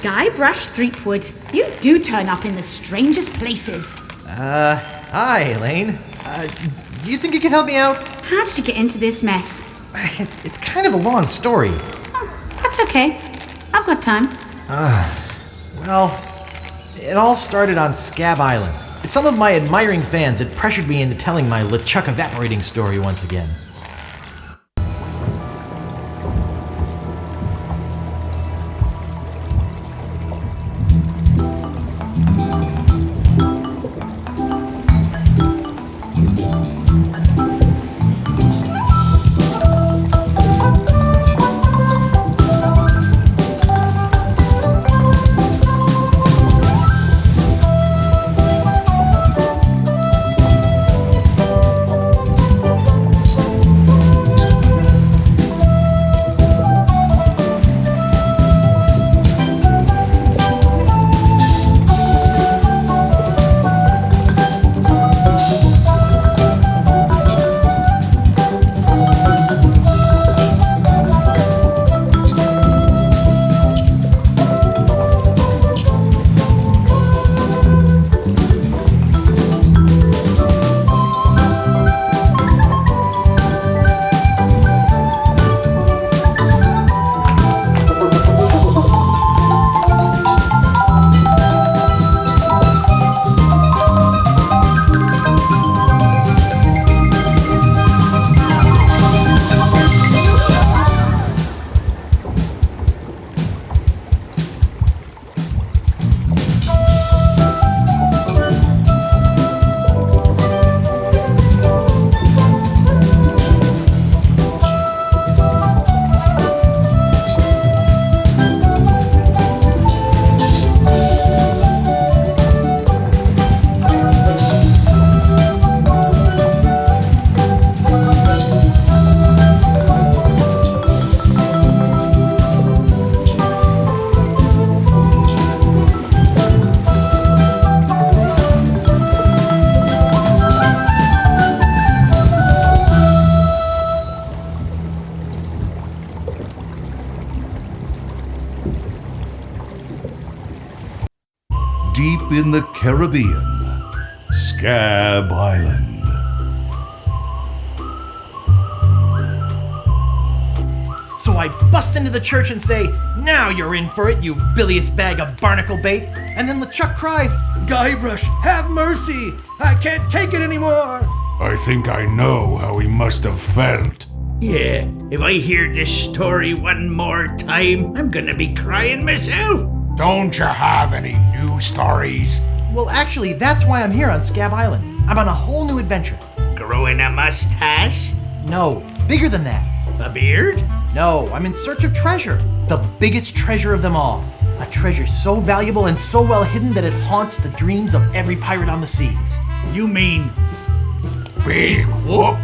Guybrush Threepwood, you do turn up in the strangest places. Hi, Elaine. Do you think you could help me out? How did you get into this mess? It's kind of a long story. Oh, that's okay. I've got time. Well, it all started on Scab Island. Some of my admiring fans had pressured me into telling my LeChuck evaporating story once again. Deep in the Caribbean, Scab Island. So I bust into the church and say, "Now you're in for it, you bilious bag of barnacle bait." And then LeChuck cries, "Guybrush, have mercy! I can't take it anymore!" I think I know how he must have felt. Yeah, if I hear this story one more time, I'm gonna be crying myself. Don't you have any new stories? Well, actually, that's why I'm here on Scab Island. I'm on a whole new adventure. Growing a mustache? No, bigger than that. A beard? No, I'm in search of treasure. The biggest treasure of them all. A treasure so valuable and so well hidden that it haunts the dreams of every pirate on the seas. You mean Big whoop?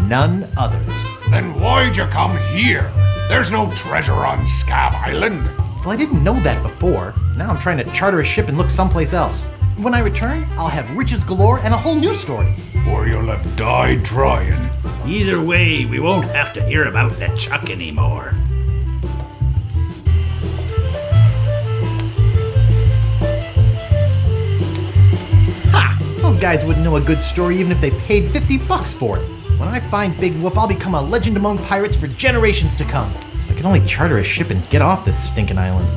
None other. Then why'd you come here? There's no treasure on Scab Island. Well, I didn't know that before. Now I'm trying to charter a ship and look someplace else. When I return, I'll have riches galore and a whole new story. Or you'll have died trying. either way, we won't have to hear about LeChuck anymore. Ha! Those guys wouldn't know a good story even if they paid $50 for it. When I find Big Whoop, I'll become a legend among pirates for generations to come. I can only charter a ship and get off this stinking island.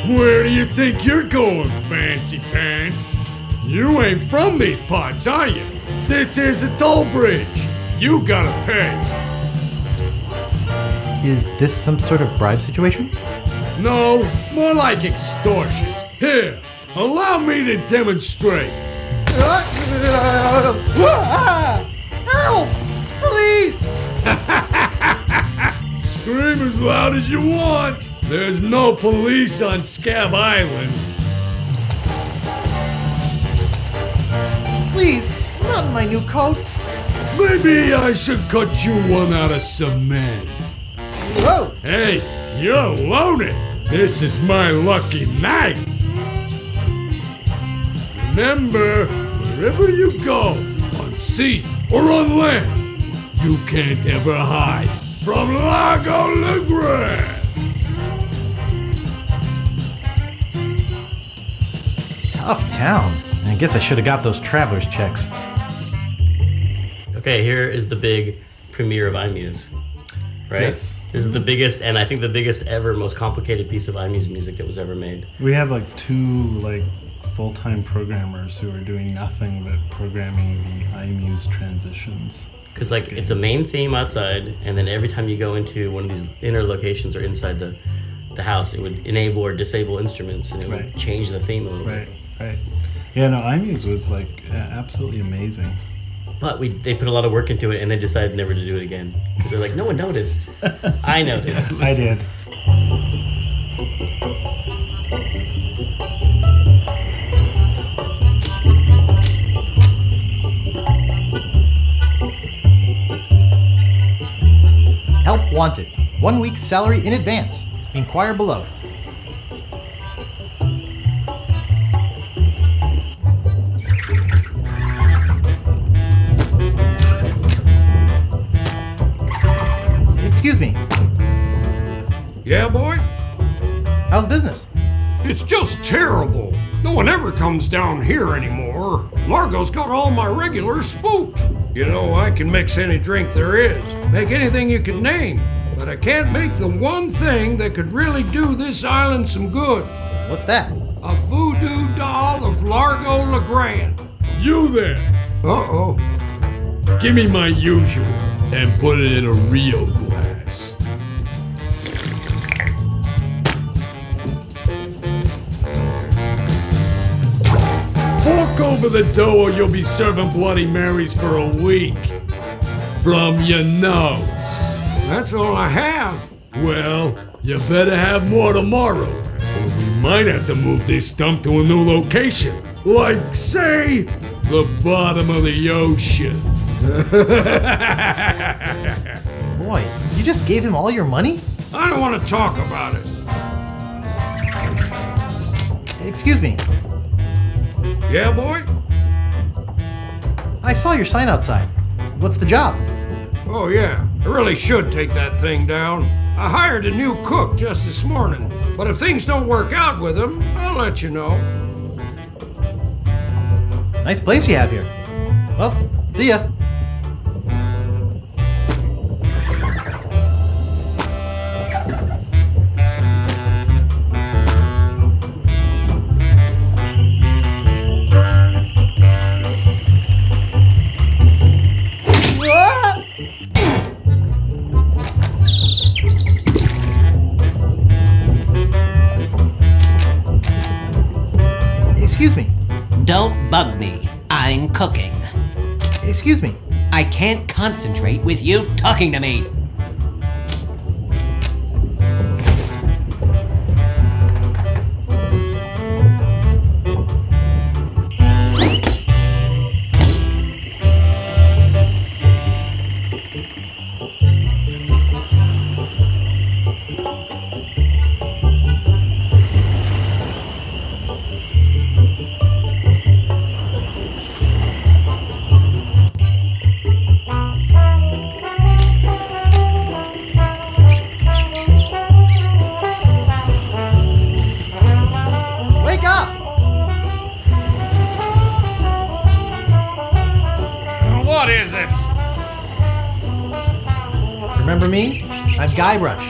Where do you think you're going, fancy pants? You ain't from these parts, are you? This is a toll bridge. You gotta pay. Is this some sort of bribe situation? No, more like extortion. Here, allow me to demonstrate. Help! Please! Scream as loud as you want. There's no police on Scab Island. Please, not in my new coat. Maybe I should cut you one out of cement. Whoa! Hey, you're loaded. This is my lucky night. Remember, wherever you go, on sea or on land, you can't ever hide from Lago LeGrand. Tough town. I guess I should have got those traveler's checks. Okay, here is the big premiere of iMuse. Right? Yes. This is the biggest, and I think the biggest ever, most complicated piece of iMuse music that was ever made. We have like two full-time programmers who are doing nothing but programming the iMuse transitions. Because it's a main theme outside, and then every time you go into one of these inner locations or inside the house, it would enable or disable instruments, and it would change the theme a little bit. Right. Yeah, no, iMuse was absolutely amazing. But they put a lot of work into it, and they decided never to do it again. Because they're like, no one noticed. I noticed. I did. Help wanted. 1 week's salary in advance. Inquire below. Excuse me. Yeah, boy? How's business? It's just terrible. No one ever comes down here anymore. Largo's got all my regulars spooked. You know, I can mix any drink there is, make anything you could name, but I can't make the one thing that could really do this island some good. What's that? A voodoo doll of Largo LeGrand. You there, Uh-oh. give me my usual and put it in a real glass. Fork over the dough or you'll be serving Bloody Marys for a week. From your nose. That's all I have. Well, you better have more tomorrow, or we might have to move this dump to a new location. Like, say, the bottom of the ocean. Boy, you just gave him all your money? I don't want to talk about it. Excuse me. Yeah, boy? I saw your sign outside. What's the job? Oh, yeah. I really should take that thing down. I hired a new cook just this morning, but if things don't work out with him, I'll let you know. Nice place you have here. Well, see ya. Excuse me. Don't bug me. I'm cooking. Excuse me. I can't concentrate with you talking to me. Wake up! What is it? Remember me? I'm Guybrush.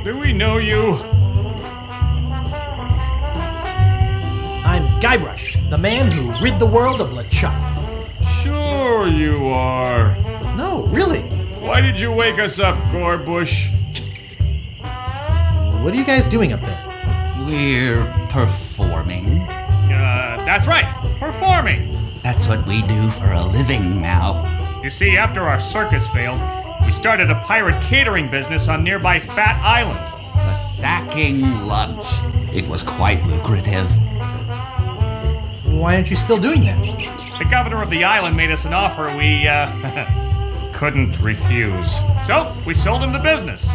Do we know you? I'm Guybrush, the man who rid the world of LeChuck. Sure you are. No, really. Why did you wake us up, Gorbush? What are you guys doing up there? We're performing. That's right. Performing. That's what we do for a living now. You see, after our circus failed, we started a pirate catering business on nearby Fat Island. The sacking lunch. It was quite lucrative. Why aren't you still doing that? The governor of the island made us an offer we, couldn't refuse. So, we sold him the business.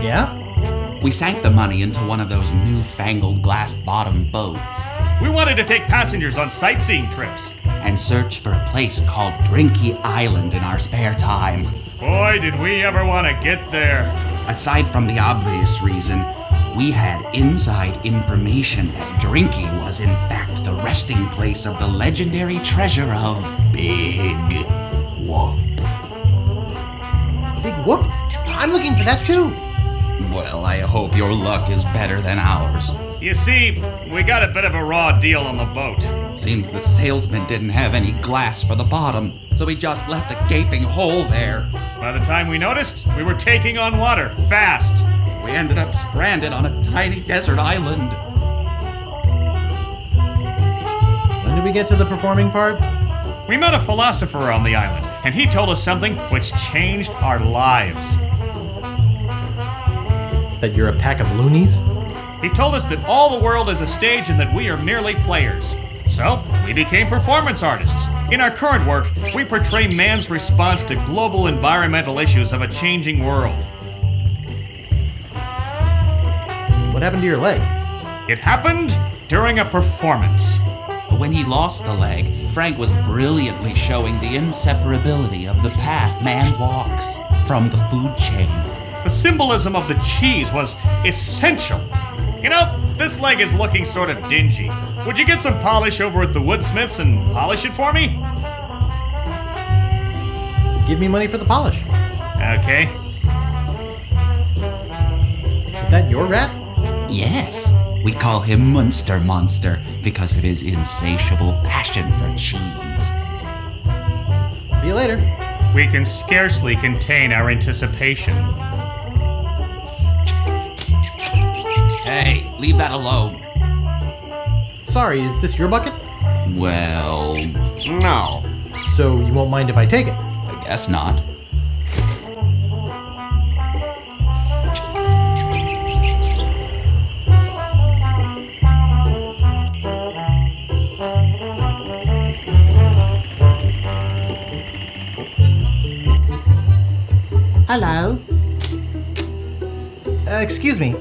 Yeah? We sank the money into one of those newfangled glass-bottom boats We wanted to take passengers on sightseeing trips. and search for a place called Drinky Island in our spare time. Boy, did we ever want to get there. Aside from the obvious reason, we had inside information that Drinky was in fact the resting place of the legendary treasure of Big Whoop. Big whoop? I'm looking for that too. Well, I hope your luck is better than ours. You see, we got a bit of a raw deal on the boat. Seems the salesman didn't have any glass for the bottom, so he just left a gaping hole there. By the time we noticed, we were taking on water, fast. We ended up stranded on a tiny desert island. When did we get to the performing part? We met a philosopher on the island, and he told us something which changed our lives. That you're a pack of loonies? He told us that all the world is a stage and that we are merely players. So, we became performance artists. In our current work, we portray man's response to global environmental issues of a changing world. What happened to your leg? It happened during a performance. When he lost the leg, Frank was brilliantly showing the inseparability of the path man walks from the food chain. The symbolism of the cheese was essential. You know, this leg is looking sort of dingy. Would you get some polish over at the Woodsmiths and polish it for me? Give me money for the polish. Okay. Is that your rat? Yes, we call him Munster Monster because of his insatiable passion for cheese. See you later. We can scarcely contain our anticipation. Hey, leave that alone. Sorry, is this your bucket? Well, No. So you won't mind if I take it? I guess not. Hello? Excuse me.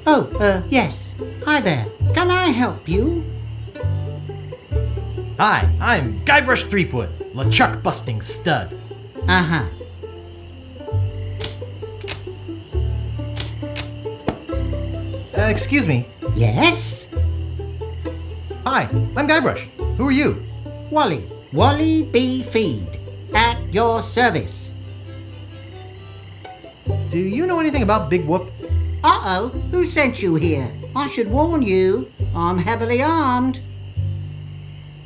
Oh, yes. Hi there. Can I help you? Hi, I'm Guybrush Threepwood, LeChuck busting stud. Uh-huh. Excuse me. Yes? Hi, I'm Guybrush. Who are you? Wally B. Feed. At your service. Do you know anything about Big Whoop? Uh-oh, who sent you here? I should warn you, I'm heavily armed.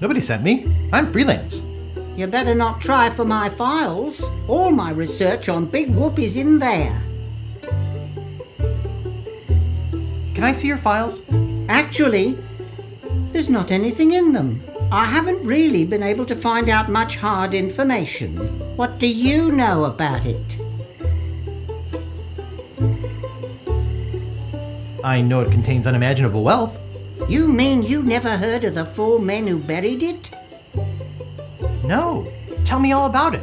Nobody sent me. I'm freelance. You better not try for my files. All my research on Big Whoop is in there. Can I see your files? Actually, there's not anything in them. I haven't really been able to find out much hard information. What do you know about it? I know it contains unimaginable wealth. You mean you never heard of the 4 men who buried it? No. Tell me all about it.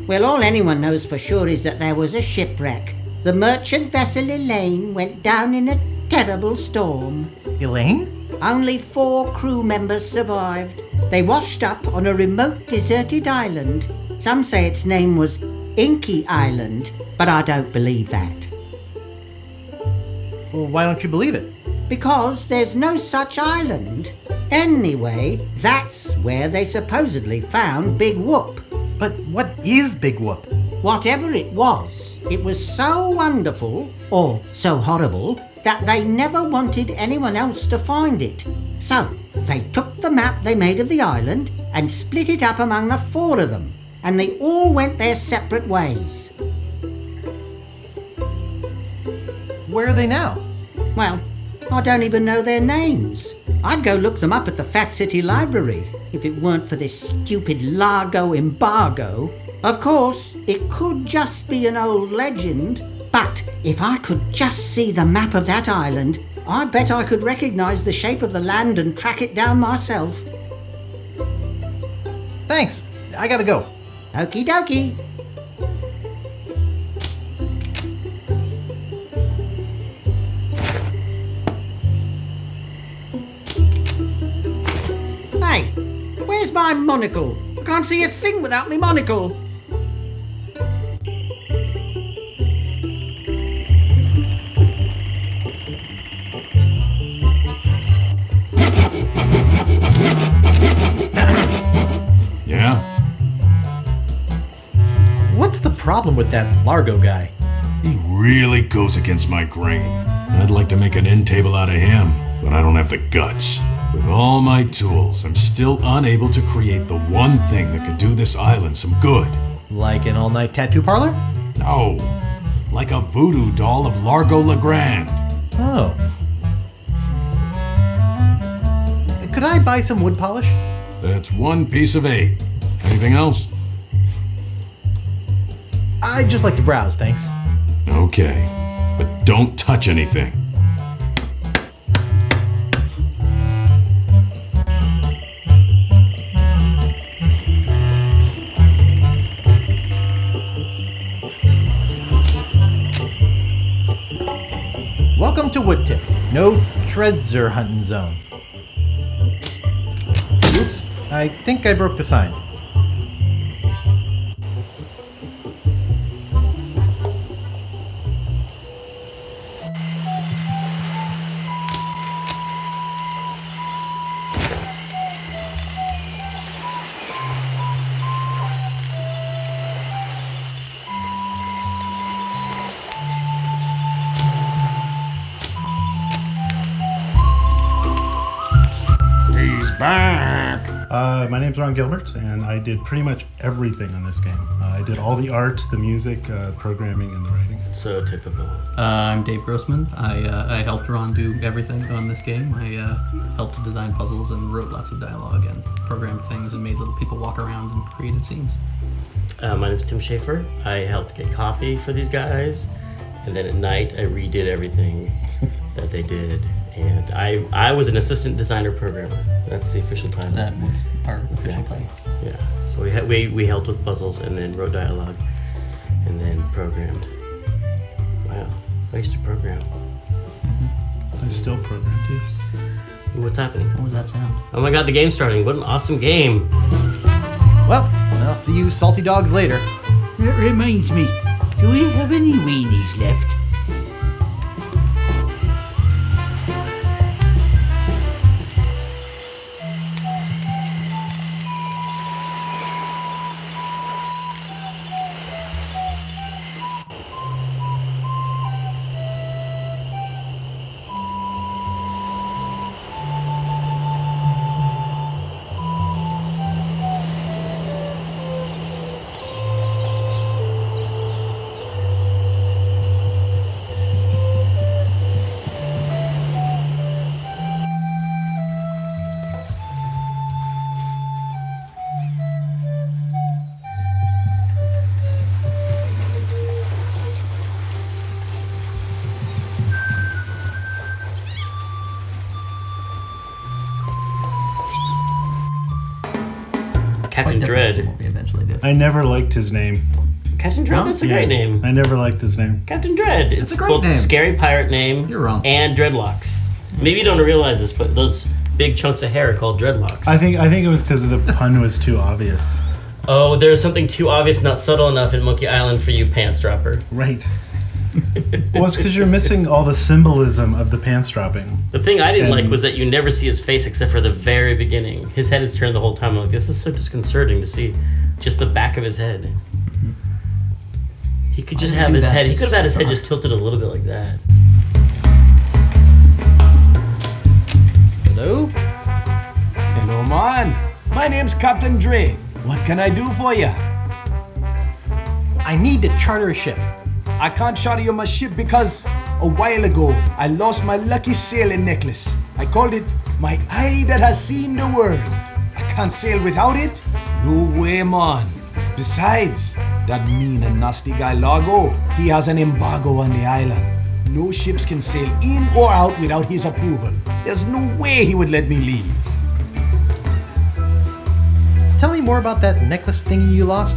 Well, all anyone knows for sure is that there was a shipwreck. The merchant vessel Elaine went down in a terrible storm. Elaine? Only 4 crew members survived. They washed up on a remote deserted island. Some say its name was Inky Island, but I don't believe that. Well, why don't you believe it? Because there's no such island. Anyway, that's where they supposedly found Big Whoop. But what is Big Whoop? Whatever it was so wonderful, or so horrible, that they never wanted anyone else to find it. So, they took the map they made of the island and split it up among the 4 of them, and they all went their separate ways. Where are they now? Well, I don't even know their names. I'd go look them up at the Fat City Library if it weren't for this stupid Largo embargo. Of course, it could just be an old legend, but if I could just see the map of that island, I bet I could recognize the shape of the land and track it down myself. Thanks. I gotta go. Okie dokie. Hey, where's my monocle? I can't see a thing without me monocle. Yeah? What's the problem with that Largo guy? He really goes against my grain. I'd like to make an end table out of him, but I don't have the guts. With all my tools, I'm still unable to create the one thing that could do this island some good. Like an all-night tattoo parlor? No, like a voodoo doll of Largo Legrand. Oh. Could I buy some wood polish? That's 1 piece of 8. Anything else? I'd just like to browse, thanks. Okay, but don't touch anything. Welcome to Woodtip. No treasure hunting zone. Oops, I think I broke the sign. Back. My name's Ron Gilbert, and I did pretty much everything on this game. I did all the art, the music, programming, and the writing. So typical. I'm Dave Grossman. I helped Ron do everything on this game. I helped to design puzzles and wrote lots of dialogue and programmed things and made little people walk around and created scenes. My name's Tim Schaefer. I helped get coffee for these guys, and then at night I redid everything that they did. And I was an assistant designer programmer. That's the official title. That was our official title. Yeah. So we helped with puzzles and then wrote dialogue and then programmed. Wow. I used to program. I still program too. Ooh, what's happening? What was that sound? Oh my god, the game's starting. What an awesome game. Well, I'll see you salty dogs later. That reminds me, do we have any weenies left? Captain Dread. We eventually did. I never liked his name. Captain Dread? That's a great name. I never liked his name. Captain Dread. It's a great both name. Scary pirate name. You're wrong. And dreadlocks. Maybe you don't realize this, but those big chunks of hair are called dreadlocks. I think it was because the pun was too obvious. Oh, there's something too obvious, not subtle enough in Monkey Island for you, pants dropper. Right. Well, it's because you're missing all the symbolism of the pants dropping. The thing I didn't And- like was that you never see his face except for the very beginning. His head is turned the whole time. I'm like, this is so disconcerting to see just the back of his head. He could just Why did have you his do that? head. He could have had his head Sorry. just tilted a little bit like that. Hello? Hello, man. My name's Captain Dre. What can I do for ya? I need to charter a ship. I can't charter you my ship because a while ago I lost my lucky sailing necklace. I called it my eye that has seen the world. I can't sail without it. No way, man. Besides, that mean and nasty guy Largo, he has an embargo on the island. no ships can sail in or out without his approval. There's no way he would let me leave. Tell me more about that necklace thing you lost.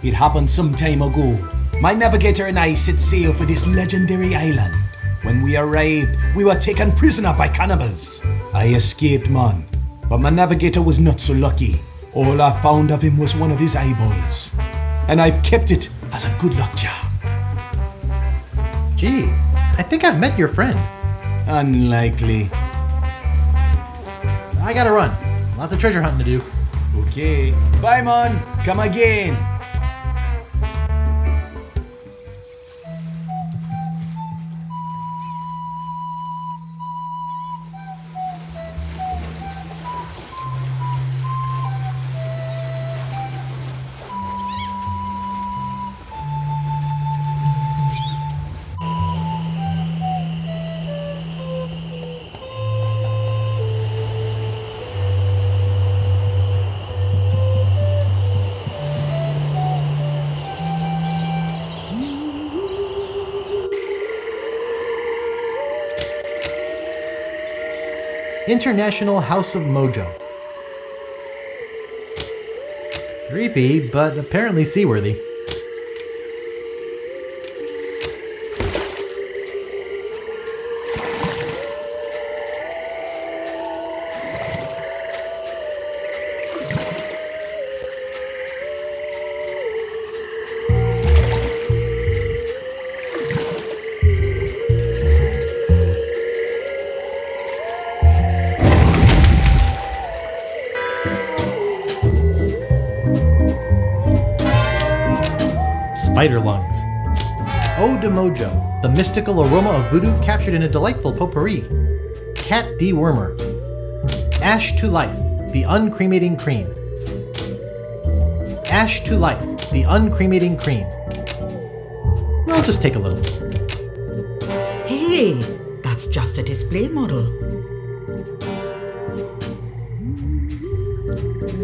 It happened some time ago. My navigator and I set sail for this legendary island. When we arrived, we were taken prisoner by cannibals. I escaped, man, but my navigator was not so lucky. All I found of him was one of his eyeballs, and I've kept it as a good luck charm. Gee, I think I've met your friend. Unlikely. I gotta run. Lots of treasure hunting to do. Okay. Bye, man. Come again. International House of Mojo. Creepy, but apparently seaworthy. Spider lungs. Eau de Mojo, the mystical aroma of voodoo captured in a delightful potpourri. Cat dewormer. Ash to life, the uncremating cream. Ash to life, the uncremating cream. I'll just take a little. Hey, that's just a display model.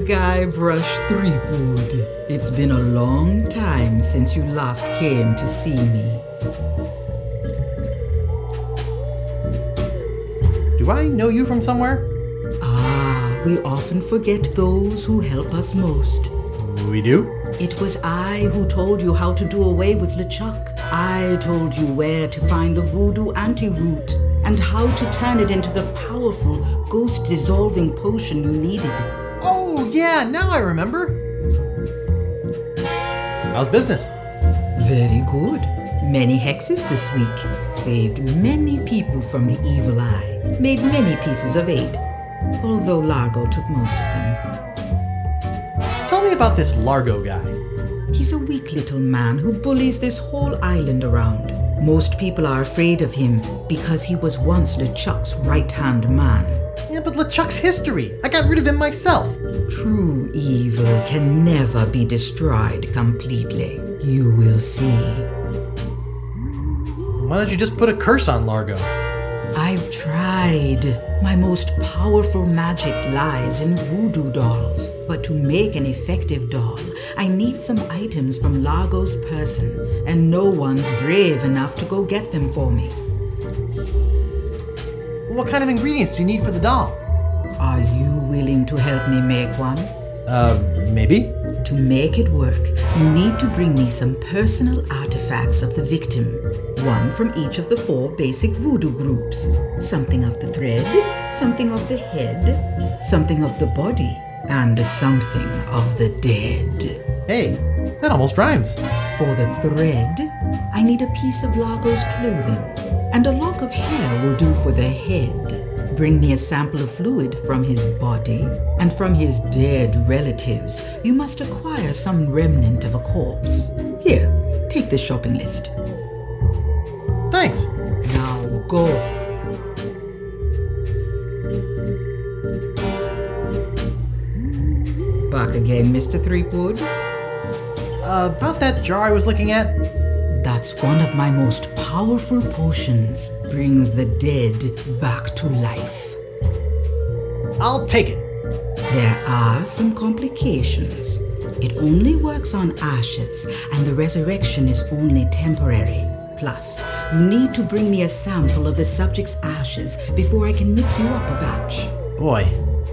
Guybrush Threepwood. It's been a long time since you last came to see me. Do I know you from somewhere? Ah, we often forget those who help us most. We do? It was I who told you how to do away with LeChuck. I told you where to find the voodoo anti-root and how to turn it into the powerful, ghost-dissolving potion you needed. Oh, yeah, now I remember. How's business? Very good. Many hexes this week. Saved many people from the evil eye. Made many pieces of 8. Although Largo took most of them. Tell me about this Largo guy. He's a weak little man who bullies this whole island around. Most people are afraid of him because he was once LeChuck's right-hand man. Yeah, but LeChuck's history. I got rid of him myself. True evil can never be destroyed completely. You will see. Why don't you just put a curse on Largo? I've tried. My most powerful magic lies in voodoo dolls. But to make an effective doll, I need some items from Largo's person, and no one's brave enough to go get them for me. What kind of ingredients do you need for the doll? Are you willing to help me make one? Maybe? To make it work, you need to bring me some personal artifacts of the victim. One from each of the 4 basic voodoo groups. Something of the thread, something of the head, something of the body, and something of the dead. Hey, that almost rhymes. For the thread, I need a piece of Largo's clothing, and a lock of hair will do for the head. Bring me a sample of fluid from his body, and from his dead relatives, you must acquire some remnant of a corpse. Here, take the shopping list. Thanks. Now go. Back again, Mr. Threepwood? About that jar I was looking at? That's one of my most powerful potions. Brings the dead back to life. I'll take it. There are some complications. It only works on ashes, and the resurrection is only temporary. Plus, you need to bring me a sample of the subject's ashes before I can mix you up a batch. Boy,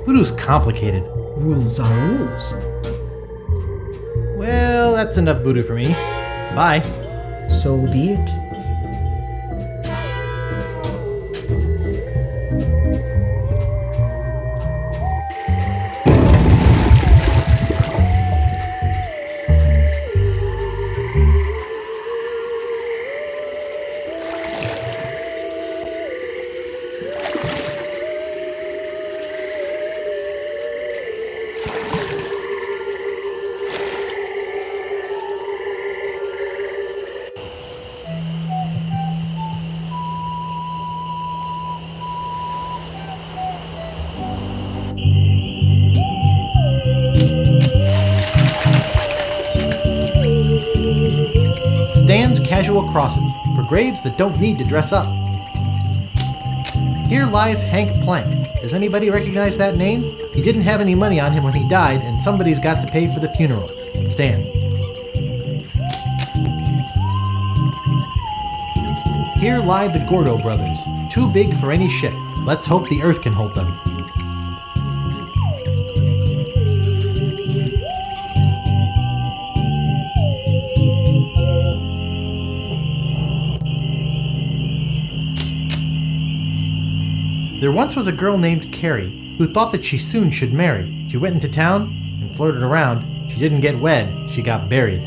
voodoo's complicated. Rules are rules. Well, that's enough voodoo for me. Bye. So be it. Stan's Casual Crosses, for graves that don't need to dress up. Here lies Hank Plank. Does anybody recognize that name? He didn't have any money on him when he died, and somebody's got to pay for the funeral. Stan. Here lie the Gordo brothers, too big for any ship. Let's hope the Earth can hold them. There once was a girl named Carrie who thought that she soon should marry. She went into town and flirted around. She didn't get wed, she got buried.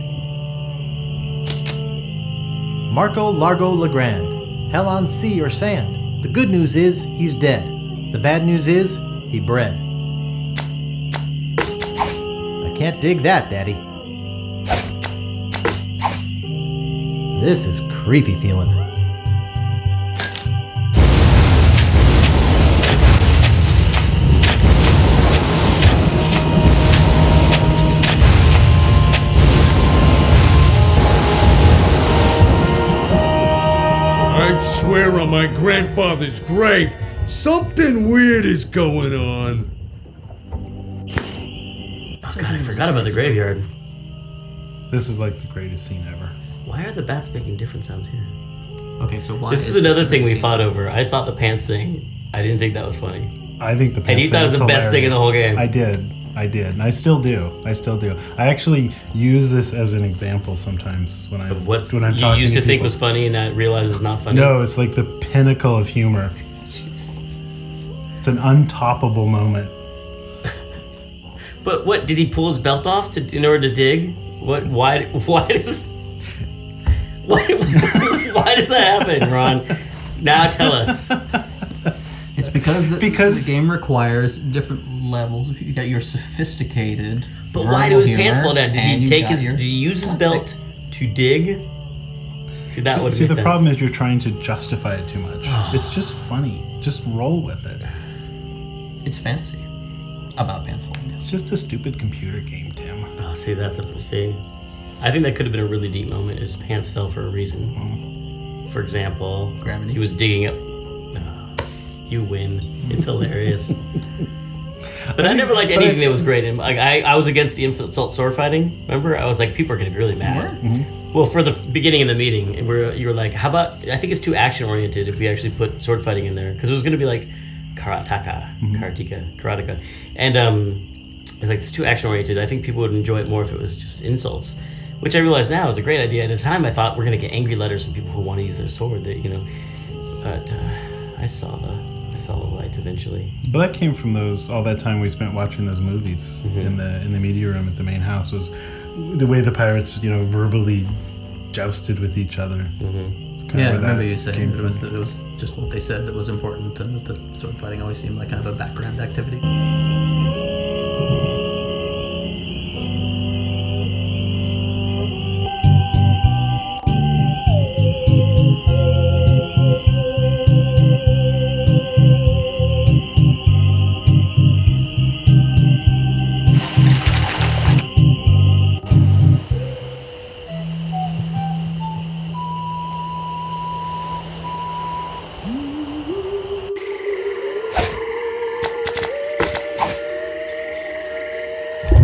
Marco Largo Legrand, hell on sea or sand. The good news is he's dead. The bad news is he bred. I can't dig that, Daddy. This is creepy feeling. I swear on my grandfather's grave, something weird is going on. Oh god, I forgot about the graveyard. This is like the greatest scene ever. Why are the bats making different sounds here? Okay, so why? This is another thing we fought over. I thought the pants thing, I didn't think that was funny. I think the pants And you thing thought it was is the best thing in the whole hilarious. game. I did, and I still do. I actually use this as an example sometimes when I'm What when I'm you talking used to think people. was funny and I realize it's not funny? No, it's like the pinnacle of humor. It's an untoppable moment. But what, did he pull his belt off in order to dig? Why does that happen, Ron? Now tell us. It's because the game requires different levels. You got your sophisticated. But why do his pants humor, fall down? Did and he you've got your did he use his belt to dig? See, that would See, make the sense. problem is you're trying to justify it too much. It's just funny. Just roll with it. It's fantasy about pants falling down. It's just a stupid computer game, Tim. Oh, see, I think that could have been a really deep moment. His pants fell for a reason. For example, gravity. He was digging up. You win. It's hilarious. But I never liked anything that was great. And like I was against the insult sword fighting. Remember, I was like, people are gonna be really mad. Mm-hmm. Well, for the beginning of the meeting, and you were like, how about? I think it's too action oriented if we actually put sword fighting in there, because it was gonna be like karateka, and it's like it's too action oriented. I think people would enjoy it more if it was just insults, which I realize now is a great idea. At the time, I thought we're gonna get angry letters from people who want to use their sword. That but I saw the light eventually. Well, that came from all that time we spent watching those movies in the media room at the main house. Was the way the pirates, verbally jousted with each other. Yeah, I remember you saying that it was just what they said that was important, and that the sword fighting always seemed like kind of a background activity.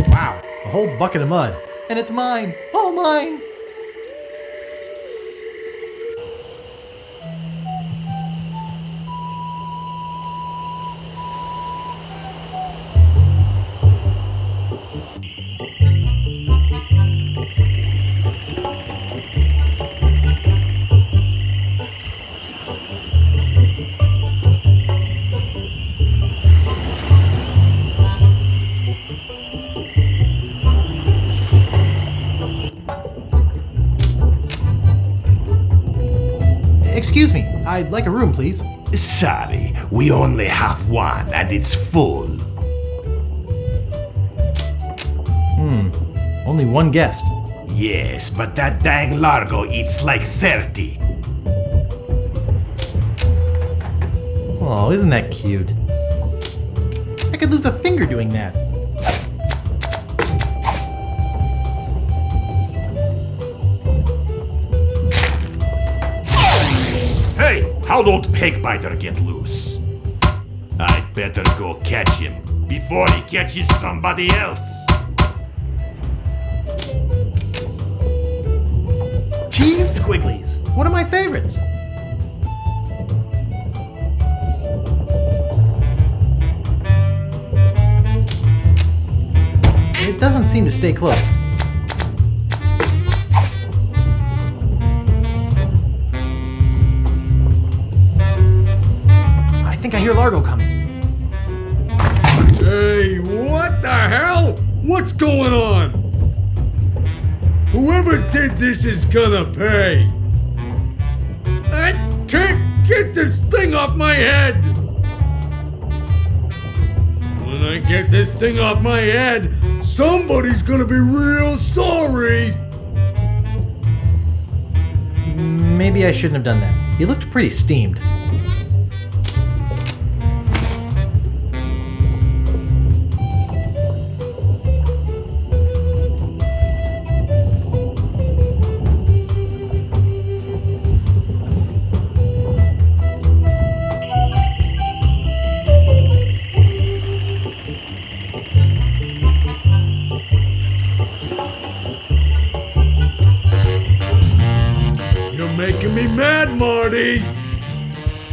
Wow, a whole bucket of mud. And it's mine. All mine. Excuse me, I'd like a room, please. Sorry, we only have one and it's full. Only one guest. Yes, but that dang Largo eats like 30. Oh, isn't that cute? I could lose a finger doing that. Hey, how'd old Pegbiter get loose? I'd better go catch him before he catches somebody else. Cheese squigglies. One of my favorites. It doesn't seem to stay closed. I think I hear Largo coming. Hey, what the hell? What's going on? Whoever did this is gonna pay. I can't get this thing off my head. When I get this thing off my head, somebody's gonna be real sorry. Maybe I shouldn't have done that. He looked pretty steamed. Making me mad, Marty.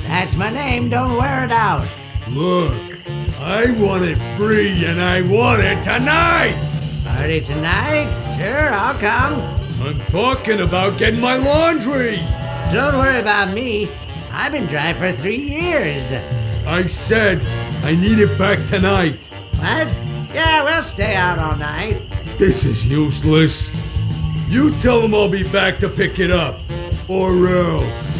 That's my name, don't wear it out. Look, I want it free and I want it tonight. Party tonight? Sure, I'll come. I'm talking about getting my laundry. Don't worry about me. I've been dry for 3 years. I said I need it back tonight. What? Yeah, we'll stay out all night. This is useless. You tell them I'll be back to pick it up. Or else.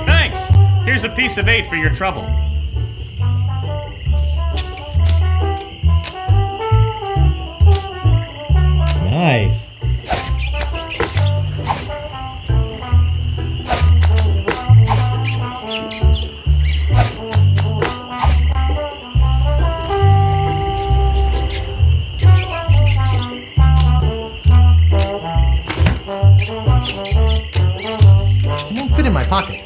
Thanks! Here's a piece of 8 for your trouble. Nice. It won't fit in my pocket.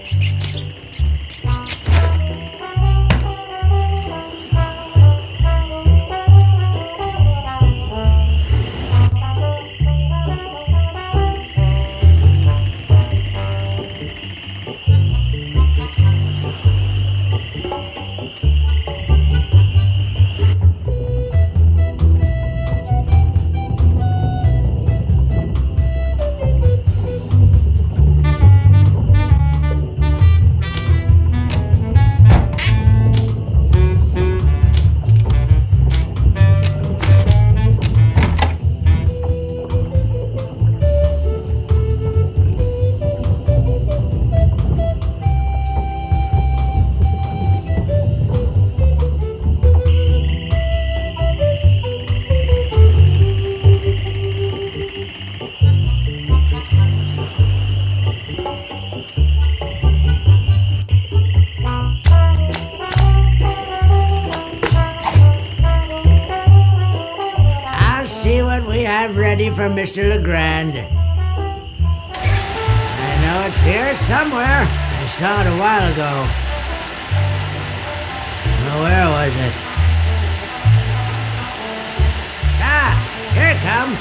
Ready for Mr. Legrand. I know it's here somewhere. I saw it a while ago. Oh, where was it? Ah, here it comes.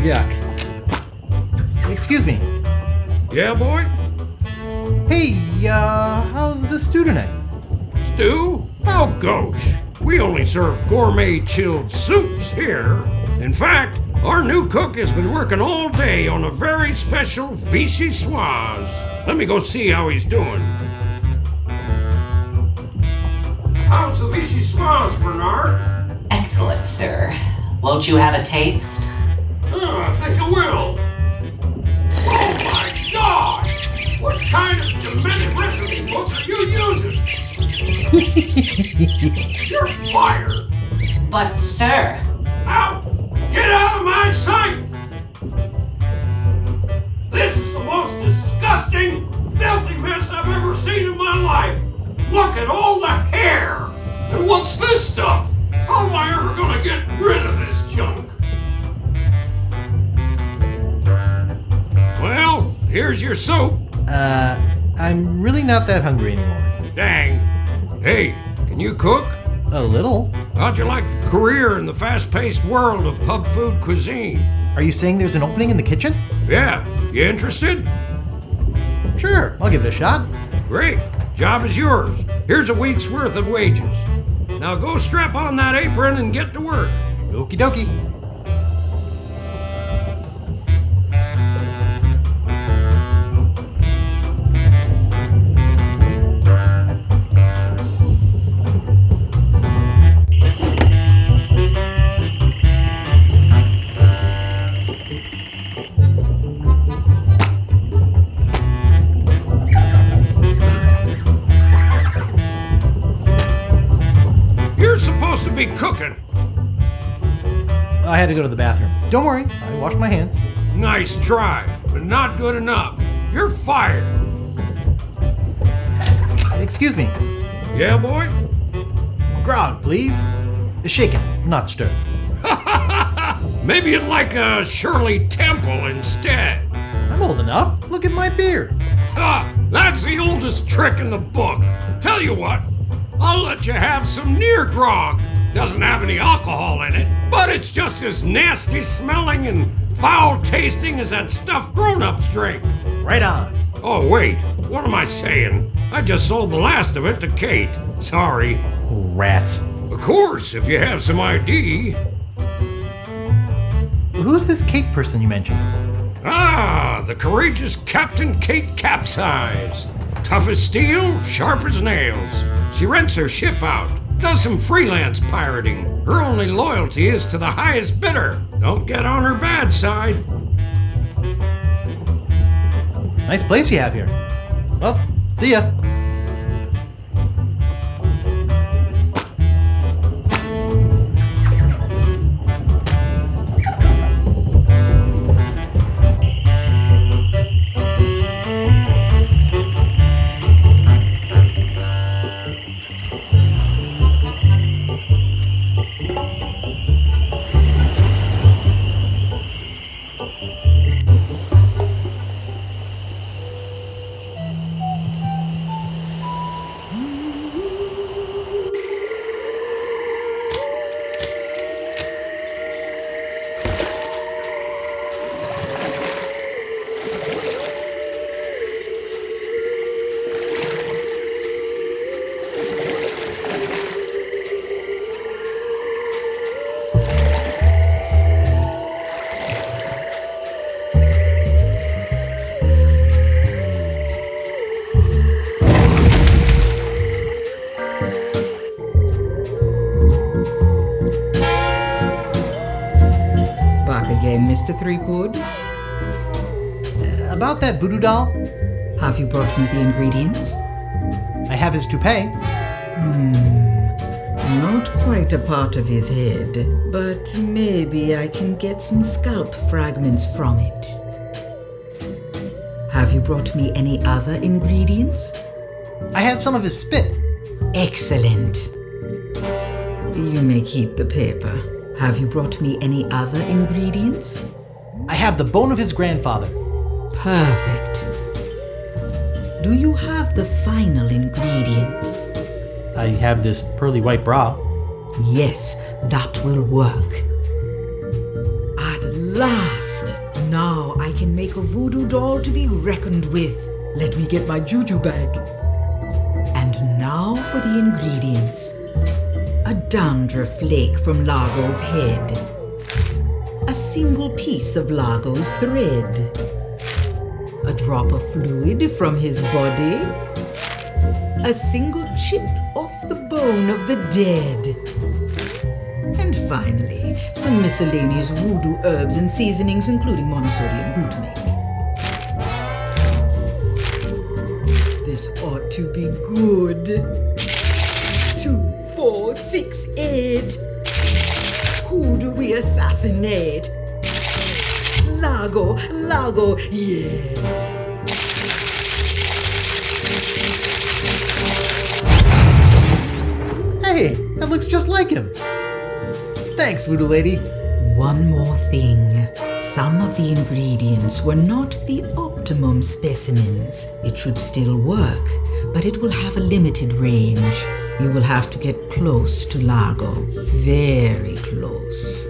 Yuck. Excuse me. Yeah, boy? Hey, how's the stew tonight? Stew? Oh, gosh. We only serve gourmet chilled soups here. In fact, our new cook has been working all day on a very special vichyssoise. Let me go see how he's doing. How's the vichyssoise, Bernard? Excellent, sir. Won't you have a taste? Oh, I think I will. Oh my God! What kind of demented recipe book are you using? You're fired! But, sir... Out! Get out of my sight! This is the most disgusting, filthy mess I've ever seen in my life! Look at all the hair! And what's this stuff? How am I ever gonna get rid of this junk? Well, here's your soup. I'm really not that hungry anymore. Dang. Hey, can you cook? A little. How'd you like a career in the fast-paced world of pub food cuisine? Are you saying there's an opening in the kitchen? Yeah. You interested? Sure, I'll give it a shot. Great. Job is yours. Here's a week's worth of wages. Now go strap on that apron and get to work. Okie dokie. Be cooking. I had to go to the bathroom. Don't worry, I washed my hands. Nice try, but not good enough. You're fired. Excuse me. Yeah, boy? Grog, please. Shaken, not stirred. Maybe you'd like a Shirley Temple instead. I'm old enough. Look at my beard. That's the oldest trick in the book. Tell you what, I'll let you have some near grog. Doesn't have any alcohol in it, but it's just as nasty smelling and foul tasting as that stuff grown-ups drink. Right on. Oh, wait, what am I saying? I just sold the last of it to Kate. Sorry. Rats. Of course, if you have some ID. Who's this Kate person you mentioned? Ah, the courageous Captain Kate Capsize. Tough as steel, sharp as nails. She rents her ship out. Does some freelance pirating. Her only loyalty is to the highest bidder. Don't get on her bad side. Nice place you have here. Well, see ya. Mr. Threepwood? About that voodoo doll? Have you brought me the ingredients? I have his toupee. Not quite a part of his head, but maybe I can get some scalp fragments from it. Have you brought me any other ingredients? I have some of his spit. Excellent. You may keep the paper. Have you brought me any other ingredients? I have the bone of his grandfather. Perfect. Do you have the final ingredient? I have this pearly white bra. Yes, that will work. At last! Now I can make a voodoo doll to be reckoned with. Let me get my juju bag. And now for the ingredients. A dandruff flake from Largo's head. A single piece of Largo's thread. A drop of fluid from his body. A single chip off the bone of the dead. And finally, some miscellaneous voodoo herbs and seasonings, including monosodium glutamate. This ought to be good. 2, 4, 6, 8. Who do we assassinate? Largo, yeah. Hey, that looks just like him. Thanks, Voodoo Lady. One more thing. Some of the ingredients were not the optimum specimens. It should still work, but it will have a limited range. You will have to get close to Largo. Very close.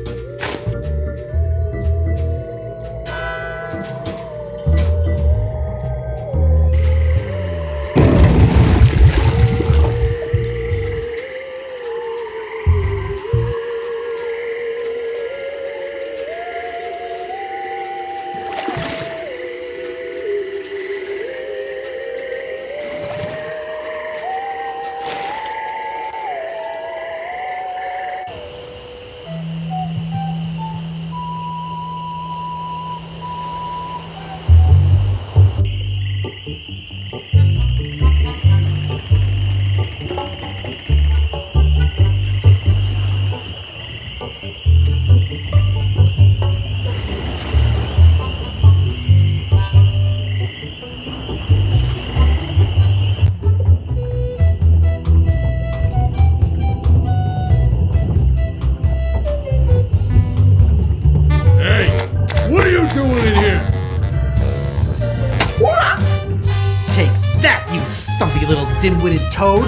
Dim-witted toad.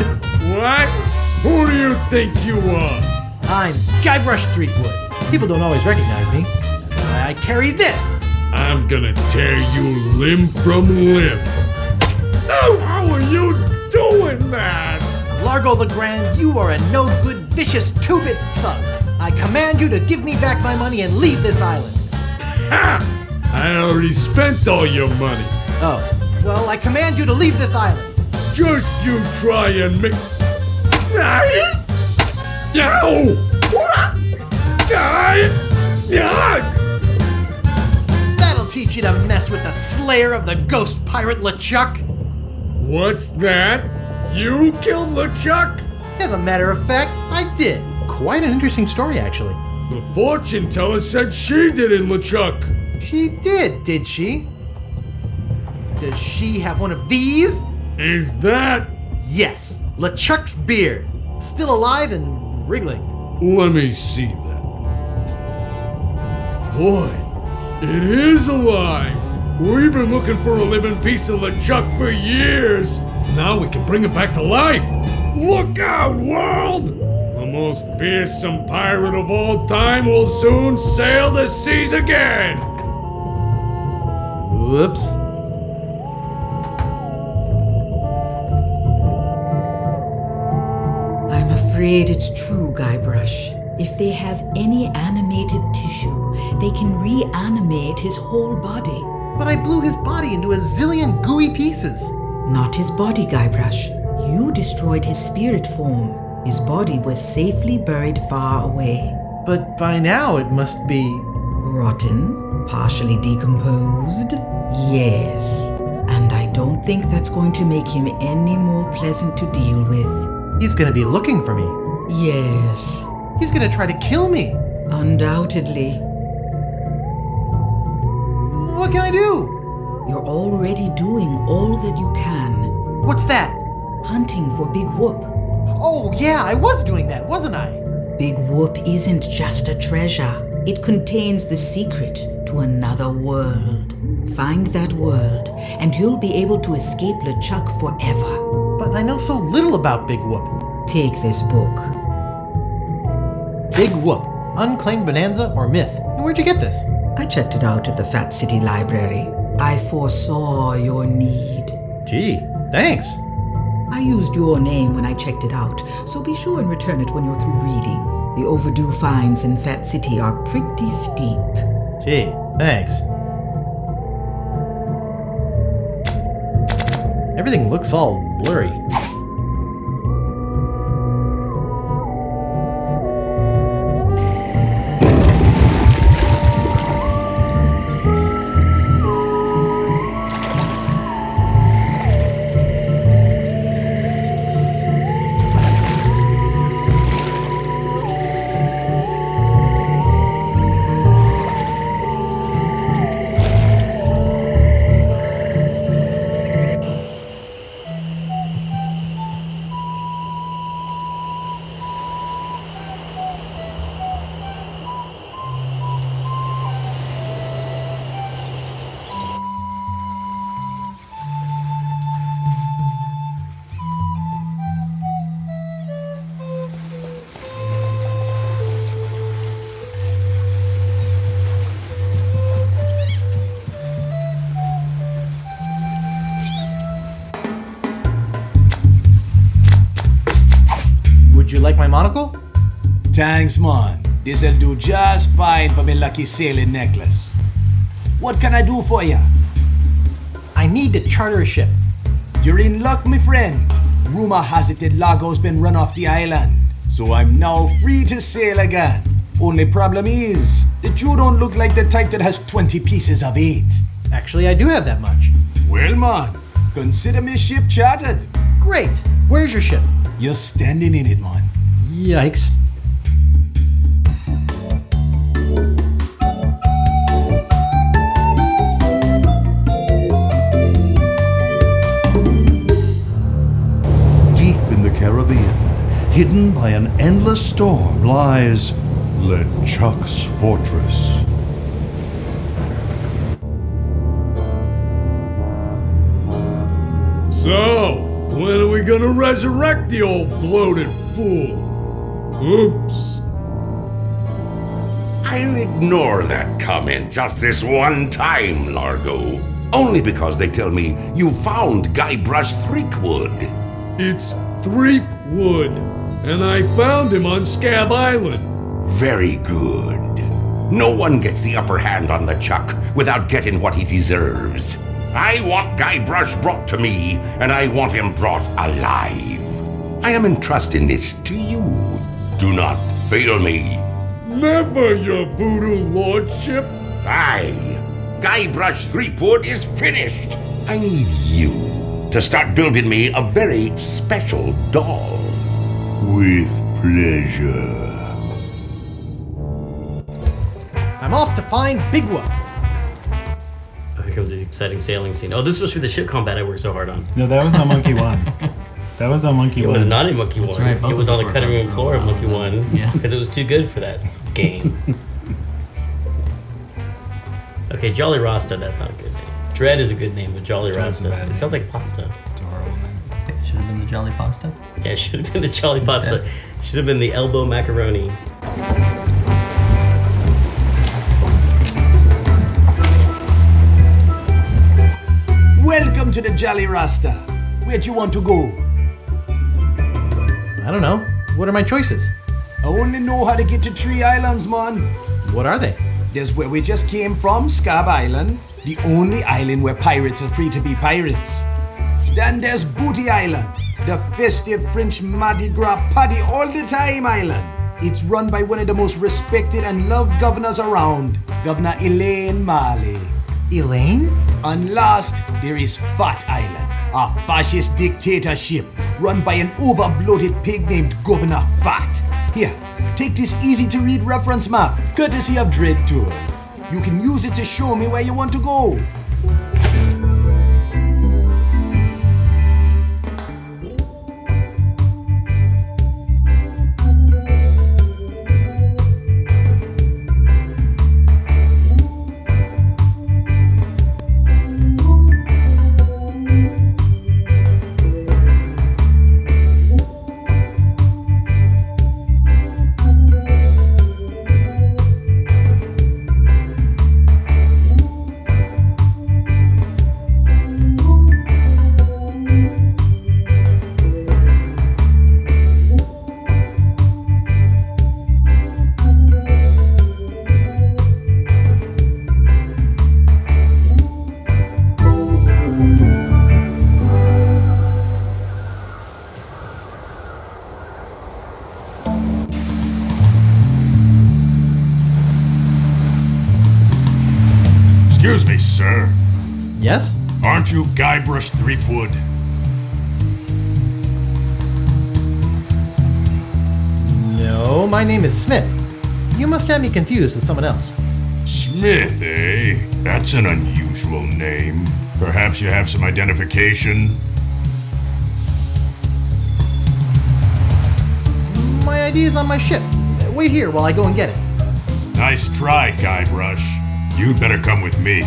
What? Who do you think you are? I'm Guybrush Threepwood. People don't always recognize me. I carry this. I'm gonna tear you limb from limb. Oh, how are you doing that? Largo the Grand, you are a no-good, vicious, two-bit thug. I command you to give me back my money and leave this island. Ha! I already spent all your money. Oh, well, I command you to leave this island. Just you try and make... That'll teach you to mess with the slayer of the ghost pirate LeChuck. What's that? You killed LeChuck? As a matter of fact, I did. Quite an interesting story, actually. The fortune teller said she did it, LeChuck. She did she? Does she have one of these? Is that? Yes, LeChuck's beard. Still alive and wriggling. Let me see that. Boy, it is alive. We've been looking for a living piece of LeChuck for years. Now we can bring it back to life. Look out, world! The most fearsome pirate of all time will soon sail the seas again. Whoops. I'm afraid it's true, Guybrush. If they have any animated tissue, they can reanimate his whole body. But I blew his body into a zillion gooey pieces. Not his body, Guybrush. You destroyed his spirit form. His body was safely buried far away. But by now it must be... rotten? Partially decomposed? Yes. And I don't think that's going to make him any more pleasant to deal with. He's gonna be looking for me. Yes. He's gonna try to kill me. Undoubtedly. What can I do? You're already doing all that you can. What's that? Hunting for Big Whoop. Oh yeah, I was doing that, wasn't I? Big Whoop isn't just a treasure. It contains the secret to another world. Find that world, and you'll be able to escape LeChuck forever. But I know so little about Big Whoop. Take this book. Big Whoop, Unclaimed Bonanza or Myth? And where'd you get this? I checked it out at the Fat City Library. I foresaw your need. Gee, thanks. I used your name when I checked it out, so be sure and return it when you're through reading. The overdue fines in Fat City are pretty steep. Gee, thanks. Everything looks all blurry. Would you like my monocle? Thanks, man. This'll do just fine for me lucky sailing necklace. What can I do for ya? I need to charter a ship. You're in luck, my friend. Rumor has it that Largo's been run off the island, so I'm now free to sail again. Only problem is that you don't look like the type that has 20 pieces of 8. Actually, I do have that much. Well, man, consider me ship chartered. Great. Where's your ship? You're standing in it, man. Yikes. Deep in the Caribbean, hidden by an endless storm, lies LeChuck's fortress. So, when are we gonna resurrect the old bloated fool? Oops. I'll ignore that comment just this one time, Largo. Only because they tell me you found Guybrush Threepwood. It's Threepwood, and I found him on Scab Island. Very good. No one gets the upper hand on LeChuck without getting what he deserves. I want Guybrush brought to me, and I want him brought alive. I am entrusting this to you. Do not fail me. Never, your voodoo lordship. Aye. Guybrush Threepwood is finished. I need you to start building me a very special doll. With pleasure. I'm off to find Big Whoop. Oh, here comes the exciting sailing scene. Oh, this was for the ship combat I worked so hard on. No, that was on Monkey 1. That was on Monkey 1. It was not in Monkey That's 1. right, both It was of on us the were cutting room for a floor of while. Monkey 1. Yeah. Because it was too good for that game. Okay, Jolly Rasta, that's not a good name. Dread is a good name, but Jolly Dread's a Rasta, bad it name. sounds like pasta. It's a horrible name. It should have been the Jolly Pasta. Yeah, it should have been the Jolly Pasta. Should have been the elbow macaroni. Welcome to the Jolly Rasta. Where'd you want to go? I don't know. What are my choices? I only know how to get to 3 islands, man. What are they? There's where we just came from, Scab Island, the only island where pirates are free to be pirates. Then there's Booty Island, the festive French Mardi Gras party all the time island. It's run by one of the most respected and loved governors around, Governor Elaine Marley. Elaine? And last, there is Fat Island, a fascist dictatorship run by an over-bloated pig named Governor Fat. Here, take this easy-to-read reference map, courtesy of Dread Tours. You can use it to show me where you want to go. sir. Yes? Aren't you Guybrush Threepwood? No, my name is Smith. You must have me confused with someone else. Smith, eh? That's an unusual name. Perhaps you have some identification? My ID is on my ship. Wait here while I go and get it. Nice try, Guybrush. You'd better come with me.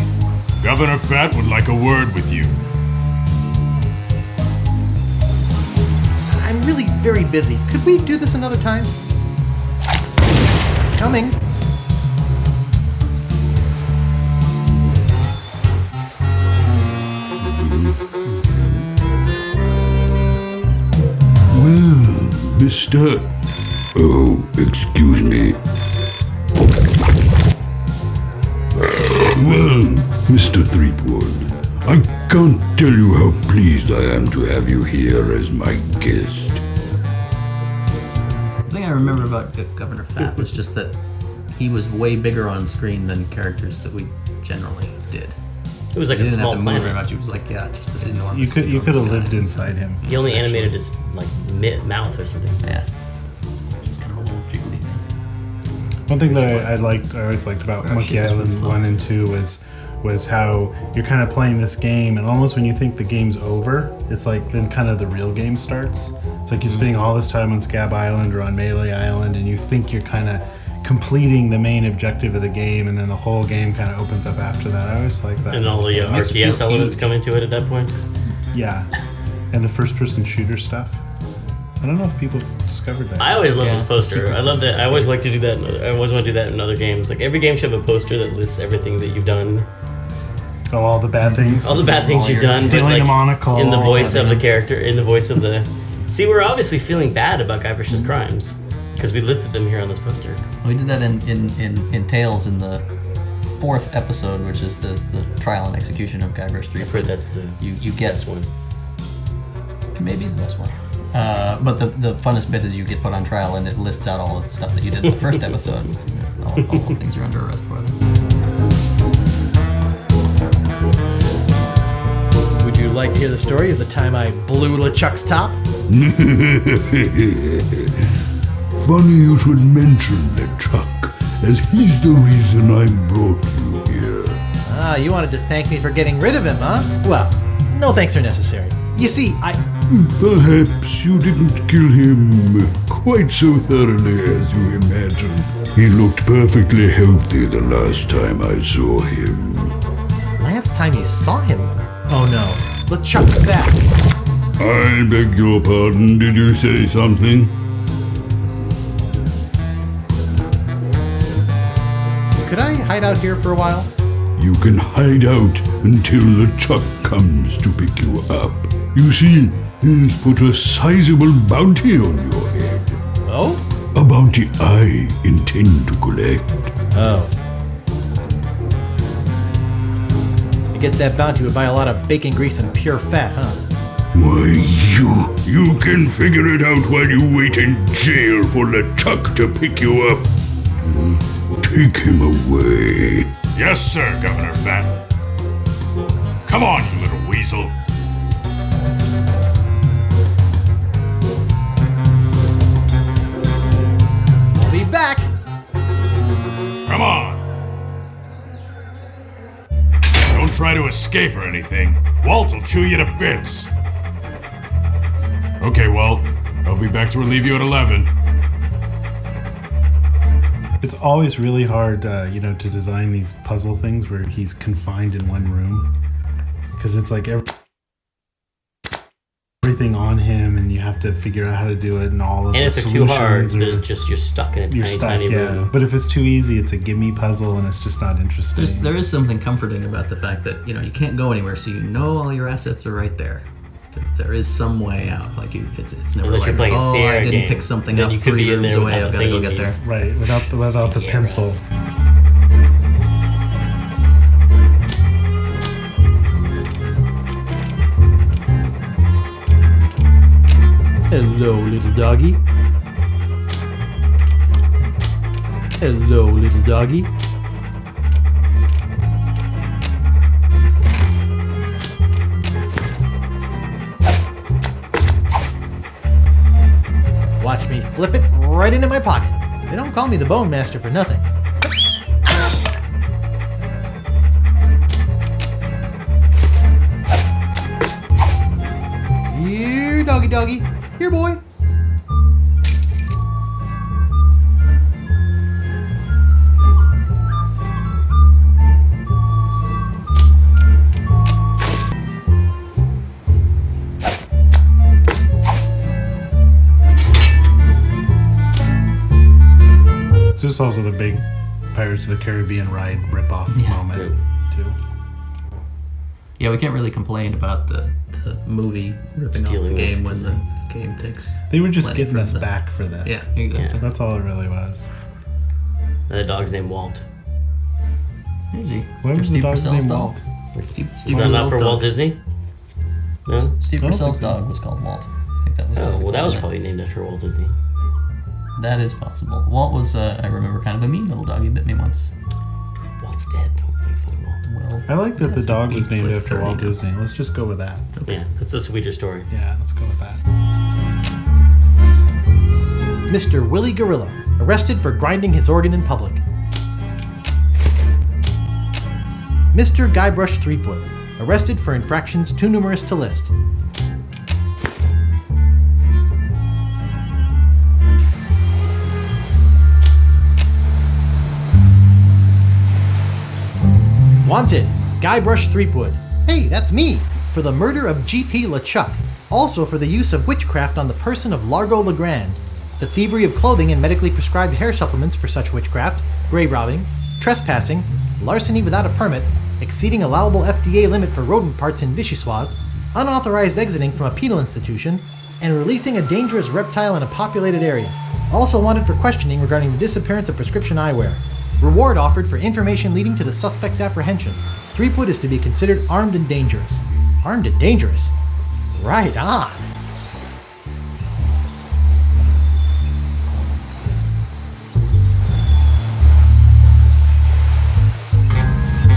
Governor Fat would like a word with you. I'm really very busy. Could we do this another time? Coming. Well, Mr. Oh, excuse me. Well, Mr. Threepwood, I can't tell you how pleased I am to have you here as my guest. The thing I remember about Governor Fat was just that he was way bigger on screen than characters that we generally did. It was like you a didn't small have to move planet. very much. It was like, yeah, just this enormous. You could have lived inside him. He only animated his like mouth or something. Yeah. Just kind of a little jiggly thing. One thing that I always liked about Monkey Island 1 and 2 was how you're kind of playing this game, and almost when you think the game's over, it's like then kind of the real game starts. It's like you're spending all this time on Scab Island or on Melee Island, and you think you're kind of completing the main objective of the game, and then the whole game kind of opens up after that. I always like that. And all the RTS elements come into it at that point. Yeah, and the first-person shooter stuff. I don't know if people discovered that. I always love this poster. I love that. I always like to do that. I always want to do that in other games. Like every game should have a poster that lists everything that you've done. Oh, all the bad things. All the bad things you've done. Stealing but, like, a monocle. in the voice of the character. In the voice of the. See, we're obviously feeling bad about Guybrush's crimes because we listed them here on this poster. We did that in Tales in the 4th episode, which is the trial and execution of Guybrush 3. I've heard that's the you get best one. Maybe the best one. But the funnest bit is you get put on trial and it lists out all the stuff that you did in the first episode. all the things you're under arrest for. Would you like to hear the story of the time I blew LeChuck's top? Funny you should mention LeChuck, as he's the reason I brought you here. Ah, you wanted to thank me for getting rid of him, huh? Well, no thanks are necessary. You see, Perhaps you didn't kill him quite so thoroughly as you imagined. He looked perfectly healthy the last time I saw him. Last time you saw him? Oh no, LeChuck's back. I beg your pardon, did you say something? Could I hide out here for a while? You can hide out until LeChuck comes to pick you up. You see, he's put a sizable bounty on your head. Oh? A bounty I intend to collect. Oh. I guess that bounty would buy a lot of bacon grease and pure fat, huh? Why, you can figure it out while you wait in jail for LeChuck to pick you up. Take him away. Yes, sir, Governor Fat. Come on, you little weasel. I'll be back. Come on. Don't try to escape or anything. Walt will chew you to bits. Okay, Walt. I'll be back to relieve you at 11. It's always really hard, to design these puzzle things where he's confined in one room, because it's like everything on him, and you have to figure out how to do it, and all of And the if it's too solutions. hard, you're stuck in a You're tiny, stuck, tiny yeah. room. But if it's too easy, it's a gimme puzzle, and it's just not interesting. There is something comforting about the fact that you can't go anywhere, so you know all your assets are right there. There is some way out. Like it's never Unless like, you're playing a oh, Sierra I didn't game. pick something Then up you could 3 be in rooms there away. without I've the got to go thing get you there. Right, without the pencil. Hello, little doggy. Hello, little doggy. flip it right into my pocket. They don't call me the Bone Master for nothing. Here, doggy doggy. Here, boy. This is also the big Pirates of the Caribbean ride ripoff moment, too. Yeah, we can't really complain about the movie ripping off the game when the game takes. They were just plenty getting from us the- back for this. Yeah, exactly. That's all it really was. And the dog's named Walt. Easy. Why was the dog's name Walt? Steve Is that not for Walt Disney? No? Steve I don't Purcell's think so. dog was called Walt. I think that was. Oh, well, that was probably named after Walt Disney. That is possible. Walt was, I remember, kind of a mean little dog. He bit me once. Walt's dead. Don't make fun of Walt. Well, I like that the yes, dog was he's named like after 30 Walt now. Disney. Let's just go with that. Yeah, that's a sweeter story. Yeah, let's go with that. Mr. Willie Gorilla, arrested for grinding his organ in public. Mr. Guybrush Threepwood, arrested for infractions too numerous to list. Wanted, Guybrush Threepwood. Hey, that's me! For the murder of G.P. LeChuck. Also for the use of witchcraft on the person of Largo Legrand. The thievery of clothing and medically prescribed hair supplements for such witchcraft. Grave robbing. Trespassing. Larceny without a permit. Exceeding allowable FDA limit for rodent parts in Vichyssoise. Unauthorized exiting from a penal institution. And releasing a dangerous reptile in a populated area. Also wanted for questioning regarding the disappearance of prescription eyewear. Reward offered for information leading to the suspect's apprehension. Threepwood is to be considered armed and dangerous. Armed and dangerous? Right on.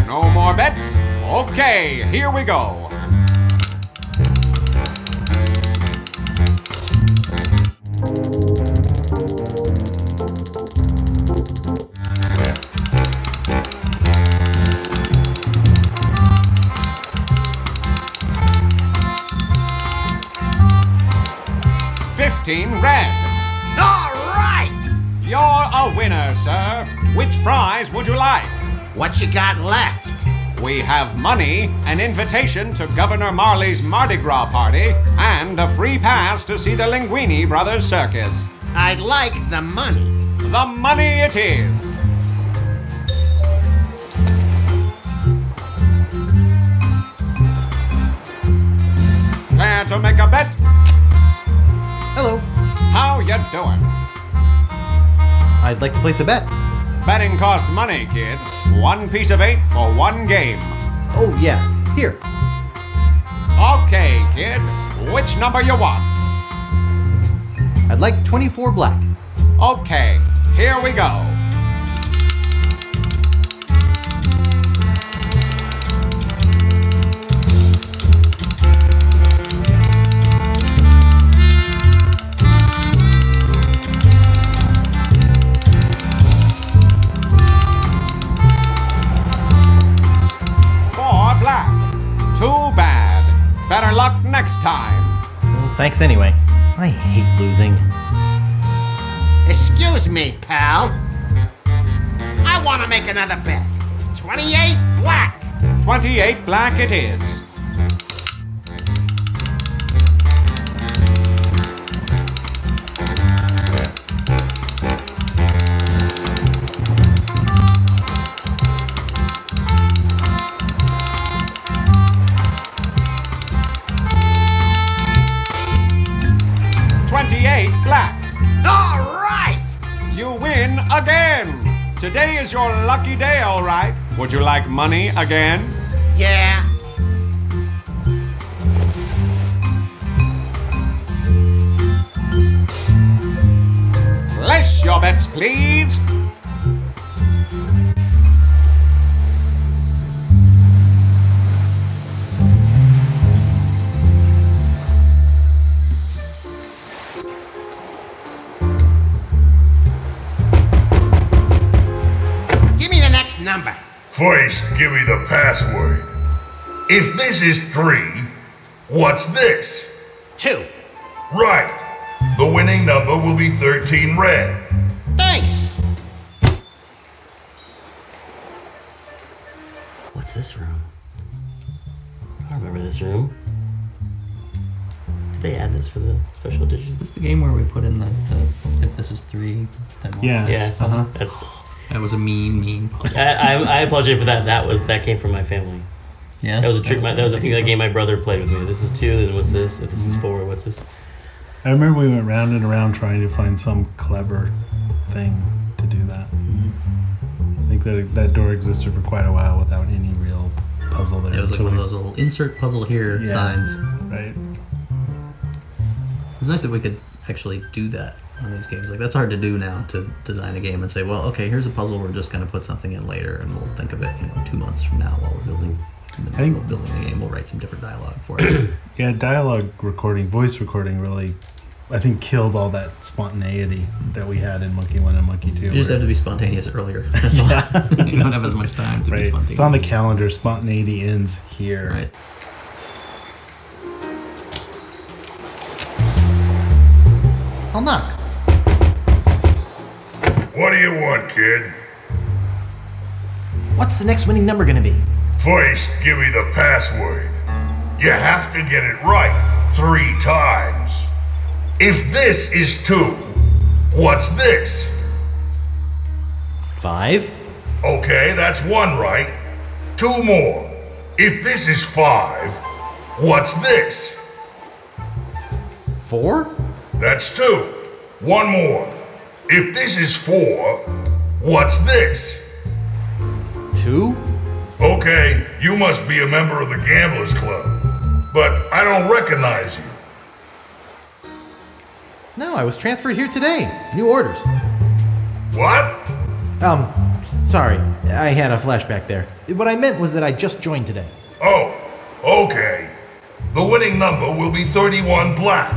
No more bets? Okay, here we go. Red. All right! You're a winner, sir. Which prize would you like? What you got left? We have money, an invitation to Governor Marley's Mardi Gras party, and a free pass to see the Linguini Brothers Circus. I'd like the money. The money it is. Care to make a bet? Hello. How you doing? I'd like to place a bet. Betting costs money, kid. 1 piece of 8 for 1 game. Oh, yeah. Here. Okay, kid. Which number you want? I'd like 24 black. Okay, here we go. Too bad. Better luck next time. Well, thanks anyway. I hate losing. Excuse me, pal. I want to make another bet. 28 black. 28 black it is. Black. All right! You win again. Today is your lucky day, all right. Would you like money again? Yeah. Place your bets, please. First, give me the password. If this is 3, what's this? 2. Right. The winning number will be 13 red. Thanks. What's this room? I don't remember this room. Did they add this for the special edition? Is this the game where we put in the if this is 3, then 1? Yes. Yeah. That's. That was a mean. I apologize for that. That came from my family. Yeah. That was a trick. That was a thing. That game my brother played with me. This is 2. Then what's this? If this is 4, what's this? I remember we went round and around trying to find some clever thing to do that. I think that door existed for quite a while without any real puzzle there. It was like one of those little insert puzzle here signs. Right. It's nice that we could actually do that on these games. Like, that's hard to do now, to design a game and say, well, okay, here's a puzzle, we're just going to put something in later and we'll think of it, 2 months from now while we're building. In the middle of building the game, we'll write some different dialogue for it. Yeah, dialogue recording, voice recording really, I think, killed all that spontaneity that we had in Monkey 1 and Monkey 2. You just have to be spontaneous earlier. Yeah. You don't have as much time to be spontaneous. It's on the calendar. Spontaneity ends here. Right. I'll knock. What do you want, kid? What's the next winning number gonna be? First, give me the password. You have to get it right 3 times. If this is 2, what's this? 5. Okay, that's 1 right. 2 more. If this is 5, what's this? 4. That's 2. 1 more. If this is 4, what's this? 2. Okay, you must be a member of the Gamblers Club, but I don't recognize you. No, I was transferred here today. New orders. What? Sorry. I had a flashback there. What I meant was that I just joined today. Oh, okay. The winning number will be 31 black.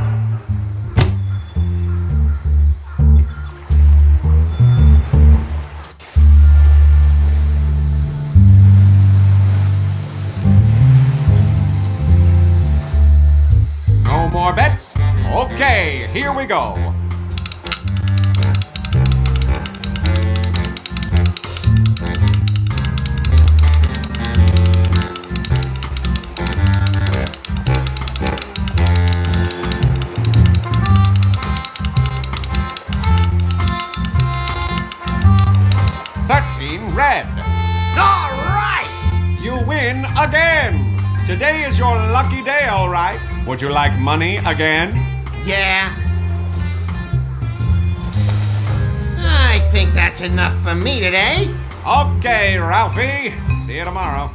No more bets? Okay, here we go. Red. All right! You win again. Today is your lucky day, all right. Would you like money again? Yeah. I think that's enough for me today. Okay, Ralphie. See you tomorrow.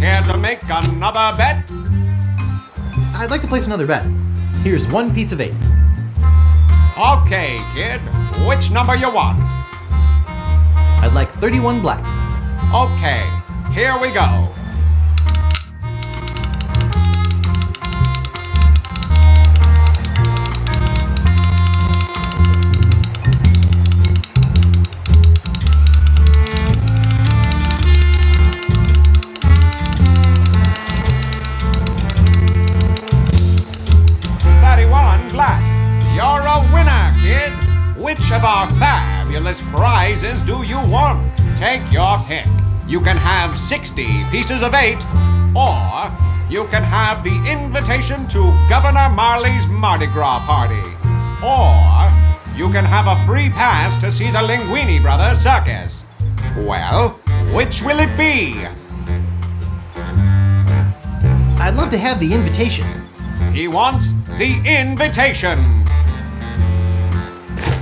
Care to make another bet? I'd like to place another bet. Here's 1 piece of 8. Okay, kid. Which number you want? I'd like 31 black. Okay, here we go. Which of our fabulous prizes do you want? Take your pick. You can have 60 pieces of 8, or you can have the invitation to Governor Marley's Mardi Gras party, or you can have a free pass to see the Linguini Brothers circus. Well, which will it be? I'd love to have the invitation. He wants the invitation.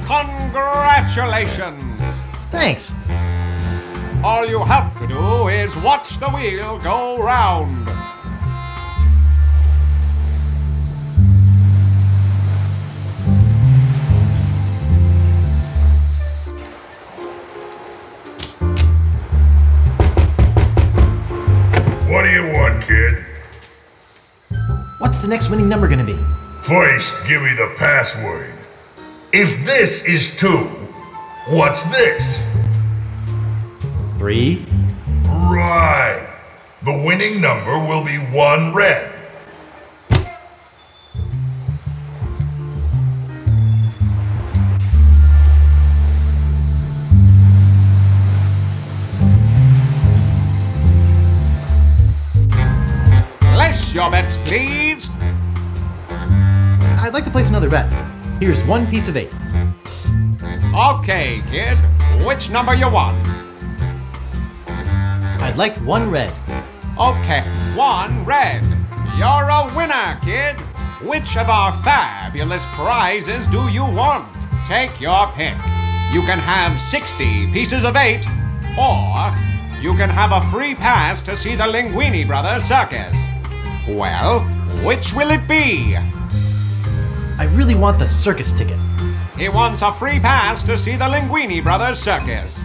Congratulations! Thanks. All you have to do is watch the wheel go round. What do you want, kid? What's the next winning number gonna be? First, give me the password. If this is 2, What's this? 3. Right. The winning number will be 1 red. Place your bets, please. I'd like to place another bet. Here's 1 piece of 8. Okay, kid. Which number you want? I'd like 1 red. Okay, 1 red. You're a winner, kid. Which of our fabulous prizes do you want? Take your pick. You can have 60 pieces of 8, or you can have a free pass to see the Linguini Brothers circus. Well, which will it be? I really want the circus ticket. He wants a free pass to see the Linguini Brothers circus.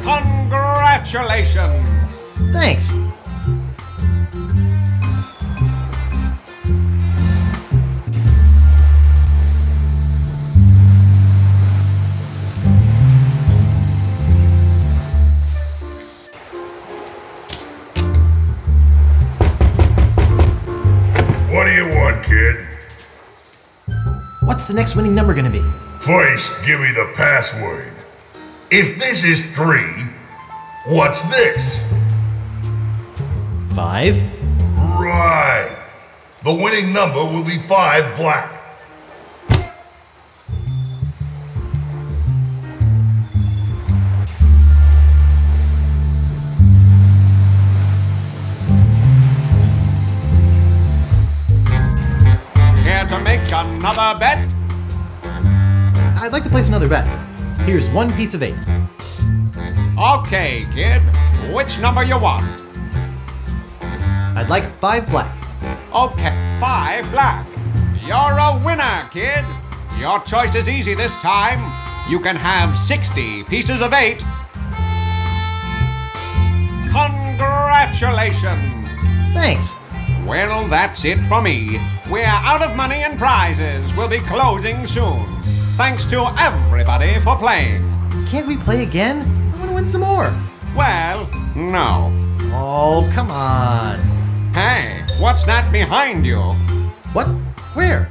Congratulations! Thanks. What do you want, kid? What's the next winning number gonna be? First, give me the password. If this is 3, what's this? 5. Right. The winning number will be 5 black. Care to make another bet? I'd like to place another bet. Here's 1 piece of 8. Okay, kid. Which number you want? I'd like 5 black. Okay, 5 black. You're a winner, kid. Your choice is easy this time. You can have 60 pieces of 8. Congratulations! Thanks. Well, that's it for me. We're out of money and prizes. We'll be closing soon. Thanks to everybody for playing. Can't we play again? I want to win some more. Well, no. Oh, come on. Hey, what's that behind you? What? Where?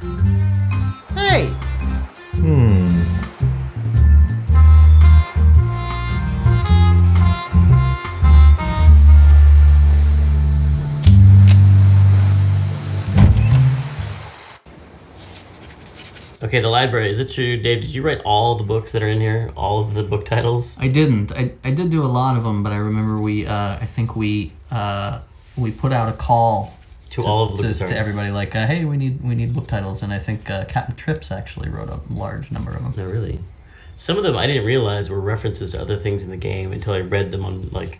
Hey! Okay, the library. Is it true, Dave? Did you write all the books that are in here? All of the book titles? I didn't. I did do a lot of them, but I remember we put out a call to all of the to everybody, like, hey, we need book titles, and I think Captain Trips actually wrote a large number of them. No, really. Some of them I didn't realize were references to other things in the game until I read them on like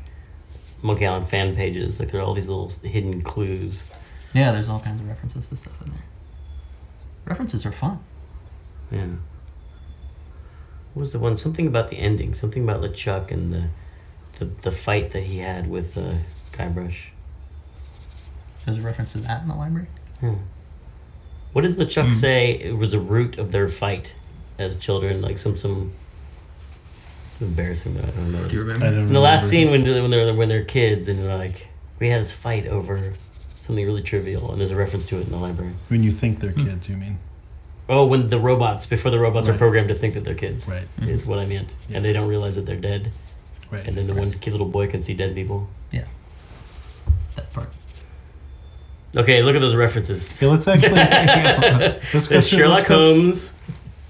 Monkey Island fan pages. Like there are all these little hidden clues. Yeah, there's all kinds of references to stuff in there. References are fun. Yeah. What was the one? Something about the ending. Something about LeChuck and the fight that he had with Guybrush. There's a reference to that in the library? What does LeChuck say it was the root of their fight as children? Like some embarrassing, but I don't know. Do you remember? In the last scene when they're kids and they're like, we had this fight over something really trivial, and there's a reference to it in the library. When you think they're kids, you mean? Oh, when the robots, before the robots are Right. programmed to think that they're kids, Right. is what I meant. And they don't realize that they're dead. Right. And then the one kid, little boy can see dead people. Yeah. That part. Okay, look at those references. Okay, let's actually let's go There's through, Sherlock Holmes.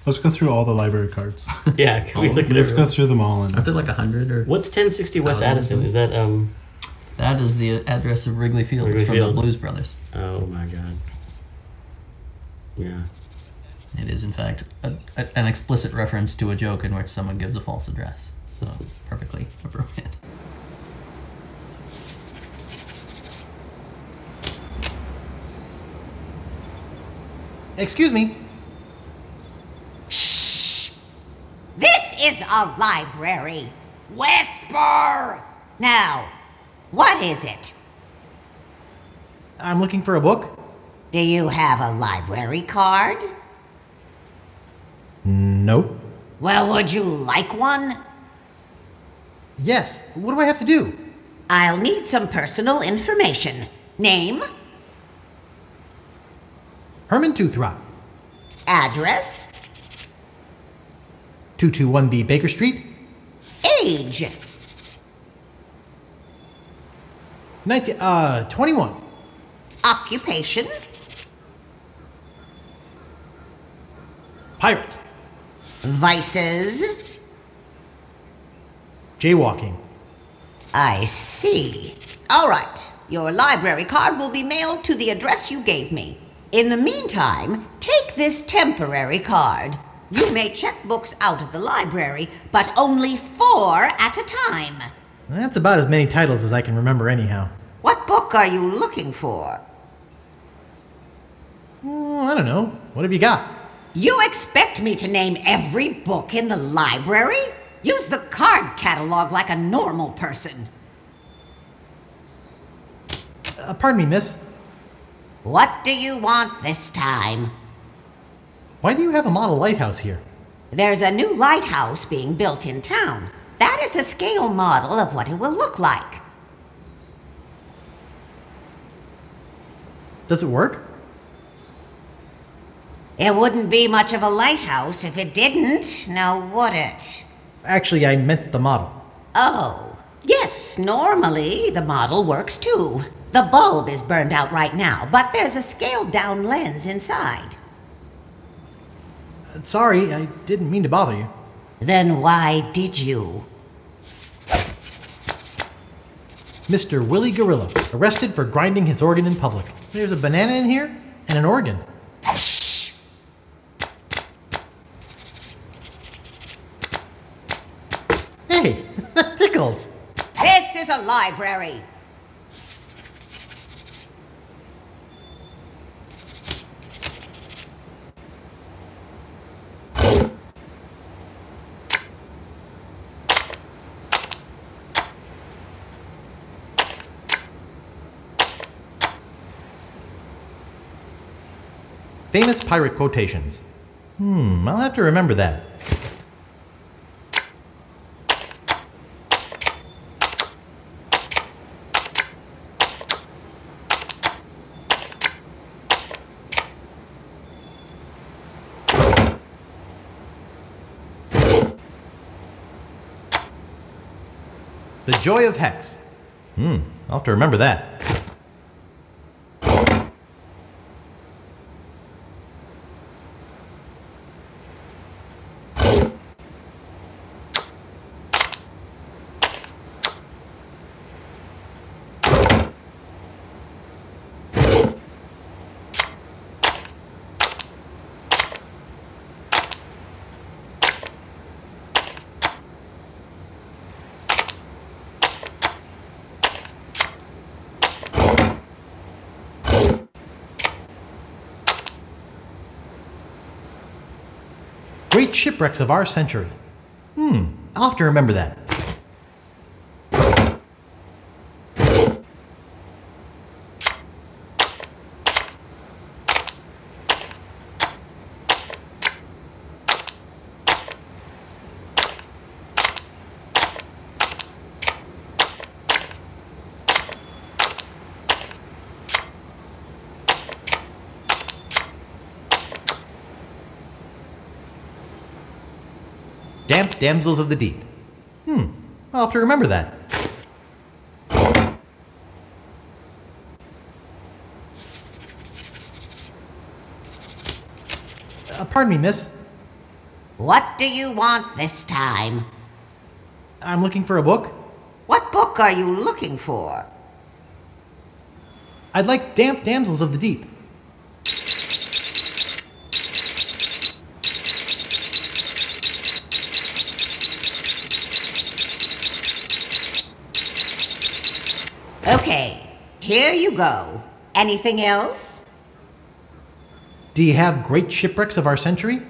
Let's go through all the library cards. Yeah, can we look at Let's everyone? go through them all. And Aren't there like 100 or? What's 1060 West Addison? Is that That is the address of Wrigley Field. Wrigley It's from Field. the Blues Brothers. Oh my god. Yeah. It is, in fact, an explicit reference to a joke in which someone gives a false address. So, perfectly appropriate. Excuse me. This is a library. Whisper! Now, what is it? I'm looking for a book. Do you have a library card? Nope. Well, would you like one? Yes. What do I have to do? I'll need some personal information. Name? Herman Toothrot. Address? 221B Baker Street. Age? 21. Occupation? Pirate. Vices? Jaywalking. I see. All right. Your library card will be mailed to the address you gave me. In the meantime, take this temporary card. You may check books out of the library, but only 4 at a time. That's about as many titles as I can remember anyhow. What book are you looking for? I don't know. What have you got? You expect me to name every book in the library? Use the card catalog like a normal person. Pardon me, miss. What do you want this time? Why do you have a model lighthouse here? There's a new lighthouse being built in town. That is a scale model of what it will look like. Does it work? It wouldn't be much of a lighthouse if it didn't, now would it? Actually, I meant the model. Oh, yes, normally the model works too. The bulb is burned out right now, but there's a scaled-down lens inside. Sorry, I didn't mean to bother you. Then why did you? Mr. Willie Gorilla, arrested for grinding his organ in public. There's a banana in here and an organ. Shh! Hey, that tickles. This is a library. Famous pirate quotations. I'll have to remember that. The Joy of Hex. I'll have to remember that. Great shipwrecks of our century. I'll have to remember that. Damp Damsels of the Deep. I'll have to remember that. Pardon me, miss. What do you want this time? I'm looking for a book. What book are you looking for? I'd like Damp Damsels of the Deep. Okay, here you go. Anything else? Do you have Great Shipwrecks of Our Century?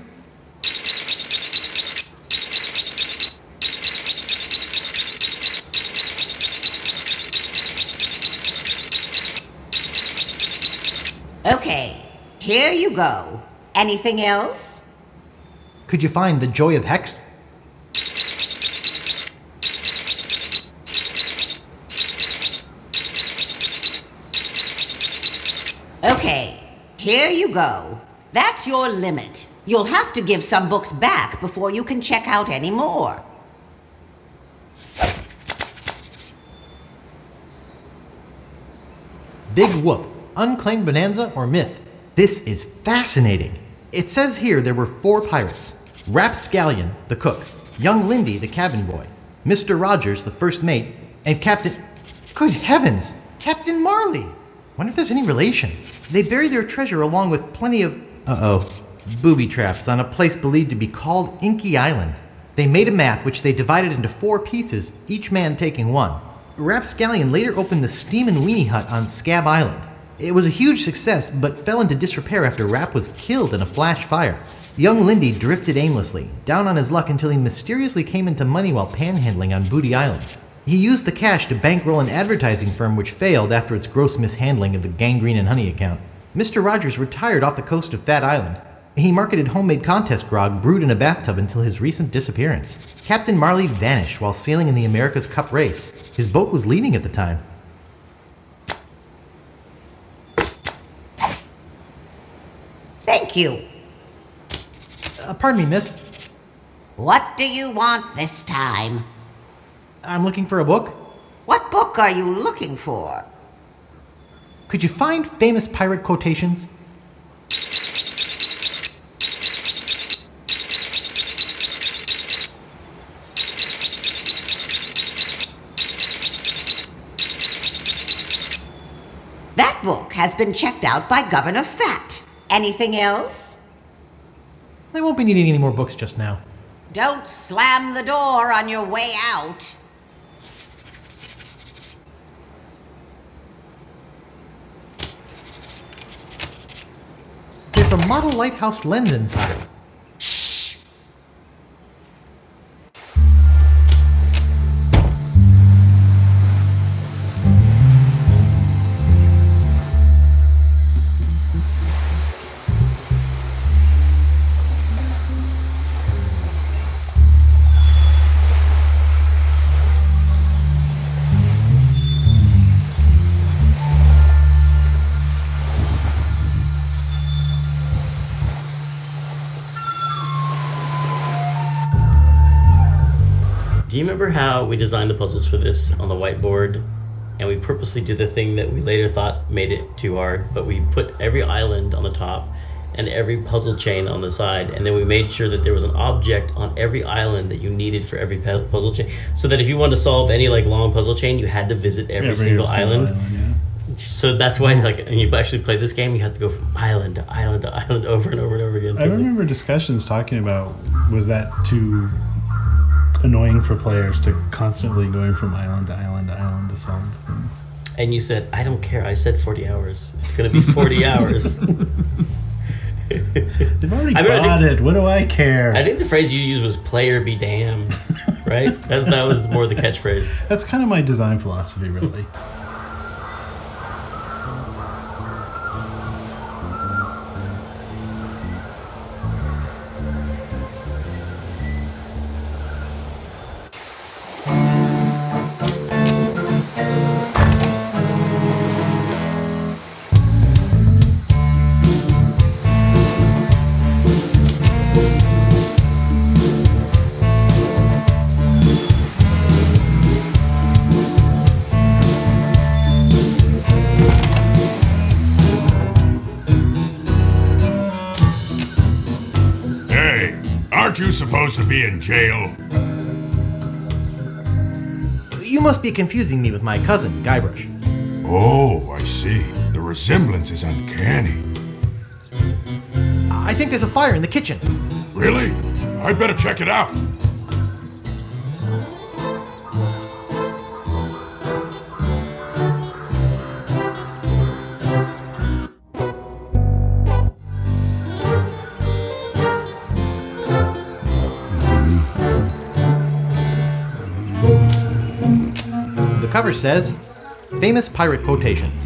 Okay, here you go. Anything else? Could you find The Joy of Hex? Okay, here you go. That's your limit. You'll have to give some books back before you can check out any more. Big Whoop, Unclaimed Bonanza or Myth? This is fascinating. It says here there were 4 pirates. Rapscallion, the cook, young Lindy, the cabin boy, Mr. Rogers, the first mate, and Captain... Good heavens! Captain Marley! Wonder if there's any relation. They buried their treasure along with plenty of... booby traps on a place believed to be called Inky Island. They made a map which they divided into 4 pieces, each man taking one. Rapscallion later opened the Steam and Weenie Hut on Scab Island. It was a huge success, but fell into disrepair after Rap was killed in a flash fire. Young Lindy drifted aimlessly, down on his luck until he mysteriously came into money while panhandling on Booty Island. He used the cash to bankroll an advertising firm which failed after its gross mishandling of the Gangrene and Honey account. Mr. Rogers retired off the coast of Fat Island. He marketed homemade contest grog brewed in a bathtub until his recent disappearance. Captain Marley vanished while sailing in the America's Cup race. His boat was leading at the time. Thank you. Pardon me, miss. What do you want this time? I'm looking for a book. What book are you looking for? Could you find famous pirate quotations? That book has been checked out by Governor Fat. Anything else? I won't be needing any more books just now. Don't slam the door on your way out. There's a model lighthouse lens inside. Do you remember how we designed the puzzles for this on the whiteboard, and we purposely did the thing that we later thought made it too hard, but we put every island on the top and every puzzle chain on the side, and then we made sure that there was an object on every island that you needed for every puzzle chain, so that if you wanted to solve any like long puzzle chain, you had to visit every single island. So that's why, like, when you actually play this game, you have to go from island to island to island over and over and over again. I remember discussions talking about, was that too annoying for players to constantly going from island to island to island to solve things? And you said, I don't care. I said 40 hours. It's going to be 40 hours. They've already bought it. What do I care? I think the phrase you used was player be damned, right? That was more the catchphrase. That's kind of my design philosophy, really. Aren't you supposed to be in jail? You must be confusing me with my cousin, Guybrush. Oh, I see. The resemblance is uncanny. I think there's a fire in the kitchen. Really? I'd better check it out. The cover says, Famous Pirate Quotations.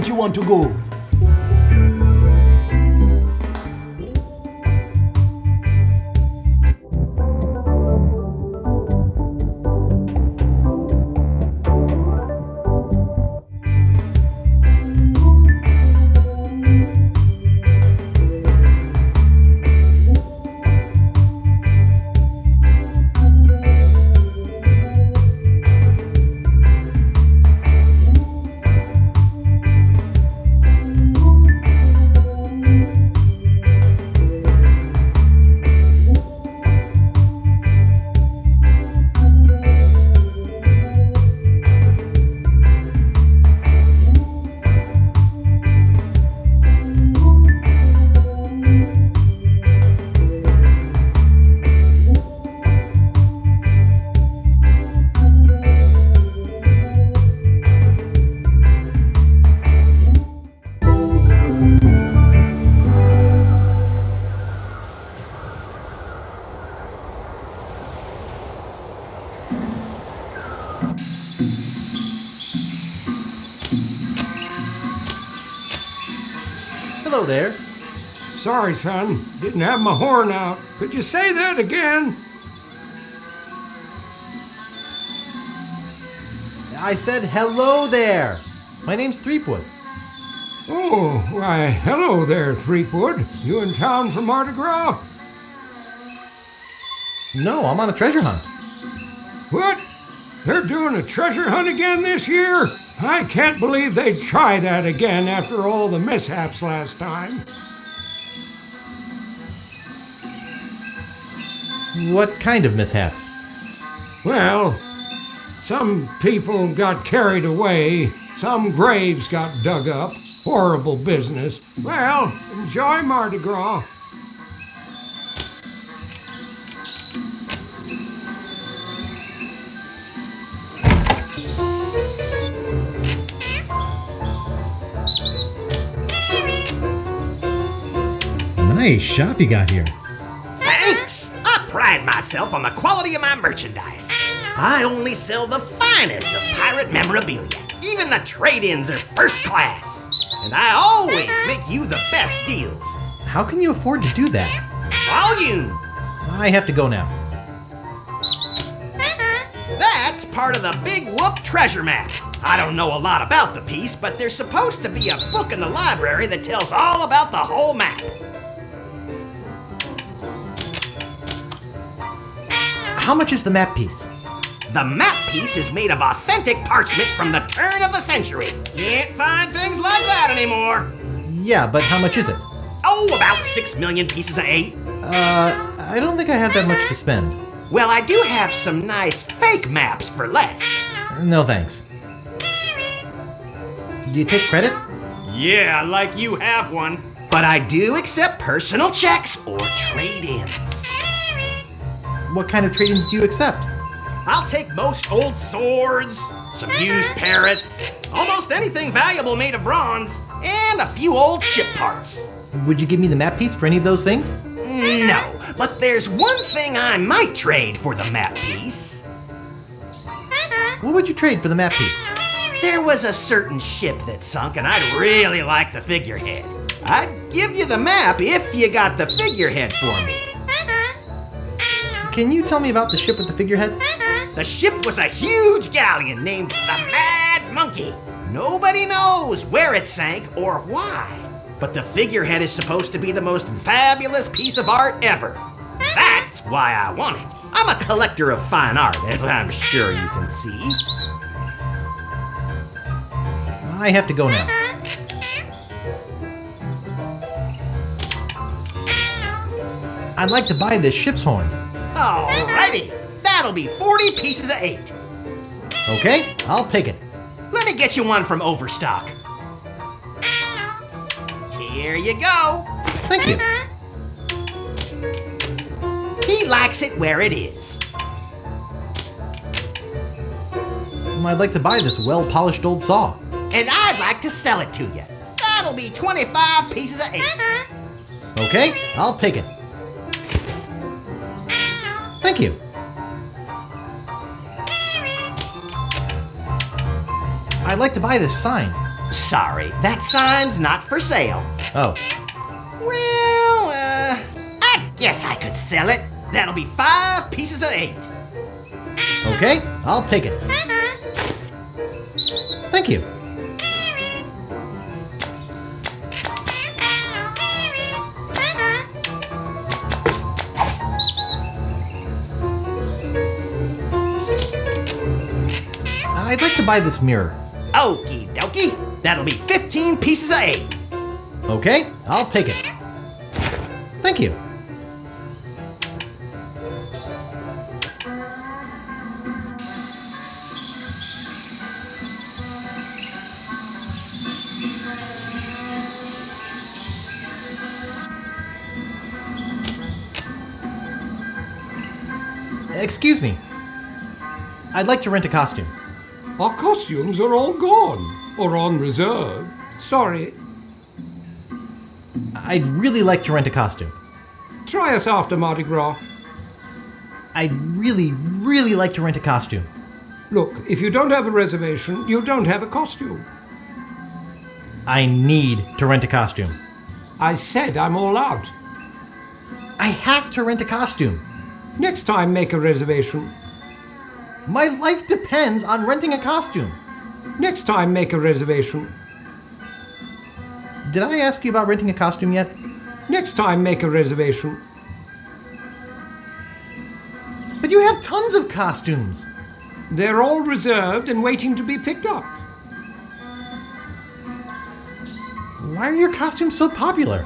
that you want to go? Hello there. Sorry, son. Didn't have my horn out. Could you say that again? I said hello there. My name's Threepwood. Oh, why, hello there, Threepwood. You in town for Mardi Gras? No, I'm on a treasure hunt. What? They're doing a treasure hunt again this year? I can't believe they'd try that again after all the mishaps last time. What kind of mishaps? Well, some people got carried away, some graves got dug up. Horrible business. Well, enjoy Mardi Gras. Nice shop you got here. Thanks! I pride myself on the quality of my merchandise. I only sell the finest of pirate memorabilia. Even the trade-ins are first class. And I always make you the best deals. How can you afford to do that? Volume! I have to go now. That's part of the Big Whoop treasure map. I don't know a lot about the piece, but there's supposed to be a book in the library that tells all about the whole map. How much is the map piece? The map piece is made of authentic parchment from the turn of the century. Can't find things like that anymore. Yeah, but how much is it? Oh, about 6 million pieces of 8. I don't think I have that much to spend. Well, I do have some nice fake maps for less. No thanks. Do you take credit? Yeah, like you have one. But I do accept personal checks or trade-ins. What kind of trade-ins do you accept? I'll take most old swords, some used parrots, almost anything valuable made of bronze, and a few old ship parts. Would you give me the map piece for any of those things? No, but there's one thing I might trade for the map piece. What would you trade for the map piece? There was a certain ship that sunk, and I'd really like the figurehead. I'd give you the map if you got the figurehead for me. Can you tell me about the ship with the figurehead? The ship was a huge galleon named the Mad Monkey. Nobody knows where it sank or why, but the figurehead is supposed to be the most fabulous piece of art ever. That's why I want it. I'm a collector of fine art, as I'm sure you can see. I have to go now. I'd like to buy this ship's horn. Alrighty, that'll be 40 pieces of 8. Okay, I'll take it. Let me get you one from Overstock. Here you go. Thank you. He likes it where it is. I'd like to buy this well-polished old saw. And I'd like to sell it to you. That'll be 25 pieces of 8. Okay, I'll take it. Thank you. I'd like to buy this sign. Sorry, that sign's not for sale. Oh. Well, I guess I could sell it. That'll be 5 pieces of 8. Okay, I'll take it. Thank you. I'd like to buy this mirror. Okie dokie. That'll be 15 pieces of 8. Okay, I'll take it. Thank you. Excuse me. I'd like to rent a costume. Our costumes are all gone, or on reserve. Sorry. I'd really like to rent a costume. Try us after Mardi Gras. I'd really like to rent a costume. Look, if you don't have a reservation, you don't have a costume. I need to rent a costume. I said I'm all out. I have to rent a costume. Next time, make a reservation. My life depends on renting a costume. Next time, make a reservation. Did I ask you about renting a costume yet? Next time, make a reservation. But you have tons of costumes. They're all reserved and waiting to be picked up. Why are your costumes so popular?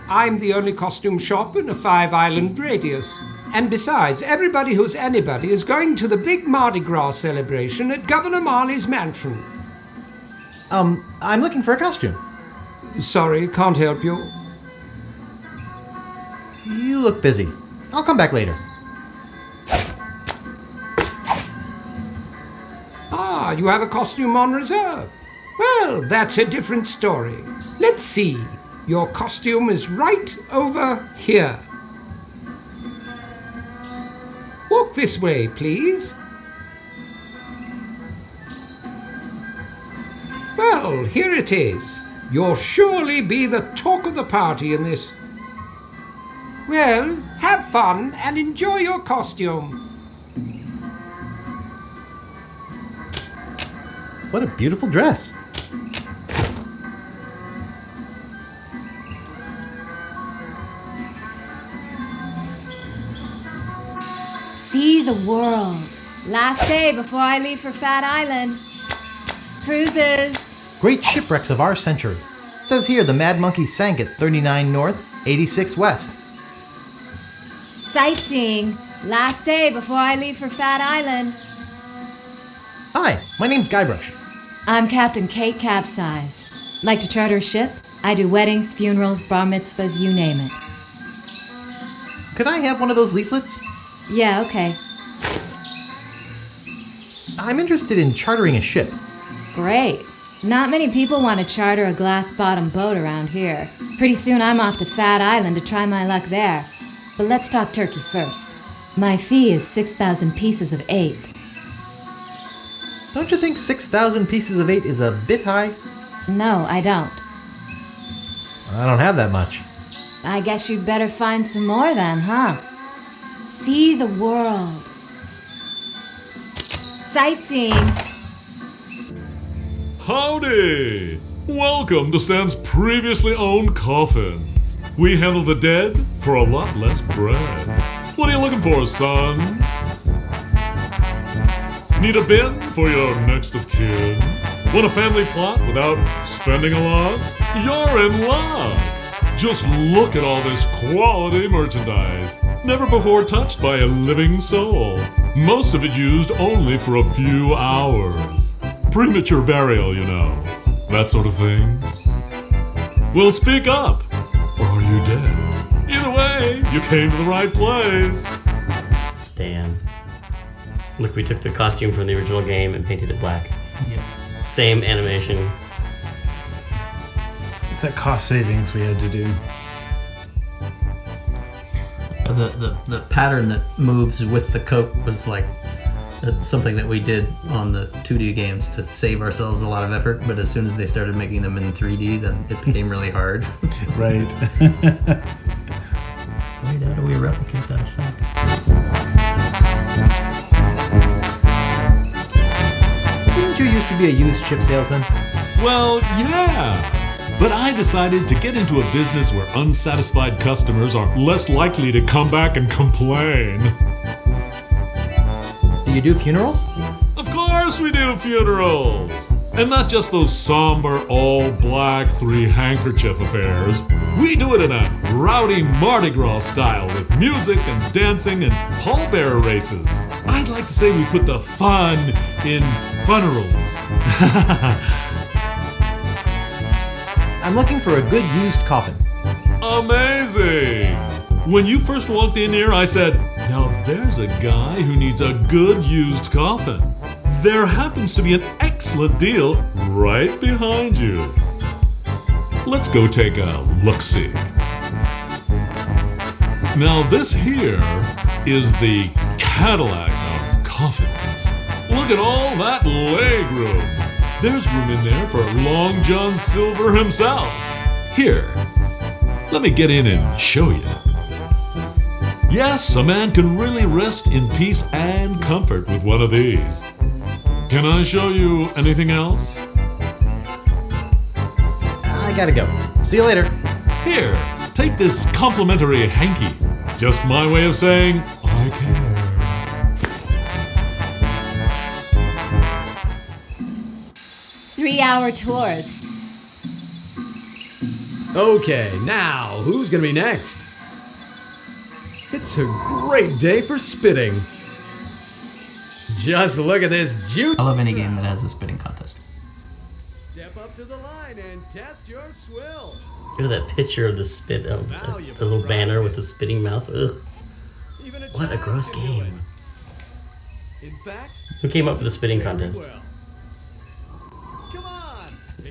I'm the only costume shop in a 5-island radius. And besides, everybody who's anybody is going to the big Mardi Gras celebration at Governor Marley's mansion. I'm looking for a costume. Sorry, can't help you. You look busy. I'll come back later. Ah, you have a costume on reserve. Well, that's a different story. Let's see. Your costume is right over here. Walk this way, please. Well, here it is. You'll surely be the talk of the party in this. Well, have fun and enjoy your costume. What a beautiful dress. See the world. Last day before I leave for Fat Island. Cruises. Great shipwrecks of our century. Says here the Mad Monkey sank at 39 North, 86 West. Sightseeing. Last day before I leave for Fat Island. Hi, my name's Guybrush. I'm Captain Kate Capsize. Like to charter a ship? I do weddings, funerals, bar mitzvahs, you name it. Could I have one of those leaflets? Yeah, okay. I'm interested in chartering a ship. Great. Not many people want to charter a glass-bottom boat around here. Pretty soon I'm off to Fat Island to try my luck there. But let's talk turkey first. My fee is 6,000 pieces of 8. Don't you think 6,000 pieces of 8 is a bit high? No, I don't. I don't have that much. I guess you'd better find some more then, huh? See the world. Sightseeing. Howdy! Welcome to Stan's previously owned coffins. We handle the dead for a lot less bread. What are you looking for, son? Need a bin for your next of kin? Want a family plot without spending a lot? You're in luck! Just look at all this quality merchandise. Never before touched by a living soul. Most of it used only for a few hours. Premature burial, you know. That sort of thing. Well, speak up, or are you dead? Either way, you came to the right place. Stan. Look, we took the costume from the original game and painted it black. Yeah. Same animation. It's that cost savings we had to do. The pattern that moves with the coat was like something that we did on the 2D games to save ourselves a lot of effort, but as soon as they started making them in 3D, then it became really hard. Right. Wait, how do we replicate that effect? Didn't you used to be a used chip salesman? Well, yeah. But I decided to get into a business where unsatisfied customers are less likely to come back and complain. Do you do funerals? Of course we do funerals! And not just those somber, all-black, three-handkerchief affairs. We do it in a rowdy Mardi Gras style with music and dancing and pallbearer races. I'd like to say we put the fun in funerals. I'm looking for a good used coffin. Amazing! When you first walked in here, I said, now there's a guy who needs a good used coffin. There happens to be an excellent deal right behind you. Let's go take a look-see. Now this here is the Cadillac of coffins. Look at all that leg room. There's room in there for Long John Silver himself. Here, let me get in and show you. Yes, a man can really rest in peace and comfort with one of these. Can I show you anything else? I gotta go. See you later. Here, take this complimentary hanky. Just my way of saying, I care. 3-hour tours. Okay, now, who's gonna be next? It's a great day for spitting. Just look at this juice. I love any game that has a spitting contest. Step up to the line and test your swill. Look at that picture of the spit, the little banner with the spitting mouth. Ugh. What a gross game. Who came up with the spitting contest?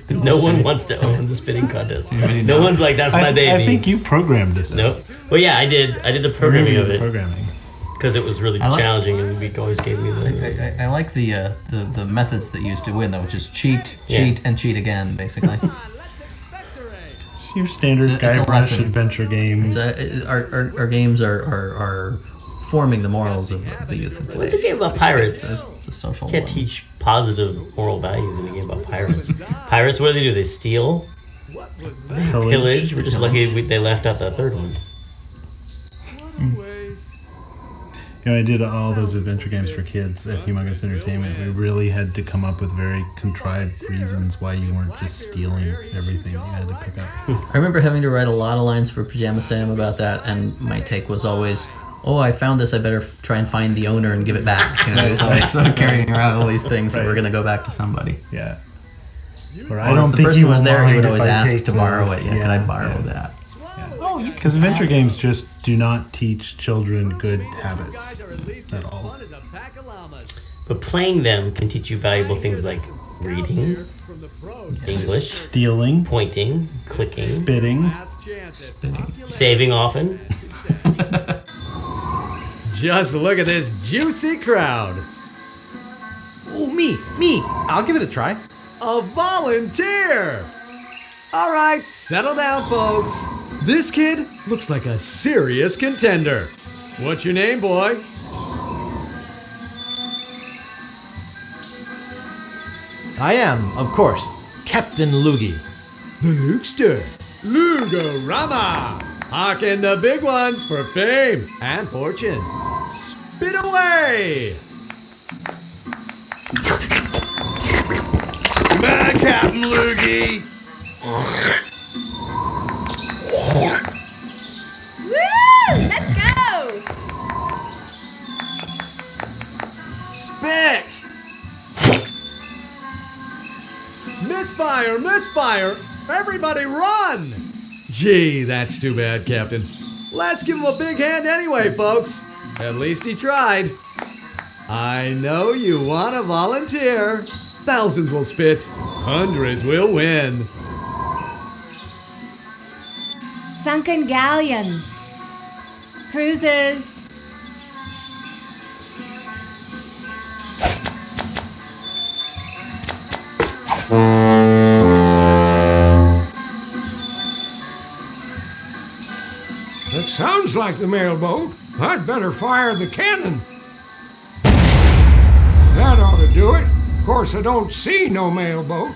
No one wants to own the spitting contest. No one's like, that's my baby. I think you programmed it. Nope. Well, yeah, I did the programming of it. Programming. Because it was really challenging, and Week always gave me the... I like the methods that you used to win, though, which is cheat, and cheat again, basically. It's your standard It's a Guybrush lesson. adventure game. Our games are forming the morals of the youth of today. What's a game about pirates? It's a social You can't one. teach positive moral values in a game about pirates. Pirates, what do? They steal? They pillage. We're just lucky they left out that third one. You know, I did all those adventure games for kids at Humongous Entertainment. We really had to come up with very contrived reasons why you weren't just stealing everything you had to pick up. I remember having to write a lot of lines for Pajama Sam about that, and my take was always, oh, I found this, I better try and find the owner and give it back. You know, it's always sort of carrying around all these things that we're going to go back to somebody. Yeah. Or I don't if the person was there, he would always ask to borrow it. Yeah, can I borrow that? Because adventure games just do not teach children good habits at all. But playing them can teach you valuable things like reading, English, stealing, pointing, clicking, spitting, saving often. Just look at this juicy crowd. Oh, me. I'll give it a try. A volunteer! All right, settle down, folks. This kid looks like a serious contender. What's your name, boy? I am, of course, Captain Loogie. The Lukester. Lugorama. Hawking the big ones for fame and fortune. Spit away! Bad Captain Loogie! Woo! Let's go! Spit! Misfire! Misfire! Everybody run! Gee, that's too bad, Captain. Let's give him a big hand anyway, folks. At least he tried. I know you want to volunteer. Thousands will spit. Hundreds will win. Sunken galleons. Cruises. That sounds like the mailboat. I'd better fire the cannon. That ought to do it. Of course, I don't see no mailboat.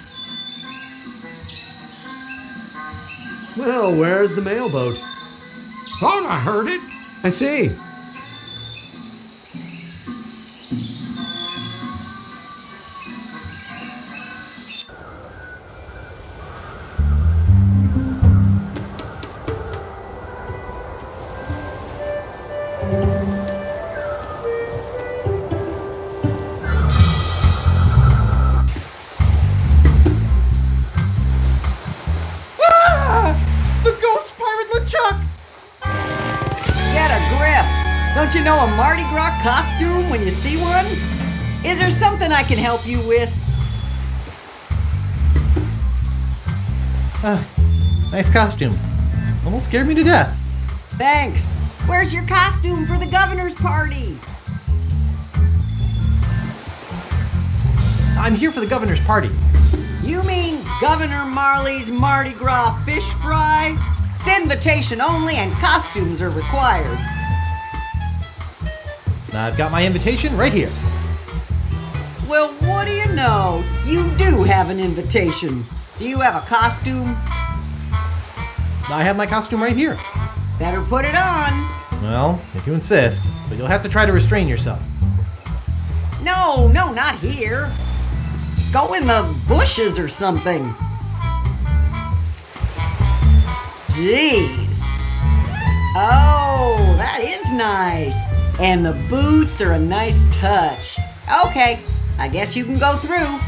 Well, where's the mailboat? Thought I heard it. I see. The ghost pirate LeChuck! Get a grip! Don't you know a Mardi Gras costume when you see one? Is there something I can help you with? Nice costume. Almost scared me to death. Thanks. Where's your costume for the governor's party? I'm here for the governor's party. You mean Governor Marley's Mardi Gras fish fry? It's invitation only and costumes are required. I've got my invitation right here. Well, what do you know? You do have an invitation. Do you have a costume? I have my costume right here. Better put it on. Well, if you insist, but you'll have to try to restrain yourself. No, not here. Go in the bushes or something. Jeez. Oh, that is nice. And the boots are a nice touch. Okay, I guess you can go through.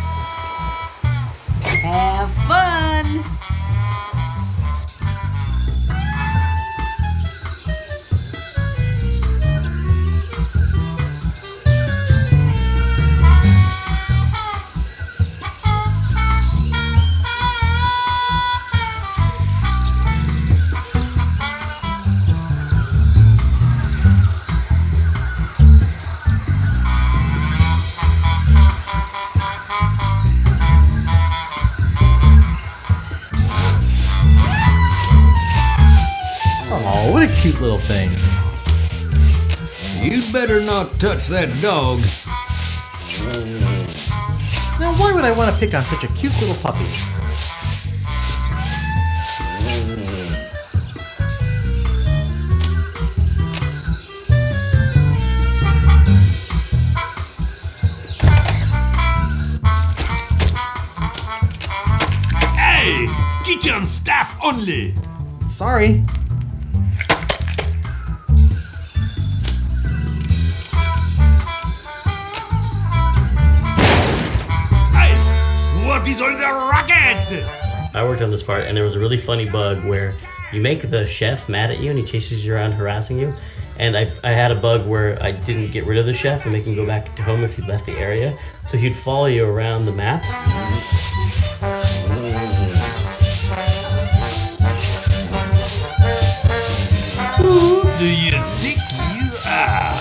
Have fun. Oh, what a cute little thing. You'd better not touch that dog. Now, why would I want to pick on such a cute little puppy? Hey! Kitchen staff only! Sorry. What is all the racket? I worked on this part, and there was a really funny bug where you make the chef mad at you, and he chases you around harassing you. And I had a bug where I didn't get rid of the chef and make him go back to home if he left the area. So he'd follow you around the map. Who do you think you are?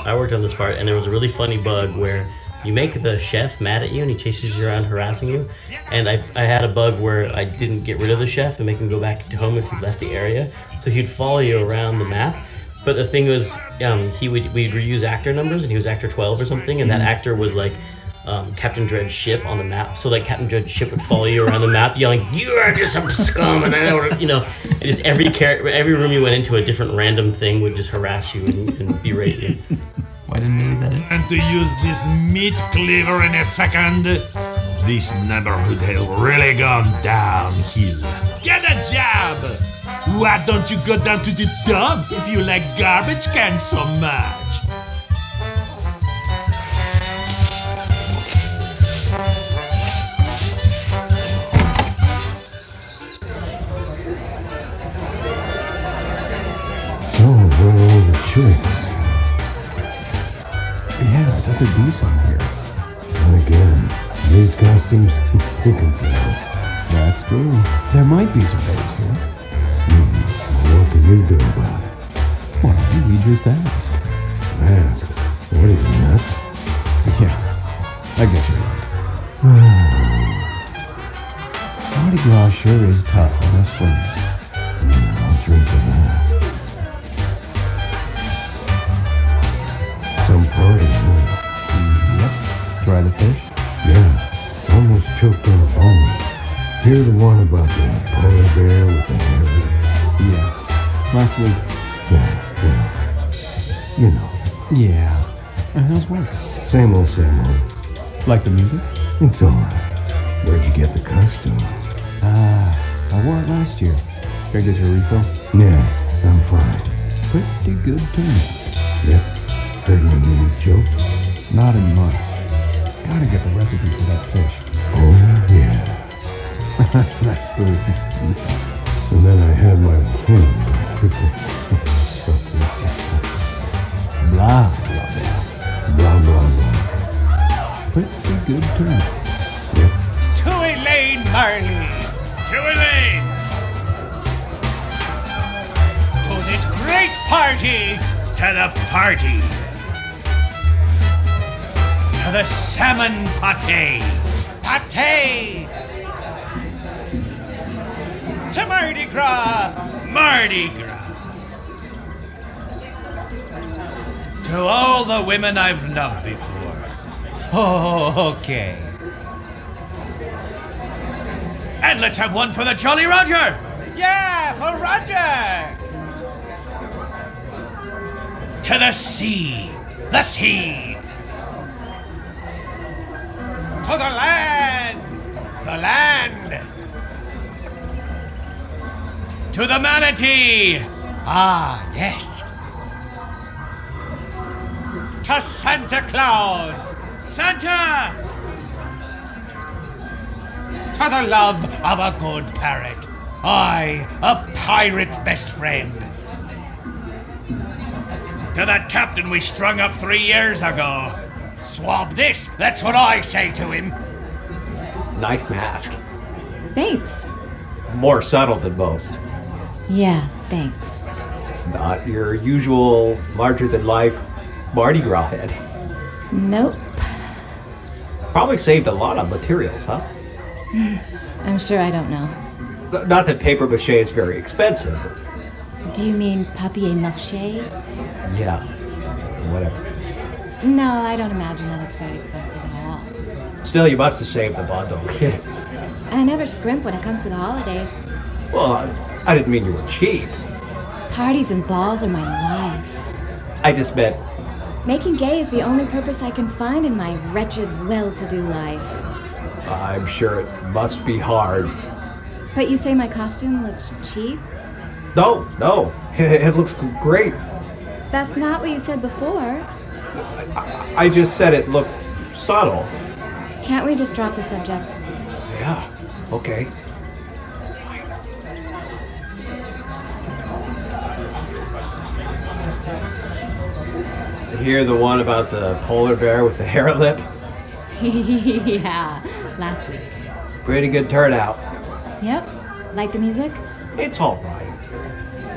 I worked on this part, and there was a really funny bug where you make the chef mad at you, and he chases you around harassing you. And I had a bug where I didn't get rid of the chef and make him go back to home if he left the area. So he'd follow you around the map. But the thing was, we'd reuse actor numbers, and he was actor 12 or something, and that actor was like Captain Dread's ship on the map. So like Captain Dread's ship would follow you around the map, yelling, "You are just some scum!" And I know, and just every room you went into, a different random thing would just harass you and berate you. Why didn't we leave that in? And to use this meat cleaver in a second. This neighborhood has really gone downhill. Get a job! Why don't you go down to the dump if you like garbage cans so much? Oh, where are all the tricks? Yeah, that's a decent here. And again, these costumes, you can tell. That's true. There might be some holes here. More can you do about it? Why, we just asked. Ask? What are you, nuts? Yeah, I guess you're right. Mardi Gras sure is tough on us swimmers. I'll drink to that. Some party, huh? Yep. Try the fish? Yeah, almost choked on a bone. Hear the one about the polar bear with the hair? Yeah, last week. Yeah. You know. Yeah. And how's work? Same old. Like the music? It's alright. Where'd you get the costume? I wore it last year. Care to get your refill? Yeah, I'm fine. Pretty good turnout. Yep. Heard my new joke? Not in months. Gotta get the recipe for that fish. Oh, yeah. That's good. And then I had my blah, blah, blah. Pretty good turnout. Yep. To Elaine Marley! To Elaine! To this great party! To the party! To the salmon pate! Pate! To Mardi Gras! Mardi Gras! To all the women I've loved before. Oh, okay. And let's have one for the Jolly Roger! Yeah, for Roger! To the sea! The sea! To the land! The land! To the manatee! Ah, yes! To Santa Claus! Santa! To the love of a good parrot. I, a pirate's best friend. To that captain we strung up 3 years ago. Swab this, that's what I say to him. Nice mask. Thanks. More subtle than most. Yeah, thanks. Not your usual larger-than-life Mardi Gras head. Nope. Probably saved a lot on materials, huh? I'm sure I don't know. Not that paper mache is very expensive. Do you mean papier-mâché? Yeah, whatever. No, I don't imagine that it's very expensive at all. Still, you must have saved the bundle. I never scrimp when it comes to the holidays. Well, I didn't mean you were cheap. Parties and balls are my life. I just meant... Making gay is the only purpose I can find in my wretched, well-to-do life. I'm sure it must be hard. But you say my costume looks cheap? No, it looks great. That's not what you said before. I just said it looked subtle. Can't we just drop the subject? Yeah, okay. Hear the one about the polar bear with the hair lip? Yeah, last week. Pretty good turnout. Yep. Like the music? It's all right.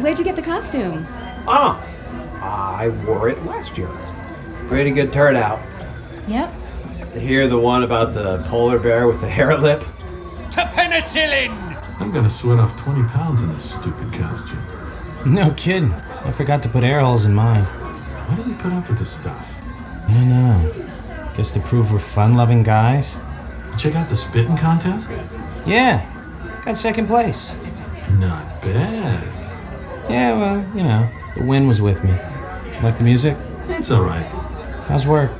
Where'd you get the costume? I wore it last year. Pretty good turnout. Yep. Hear the one about the polar bear with the hair lip? To penicillin! I'm gonna sweat off 20 pounds in this stupid costume. No kidding. I forgot to put air holes in mine. Why do they put up with this stuff? I don't know. Guess to prove we're fun-loving guys. Check out the spitting contest? Yeah. Got second place. Not bad. Yeah, well, you know, the wind was with me. Like the music? It's alright. How's work?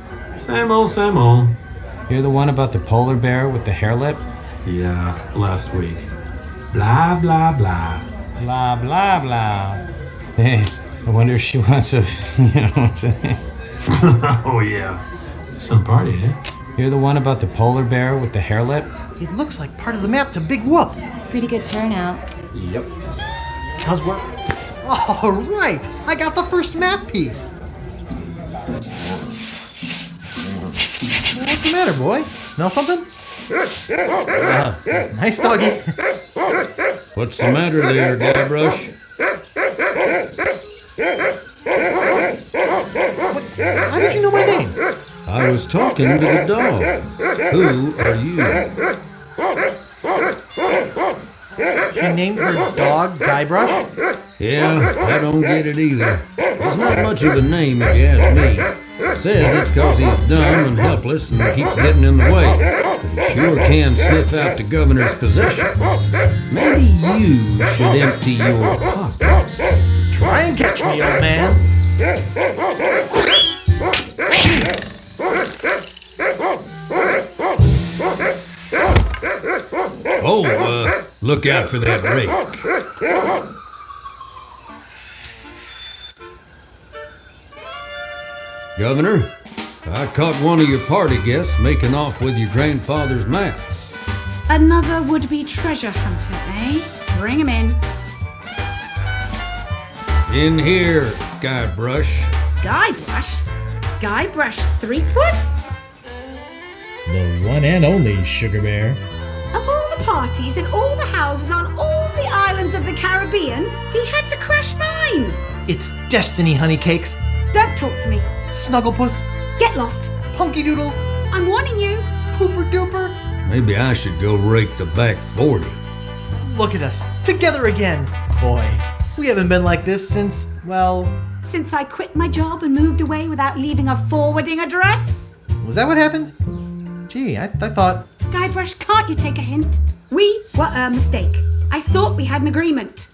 Same old. You're the one about the polar bear with the hair lip? Yeah, last week. Blah, blah, blah. Blah, blah, blah. Hey, I wonder if she wants a, you know what I'm saying? Oh, yeah. Some party, eh? You're the one about the polar bear with the hair lip? It looks like part of the map to Big Whoop. Pretty good turnout. Yep. How's work? All right, I got the first map piece. What's the matter, boy? Smell something? Nice doggy. What's the matter there, Guybrush? How did you know my name? I was talking to the dog. Who are you? She named her dog Guybrush? Yeah, I don't get it either. It's not much of a name if you ask me. Says it's because he's dumb and helpless and keeps getting in the way. But he sure can sniff out the governor's possessions. Maybe you should empty your pockets. Try and catch me, old man. Oh, look out for that rake. Governor, I caught one of your party guests making off with your grandfather's map. Another would-be treasure hunter, eh? Bring him in. In here, Guybrush. Guybrush? Guybrush Threepwood? The one and only Sugar Bear. Of all the parties and all the houses on all the islands of the Caribbean, he had to crash mine. It's destiny, honey cakes. Don't talk to me. Snugglepuss. Get lost. Punky Doodle. I'm warning you. Pooper Duper. Maybe I should go rake the back 40. Look at us, together again. Boy, we haven't been like this since, well... Since I quit my job and moved away without leaving a forwarding address? Was that what happened? Gee, I thought... Guybrush, can't you take a hint? We were a mistake. I thought we had an agreement.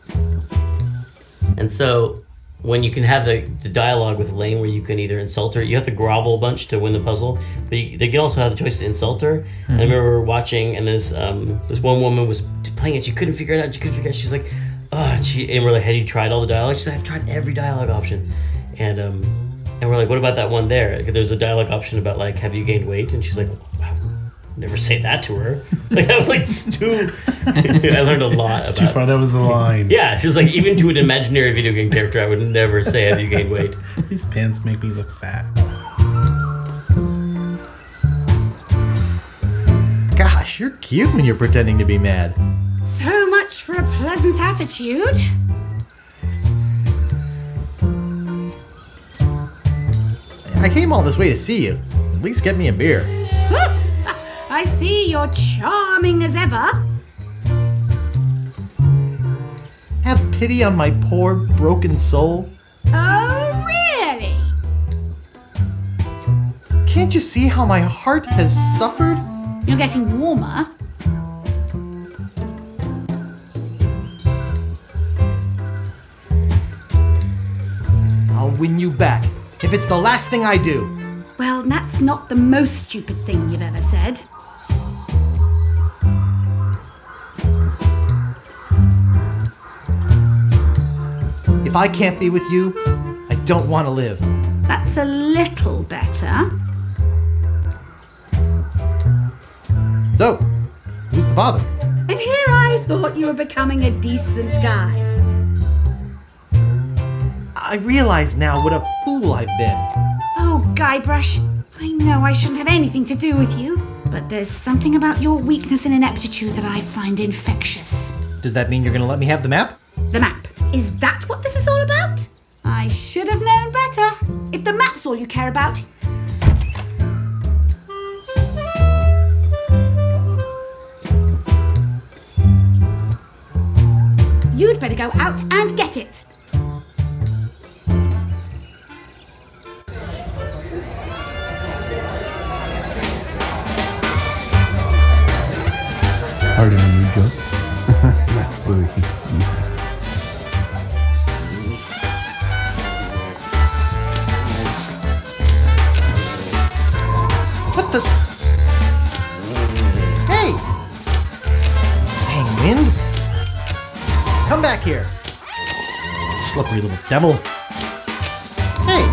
And so, when you can have the dialogue with Elaine where you can either insult her, you have to grovel a bunch to win the puzzle, but they can also have the choice to insult her. Mm-hmm. And I remember watching, and this one woman was playing it, she couldn't figure it out, she's like, oh, and we're like, had you tried all the dialogue? She's like, I've tried every dialogue option. And we're like, what about that one there? There's a dialogue option about like, have you gained weight? And she's like, wow, never say that to her. Like that was like too. I learned a lot. It's too far. That was the line. Yeah, she was like, even to an imaginary video game character, I would never say, have you gained weight? These pants make me look fat. Gosh, you're cute when you're pretending to be mad. So much for a pleasant attitude. I came all this way to see you. At least get me a beer. I see you're charming as ever. Have pity on my poor, broken soul. Oh, really? Can't you see how my heart has suffered? You're getting warmer. I'll win you back, if it's the last thing I do. Well, that's not the most stupid thing you've ever said. If I can't be with you, I don't want to live. That's a little better. So, who's the father? And here I thought you were becoming a decent guy. I realize now what a fool I've been. Oh, Guybrush, I know I shouldn't have anything to do with you, but there's something about your weakness and ineptitude that I find infectious. Does that mean you're going to let me have the map? The map. Is that what this is all about? I should have known better. If the map's all you care about... You'd better go out and get it. Pardon me, joke. What the? Hey! Dang wind! Come back here! Slippery little devil. Hey!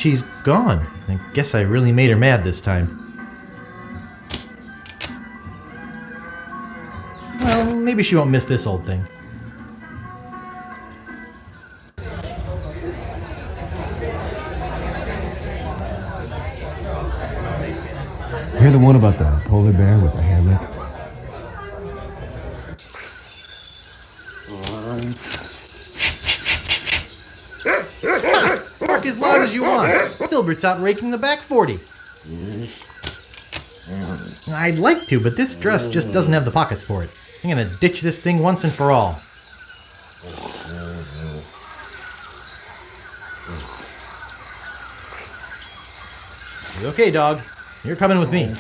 she's gone. I guess I really made her mad this time. Well, maybe she won't miss this old thing. You're the one about the polar bear with the hammock? Bark as loud as you want. Hilbert's out raking the back 40. I'd like to, but this dress just doesn't have the pockets for it. I'm gonna ditch this thing once and for all. Okay, dog. You're coming with me.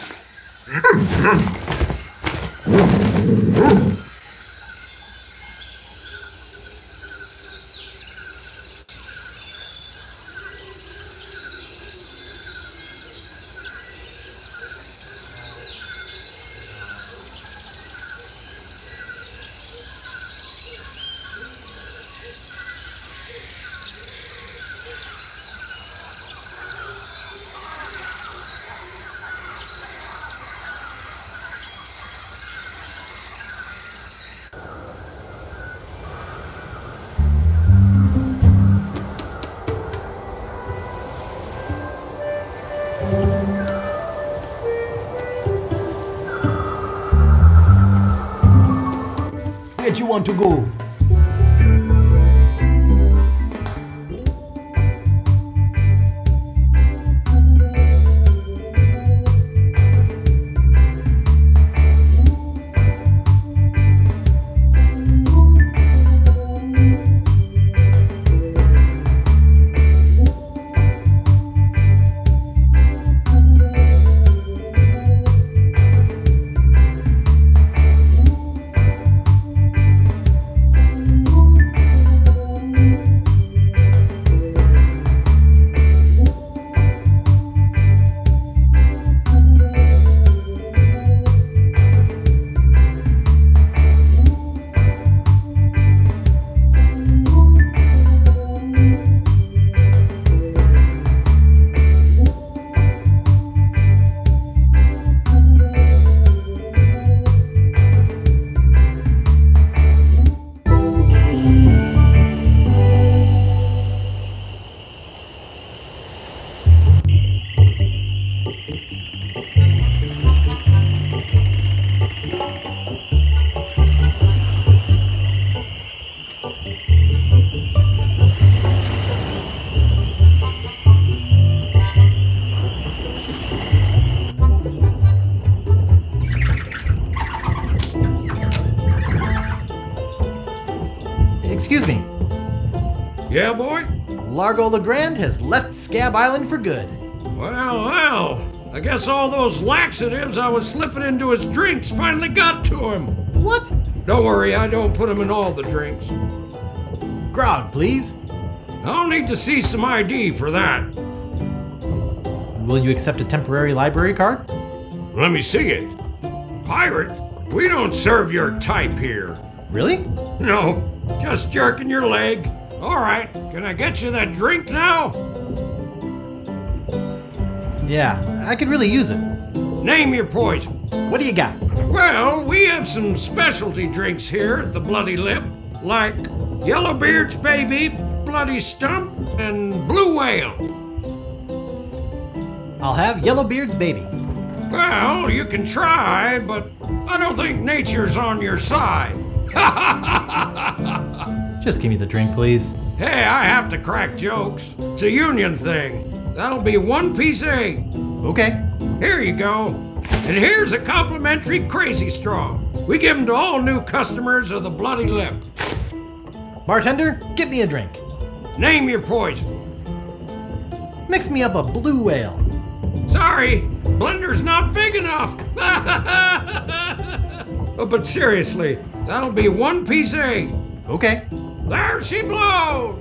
Where you want to go? Excuse me. Yeah, boy? Largo Legrand has left Scab Island for good. Well, I guess all those laxatives I was slipping into his drinks finally got to him. What? Don't worry, I don't put them in all the drinks. Grog, please. I'll need to see some ID for that. Will you accept a temporary library card? Let me see it. Pirate, we don't serve your type here. Really? No, just jerking your leg. All right, can I get you that drink now? Yeah, I could really use it. Name your poison. What do you got? Well, we have some specialty drinks here at the Bloody Lip, like Yellowbeard's Baby, Bloody Stump, and Blue Whale. I'll have Yellowbeard's Baby. Well, you can try, but I don't think nature's on your side. Just give me the drink, please. Hey, I have to crack jokes. It's a union thing. That'll be 1 piece of 8. Okay. Here you go. And here's a complimentary Crazy Straw. We give them to all new customers of the Bloody Lip. Bartender, get me a drink. Name your poison. Mix me up a Blue Whale. Sorry, blender's not big enough. Oh, but seriously, that'll be 1 piece of 8. Okay. There she blows.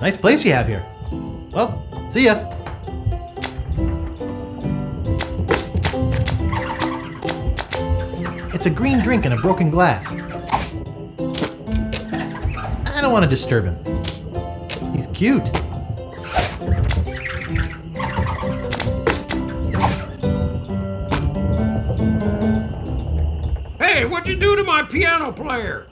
Nice place you have here. Well, see ya. It's a green drink in a broken glass. I don't want to disturb him. He's cute. what'd you do to my piano player?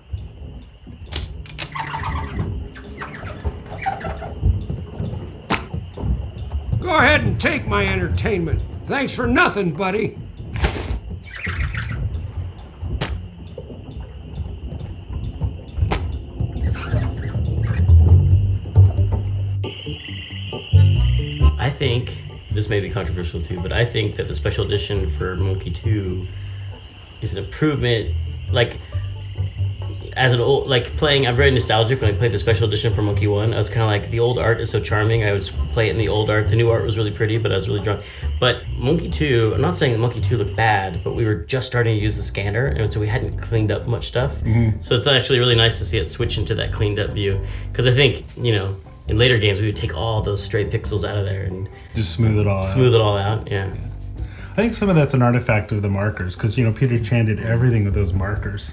Go ahead and take my entertainment. Thanks for nothing, buddy. I think, this may be controversial too, but I think that the special edition for Monkey 2 is an improvement. Like, as an old, like playing, I'm very nostalgic when I played the special edition for Monkey 1. I was kind of like, the old art is so charming. I was playing the old art. The new art was really pretty, but I was really drawn. But Monkey 2, I'm not saying that Monkey 2 looked bad, but we were just starting to use the scanner, and so we hadn't cleaned up much stuff. Mm-hmm. So it's actually really nice to see it switch into that cleaned up view. Because I think, you know, in later games, we would take all those stray pixels out of there and just smooth it all out. Smooth it all out, yeah. I think some of that's an artifact of the markers, because, you know, Peter Chan did everything with those markers.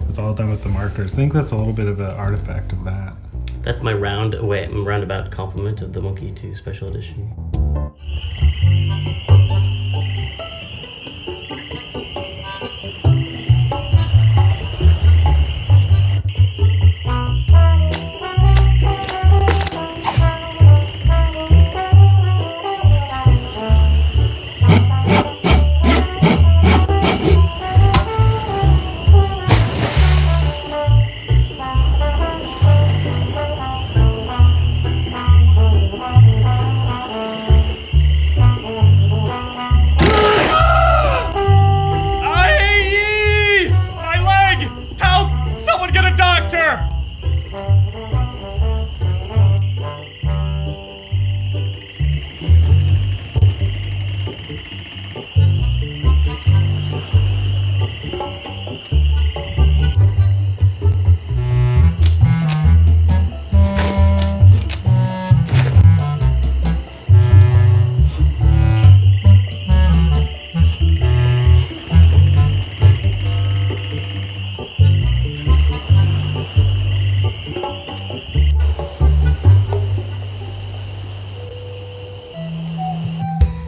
It's all done with the markers. I think that's a little bit of an artifact of that. That's my roundabout compliment of the Monkey 2 Special Edition.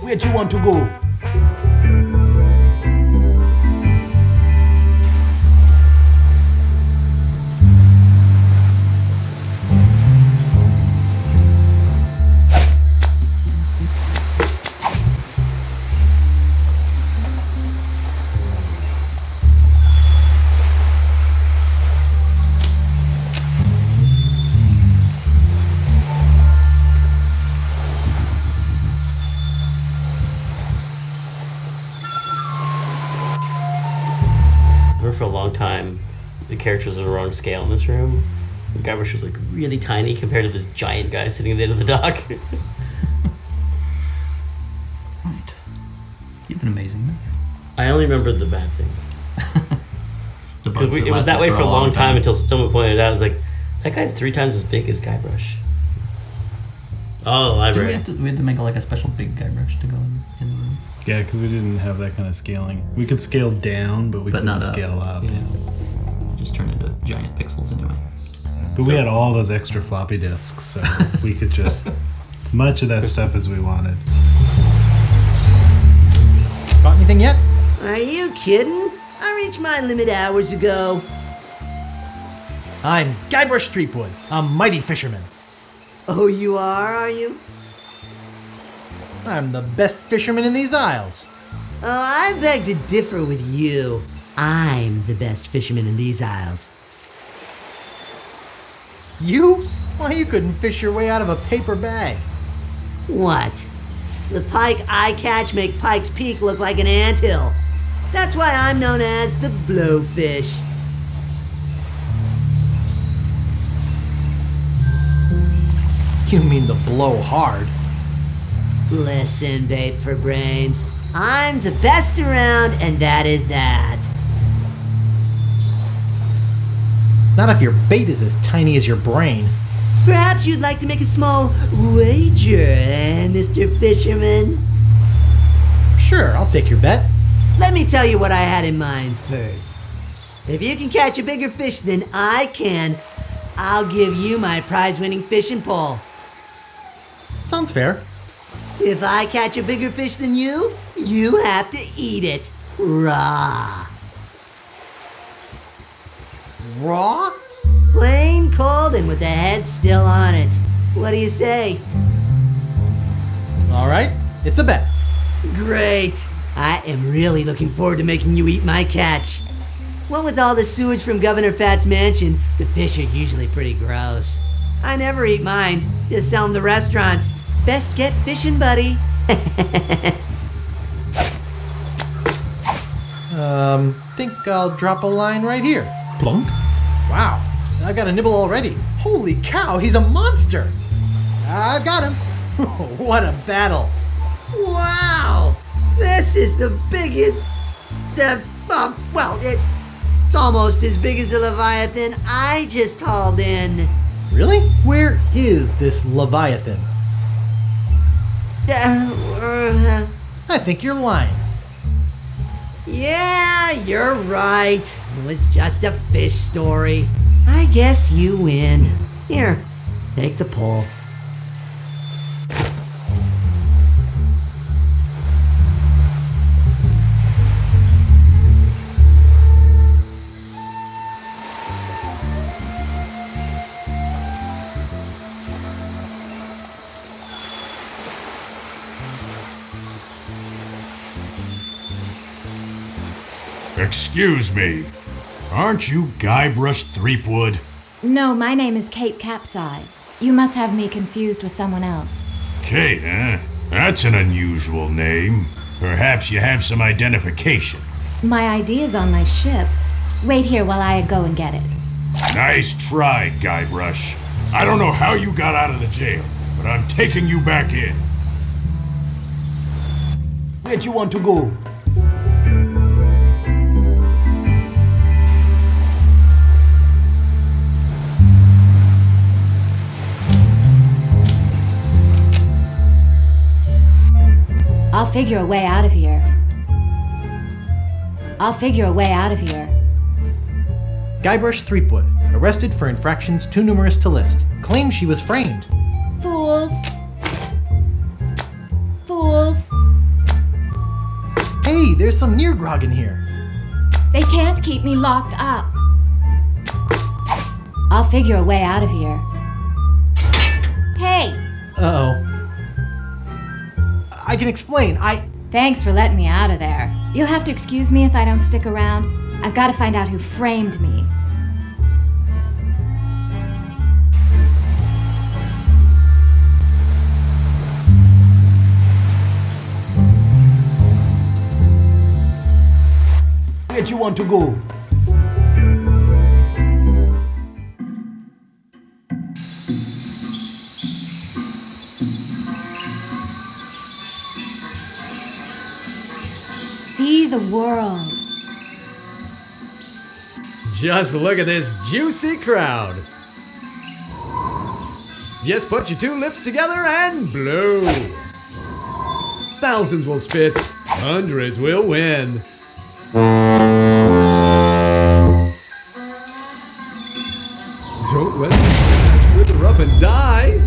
Where'd you want to go? For a long time, the characters are the wrong scale in this room. The Guybrush was like really tiny compared to this giant guy sitting at the end of the dock. Right. You have an amazing memory. I only remember the bad things. The bugs that It was that lasted way for for a long time time. until someone pointed it out. I was like, that guy's 3 times as big as Guybrush. Oh, the library. We had to make like a special big Guybrush to go in the room. Yeah, because we didn't have that kind of scaling. We could scale down, but we couldn't not scale up. Yeah. Just turn into giant pixels anyway. But we had all those extra floppy disks, so we could just as much of that stuff as we wanted. Got anything yet? Are you kidding? I reached my limit hours ago. I'm Guybrush Threepwood, a mighty fisherman. Oh, you are you? I'm the best fisherman in these isles. Oh, I beg to differ with you. I'm the best fisherman in these isles. You? Why, you couldn't fish your way out of a paper bag. What? The pike I catch make Pike's Peak look like an anthill. That's why I'm known as the blowfish. You mean the blow hard. Listen, bait for brains. I'm the best around, and that is that. Not if your bait is as tiny as your brain. Perhaps you'd like to make a small wager, Mr. Fisherman? Sure, I'll take your bet. Let me tell you what I had in mind first. If you can catch a bigger fish than I can, I'll give you my prize-winning fishing pole. Sounds fair. If I catch a bigger fish than you have to eat it raw. Raw? Plain cold and with the head still on it. What do you say? All right, it's a bet. Great. I am really looking forward to making you eat my catch. What with all the sewage from Governor Fat's mansion, the fish are usually pretty gross. I never eat mine, just sell them to restaurants. Best get fishing, buddy. Think I'll drop a line right here. Plunk. Wow, I got a nibble already. Holy cow, he's a monster. I've got him. What a battle. Wow! This is the biggest... it's almost as big as the Leviathan I just hauled in. Really? Where is this Leviathan? I think you're lying. Yeah, you're right. It was just a fish story. I guess you win. Here, take the pole. Excuse me. Aren't you Guybrush Threepwood? No, my name is Kate Capsize. You must have me confused with someone else. Kate, eh? That's an unusual name. Perhaps you have some identification. My ID is on my ship. Wait here while I go and get it. Nice try, Guybrush. I don't know how you got out of the jail, but I'm taking you back in. Where'd you want to go? I'll figure a way out of here. Guybrush Threepwood, arrested for infractions too numerous to list, claims she was framed. Fools. Fools. Hey, there's some near grog in here. They can't keep me locked up. I'll figure a way out of here. Hey! Uh-oh. I can explain. Thanks for letting me out of there. You'll have to excuse me if I don't stick around. I've got to find out who framed me. Where'd you want to go? See the world. Just look at this juicy crowd. Just put your two lips together and blow. Thousands will spit, hundreds will win. Don't let the grass wither up and die.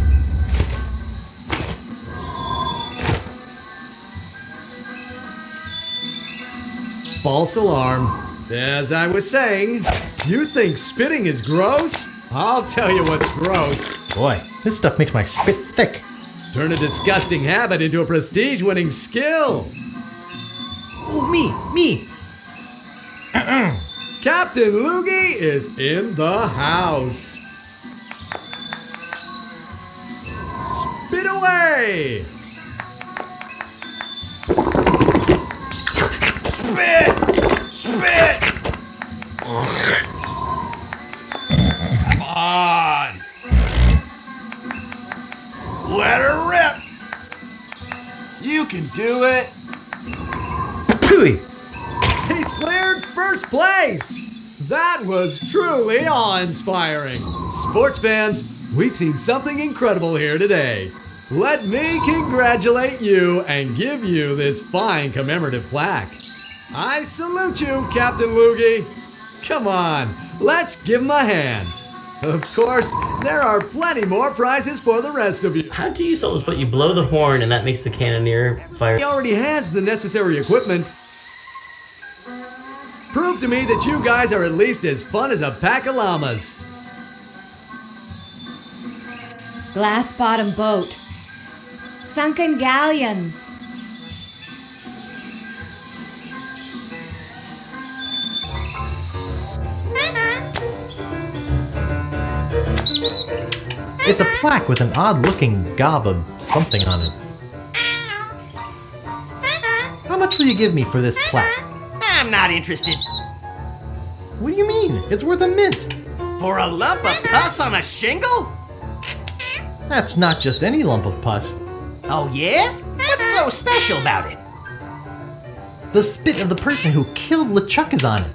False alarm. As I was saying, you think spitting is gross? I'll tell you what's gross. Boy, this stuff makes my spit thick. Turn a disgusting habit into a prestige-winning skill. Oh, me. Captain Loogie is in the house. Spit away! Spit! Come on! Let her rip! You can do it! He's cleared first place! That was truly awe-inspiring. Sports fans, we've seen something incredible here today. Let me congratulate you and give you this fine commemorative plaque. I salute you, Captain Loogie. Come on, let's give him a hand. Of course, there are plenty more prizes for the rest of you. How do you use almost but you blow the horn and that makes the cannoneer fire? He already has the necessary equipment. Proof Prove to me that you guys are at least as fun as a pack of llamas. Glass bottom boat. Sunken galleons. It's a plaque with an odd-looking gob of something on it. How much will you give me for this plaque? I'm not interested. What do you mean? It's worth a mint. For a lump of pus on a shingle? That's not just any lump of pus. Oh yeah? What's so special about it? The spit of the person who killed LeChuck is on it.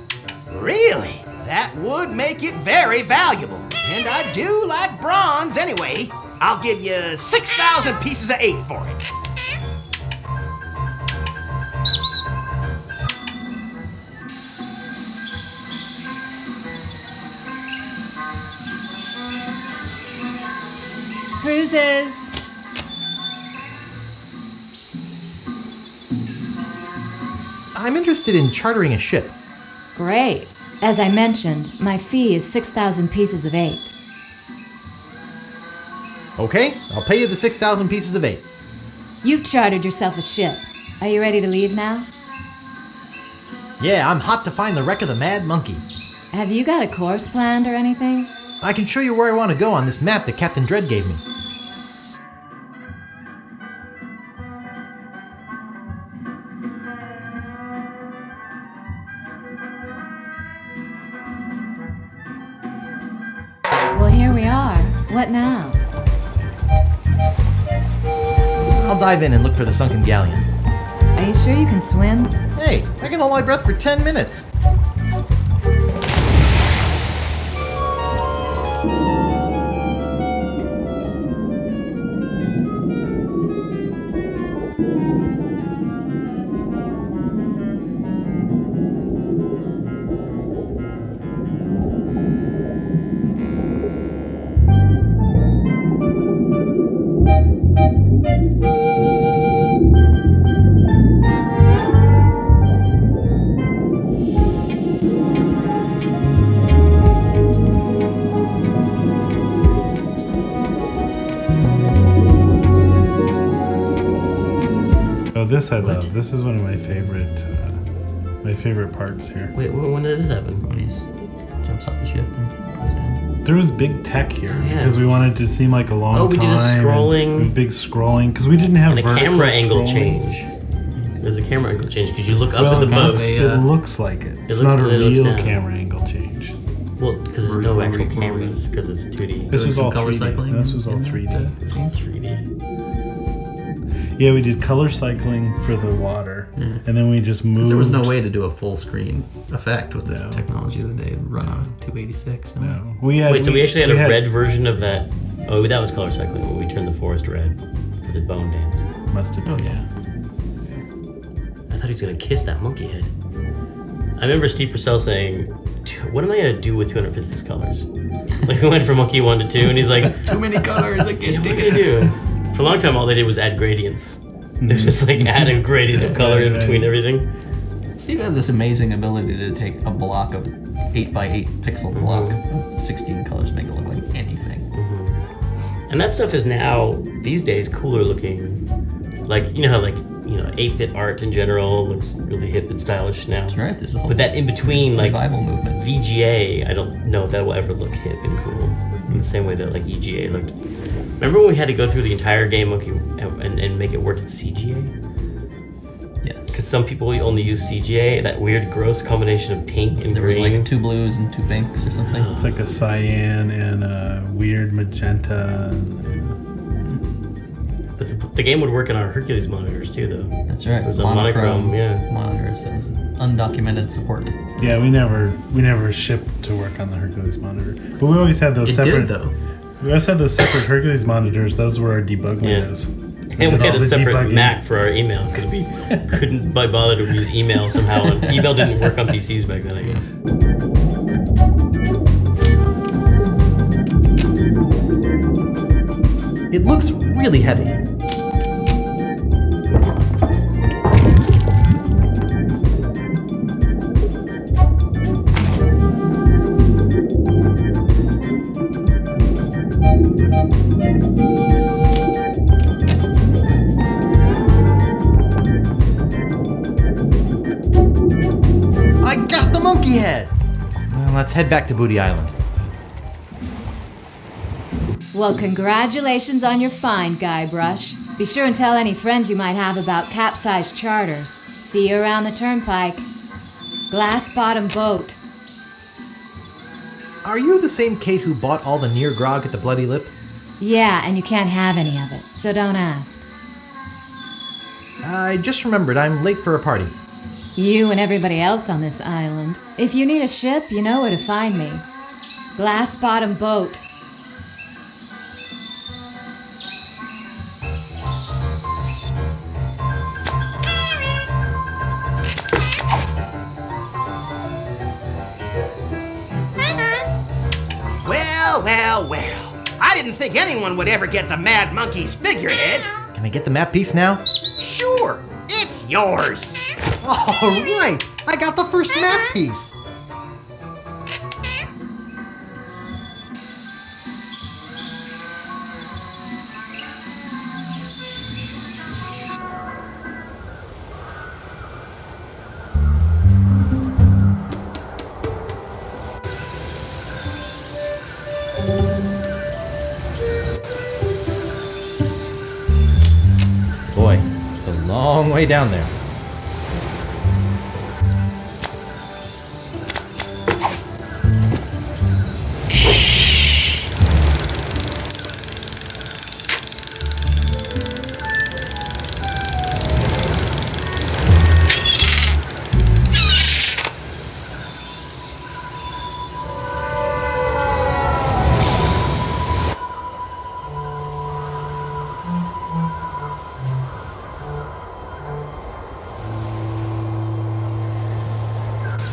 Really? That would make it very valuable. And I do like bronze anyway. I'll give you 6,000 pieces of 8 for it. Cruises. I'm interested in chartering a ship. Great. As I mentioned, my fee is 6,000 pieces of 8. Okay, I'll pay you the 6,000 pieces of 8. You've chartered yourself a ship. Are you ready to leave now? Yeah, I'm hot to find the wreck of the Mad Monkey. Have you got a course planned or anything? I can show you where I want to go on this map that Captain Dredd gave me. Well, here we are. What now? I'll dive in and look for the sunken galleon. Are you sure you can swim? Hey, I can hold my breath for 10 minutes. This I love. This is one of my favorite parts here. Wait, when did this happen? When he jumps off the ship and goes down. There was big tech here yeah. because we wanted to seem like a long time. Oh, we did a scrolling. And big scrolling because we didn't have And a vertical camera angle scrolling. change. There's a camera angle change because you look up Well, at the boat. it looks like it. It's looks- not a it looks real down. camera angle change. Well, because there's no actual cameras because it's 2D. This was all color 3D. cycling This was all in 3D. It's all 3D. Yeah, we did color cycling for the water, and then we just moved. There was no way to do a full screen effect with the technology that they run on 286. No. We had, Wait, so we actually had we a red version of that? Oh, that was color cycling when we turned the forest red for the bone dance. Must have been. Oh yeah. I thought he was gonna kiss that monkey head. I remember Steve Purcell saying, "What am I gonna do with 256 colors?" Like we went from monkey 1 to 2, and he's like, "Too many colors. I can't "What take can I do?" For a long time, all they did was add gradients. It was just like add a gradient of color in between everything. Steve has this amazing ability to take a block of 8x8 pixel block, 16 colors, make it look like anything. And that stuff is now these days cooler looking. Like you know how 8-bit art in general looks really hip and stylish now. That's right. There's a whole But that in between like revival movement. VGA, I don't know if that will ever look hip and cool in the same way that like EGA looked. Remember when we had to go through the entire game and make it work in CGA? Yes. Because some people only use CGA, that weird gross combination of pink and There green. was like 2 blues and 2 pinks or something. It's like a cyan and a weird magenta. But the game would work on our Hercules monitors too, though. That's right. It was a monochrome, yeah. Monitors. That was undocumented support. Yeah, we never shipped to work on the Hercules monitor, but we always had those It separate. did, though. We always had those separate Hercules monitors. Those were our debug windows. And we did had all a the separate debugging. Mac for our email because we couldn't be bothered to use email somehow. And email didn't work on PCs back then, I guess. It looks really heavy. I got the monkey head! Well, let's head back to Booty Island. Well, congratulations on your find, Guybrush. Be sure and tell any friends you might have about capsized charters. See you around the turnpike. Glass bottom boat. Are you the same Kate who bought all the near grog at the Bloody Lip? Yeah, and you can't have any of it, so don't ask. I just remembered I'm late for a party. You and everybody else on this island. If you need a ship, you know where to find me. Glass bottom boat. Well. I didn't think anyone would ever get the Mad Monkey's figurehead. Can I get the map piece now? Sure, it's yours. All right, I got the first map piece. Boy, it's a long way down there.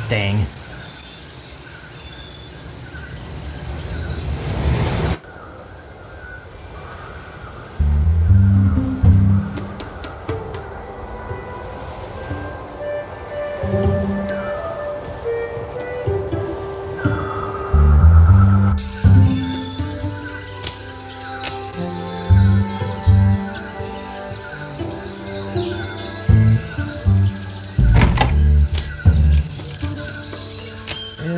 Dang.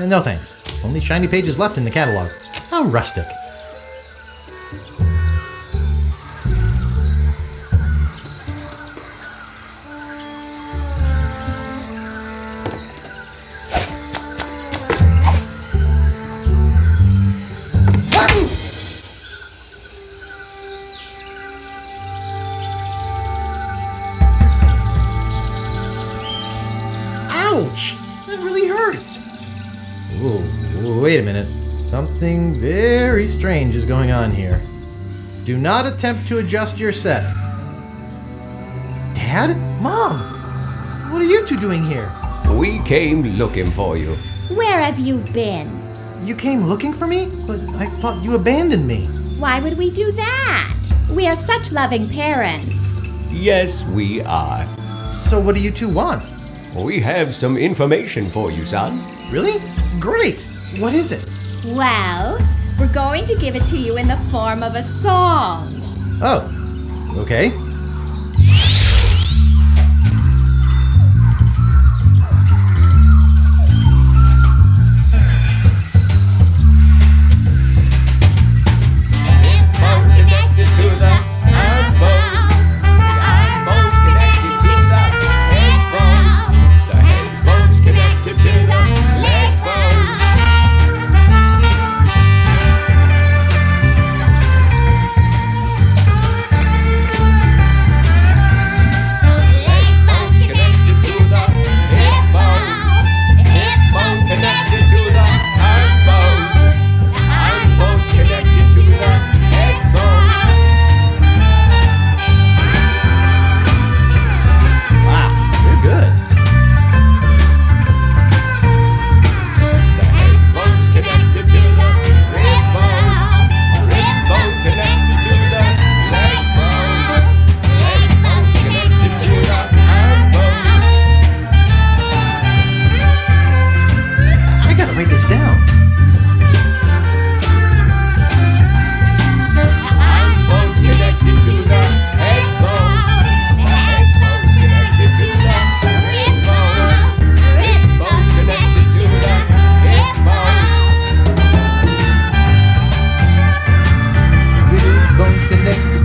No thanks. Only shiny pages left in the catalog. How rustic. Ouch! That really hurts. Whoa, wait a minute. Something very strange is going on here. Do not attempt to adjust your set. Dad? Mom? What are you two doing here? We came looking for you. Where have you been? You came looking for me? But I thought you abandoned me. Why would we do that? We are such loving parents. Yes, we are. So what do you two want? We have some information for you, son. Really? Great! What is it? Well, we're going to give it to you in the form of a song. Oh, okay.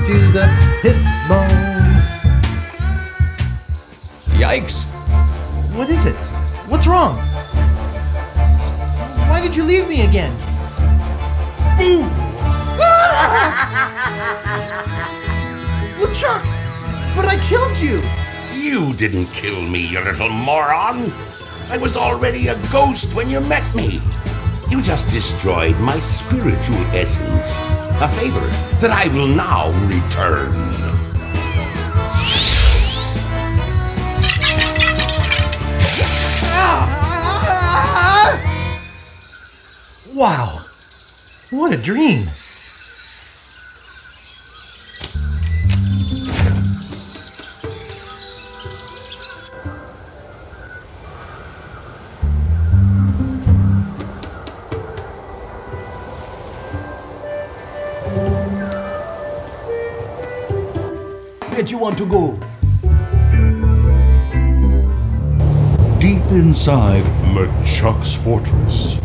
to the hip bone. Yikes. What is it? What's wrong? Why did you leave me again? LeChuck! But I killed you! You didn't kill me, you little moron! I was already a ghost when you met me. You just destroyed my spiritual essence. A favor that I will now return. Wow! What a dream! Where'd you want to go? Deep inside LeChuck's fortress.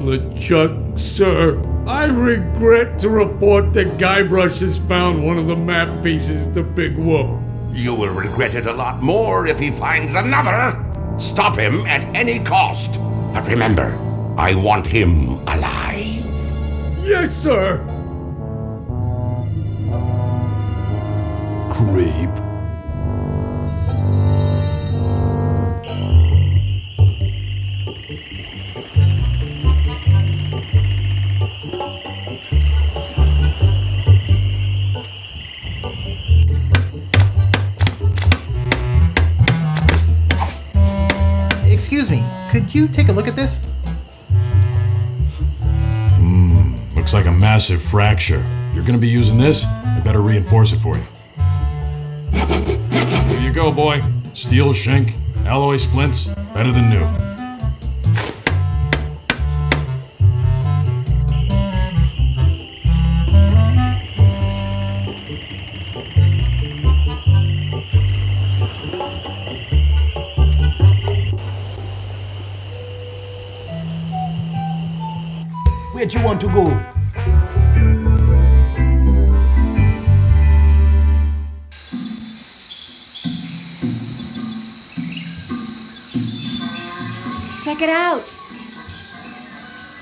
LeChuck, sir, I regret to report that Guybrush has found one of the map pieces to Big Whoop. You will regret it a lot more if he finds another. Stop him at any cost. But remember, I want him alive. Yes, sir! Creep. Excuse me, could you take a look at this? Looks like a massive fracture. You're gonna be using this? I better reinforce it for you. Here you go, boy. Steel shank, alloy splints, better than new. Where'd you want to go? Check it out.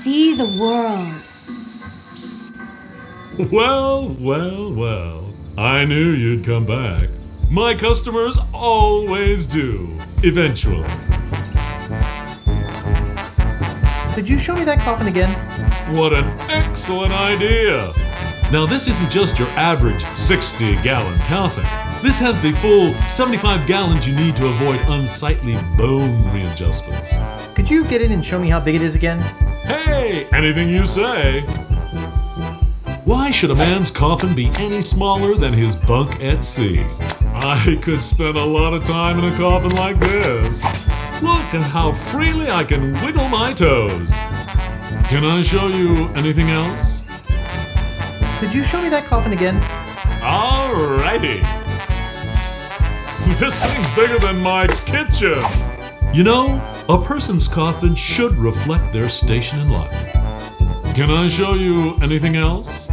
See the world. Well. I knew you'd come back. My customers always do. Eventually. Could you show me that coffin again? What an excellent idea! Now this isn't just your average 60-gallon coffin. This has the full 75 gallons you need to avoid unsightly bone readjustments. Could you get in and show me how big it is again? Hey, anything you say. Why should a man's coffin be any smaller than his bunk at sea? I could spend a lot of time in a coffin like this. Look at how freely I can wiggle my toes. Can I show you anything else? Could you show me that coffin again? Alrighty. This thing's bigger than my kitchen. You know, a person's coffin should reflect their station in life. Can I show you anything else?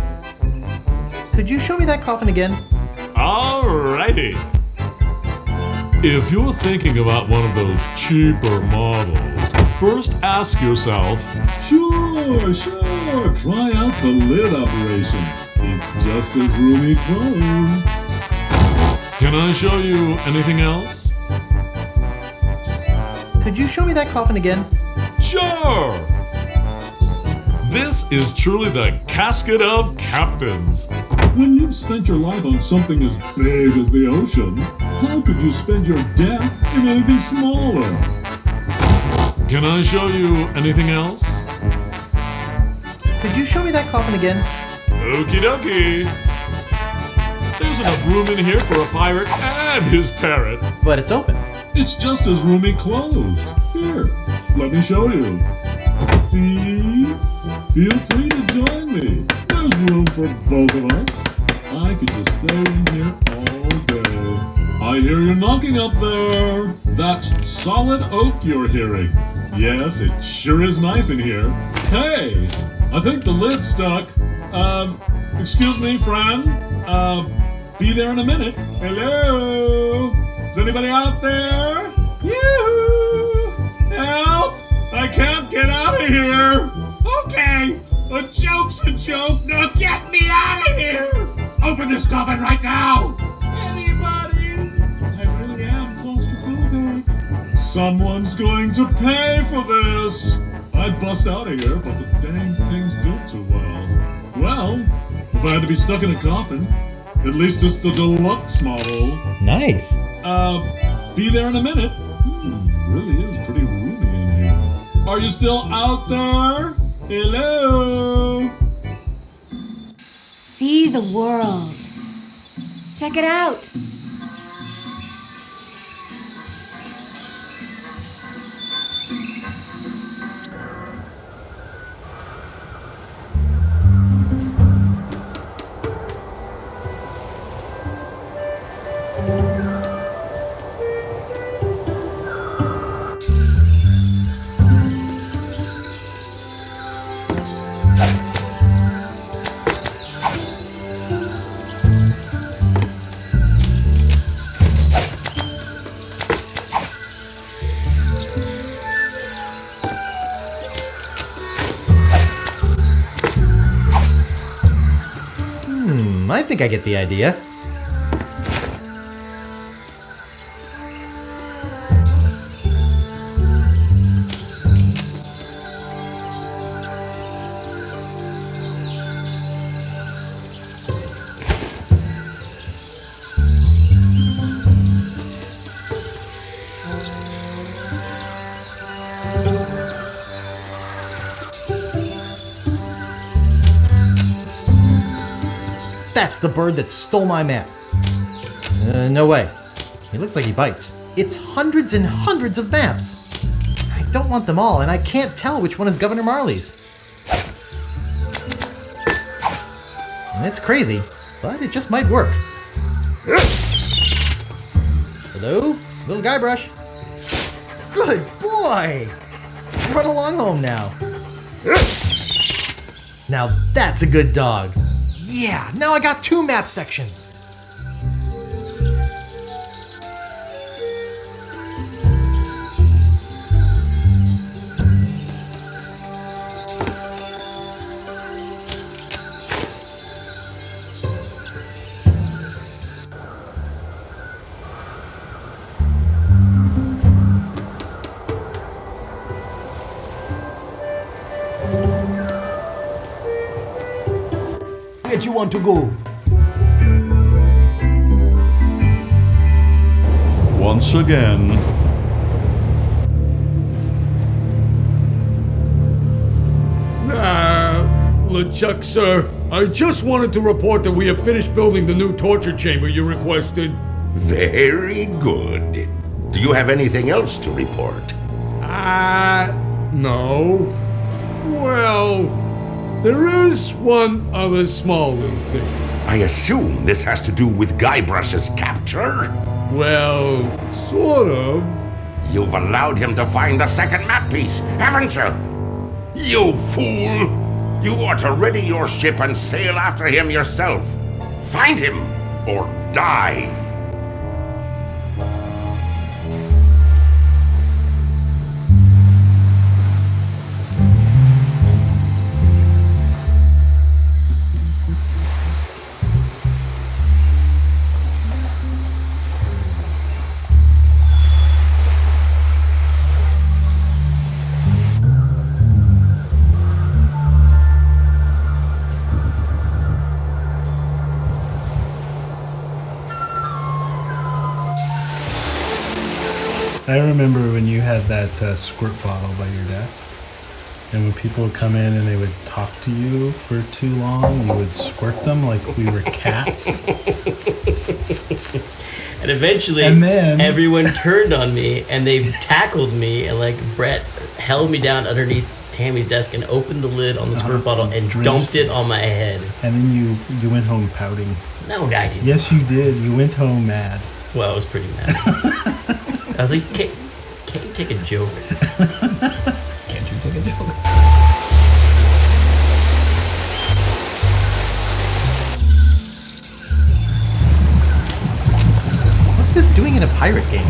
Could you show me that coffin again? Alrighty. If you're thinking about one of those cheaper models, first ask yourself, Sure. Try out the lid operation. It's just as roomy closed. can I show you anything else? Could you show me that coffin again? Sure! This is truly the casket of captains. When you've spent your life on something as big as the ocean, how could you spend your death in anything smaller? Can I show you anything else? Could you show me that coffin again? Okie dokie. There's enough room in here for a pirate and his parrot. But it's open. It's just as roomy closed. Here, let me show you. See? Feel free to join me. There's room for both of us. I could just stay in here all day. I hear you knocking up there. That's solid oak you're hearing. Yes, it sure is nice in here. Hey, I think the lid's stuck. Excuse me, friend. Be there in a minute. Hello? Is anybody out there? Yoo-hoo! Help! I can't get out of here! Okay, a joke's a joke. Now get me out of here! Open this coffin right now! Anybody? I really am claustrophobic. Someone's going to pay for this. I'd bust out of here, but the dang thing's built too well. Well, if I had to be stuck in a coffin, at least it's the deluxe model. Nice. Be there in a minute. Really is pretty roomy in here. Are you still out there? Hello? See the world. Check it out. I think I get the idea. That's the bird that stole my map. No way. He looks like he bites. It's hundreds and hundreds of maps. I don't want them all, and I can't tell which one is Governor Marley's. It's crazy, but it just might work. Hello? Little Guybrush. Good boy! Run along home now. Now that's a good dog. Yeah, now I got 2 map sections. Where do you want to go? Once again. LeChuck's, sir. I just wanted to report that we have finished building the new torture chamber you requested. Very good. Do you have anything else to report? No. Well, there is one other small little thing. I assume this has to do with Guybrush's capture? Well, sort of. You've allowed him to find the second map piece, haven't you? You fool! You ought to ready your ship and sail after him yourself. Find him, or die! I remember when you had that squirt bottle by your desk, and when people would come in and they would talk to you for too long, you would squirt them like we were cats. And eventually, everyone turned on me, and they tackled me, and like Brett held me down underneath Tammy's desk and opened the lid on the squirt bottle and dumped it on my head. And then you went home pouting. No, I didn't. Yes, you did. You went home mad. Well, I was pretty mad. I was like, can't you take a joke? Can't you take a joke? pirate game.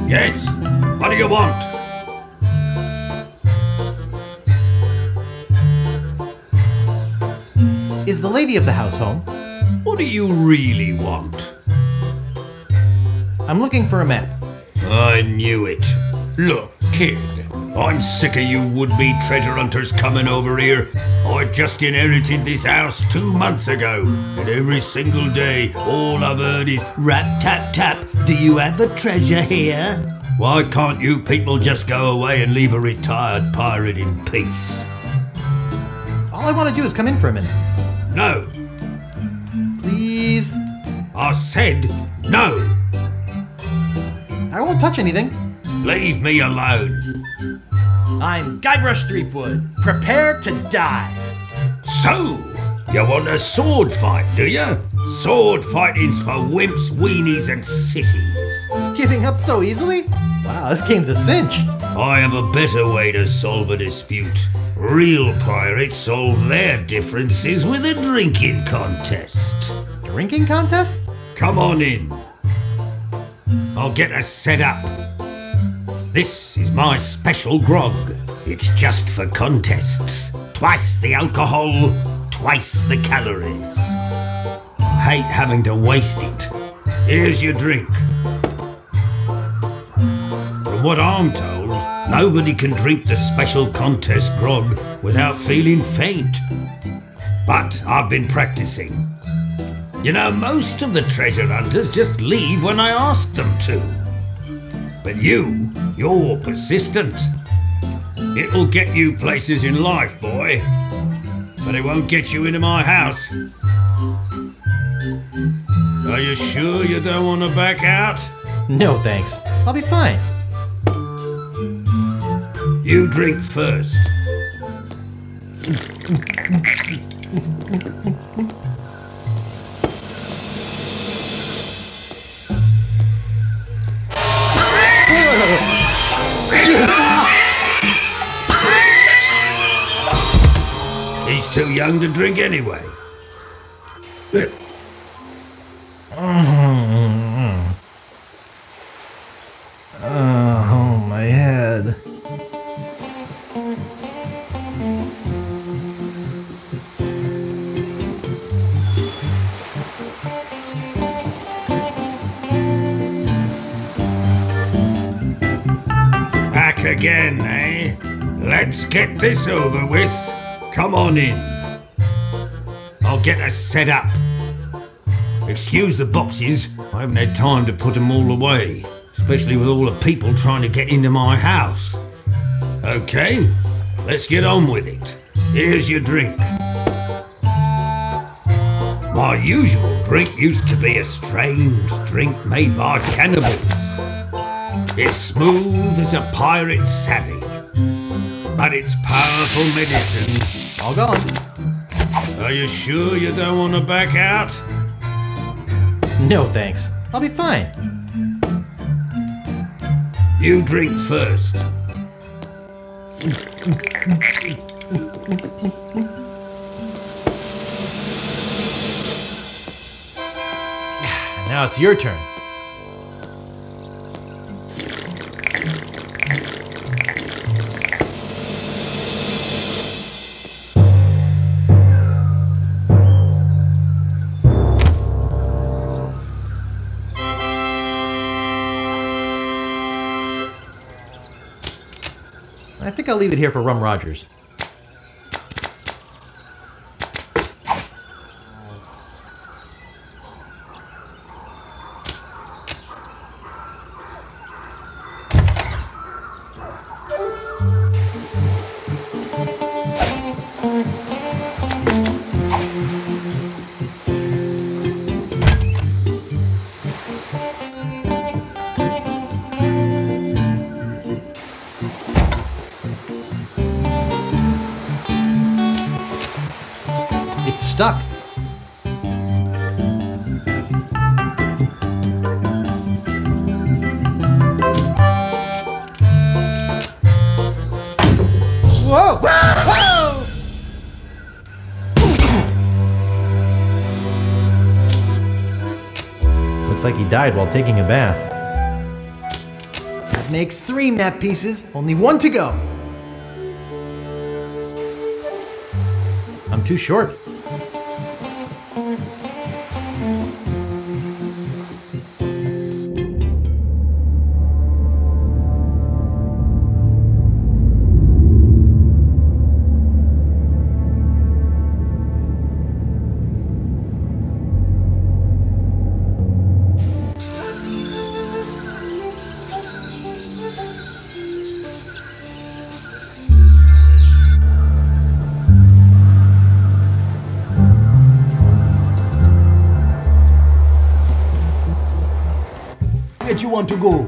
Yes? What do you want? Is the lady of the house home? What do you really want? I'm looking for a map. I knew it. Look, kid, I'm sick of you would-be treasure hunters coming over here. I just inherited this house 2 months ago, and every single day, all I've heard is rap tap tap, do you have the treasure here? Why can't you people just go away and leave a retired pirate in peace? All I want to do is come in for a minute. No. Please? I said no. I won't touch anything. Leave me alone. I'm Guybrush Threepwood. Prepare to die. So, you want a sword fight, do you? Sword fighting's for wimps, weenies, and sissies. Giving up so easily? Wow, this game's a cinch. I have a better way to solve a dispute. Real pirates solve their differences with a drinking contest. Drinking contest? Come on in. I'll get us set up. This is my special grog. It's just for contests. Twice the alcohol, twice the calories. I hate having to waste it. Here's your drink. From what I'm told, nobody can drink the special contest grog without feeling faint. But I've been practicing. You know, most of the treasure hunters just leave when I ask them to. But you're persistent. It'll get you places in life, boy. But it won't get you into my house. Are you sure you don't want to back out? No, thanks. I'll be fine. You drink first. He's too young to drink anyway. Oh, my head. Back again, eh? Let's get this over with. Come on in. I'll get us set up. Excuse the boxes, I haven't had time to put them all away, especially with all the people trying to get into my house. Okay, let's get on with it. Here's your drink. My usual drink used to be a strange drink made by cannibals. It's smooth as a pirate's savvy, but it's powerful medicine. All gone. Are you sure you don't want to back out? No, thanks. I'll be fine. You drink first. Now it's your turn. I'll leave it here for Rum Rogers. It's stuck. Whoa! Whoa! Looks like he died while taking a bath. That makes 3 map pieces, only 1 to go. I'm too short. Where you want to go?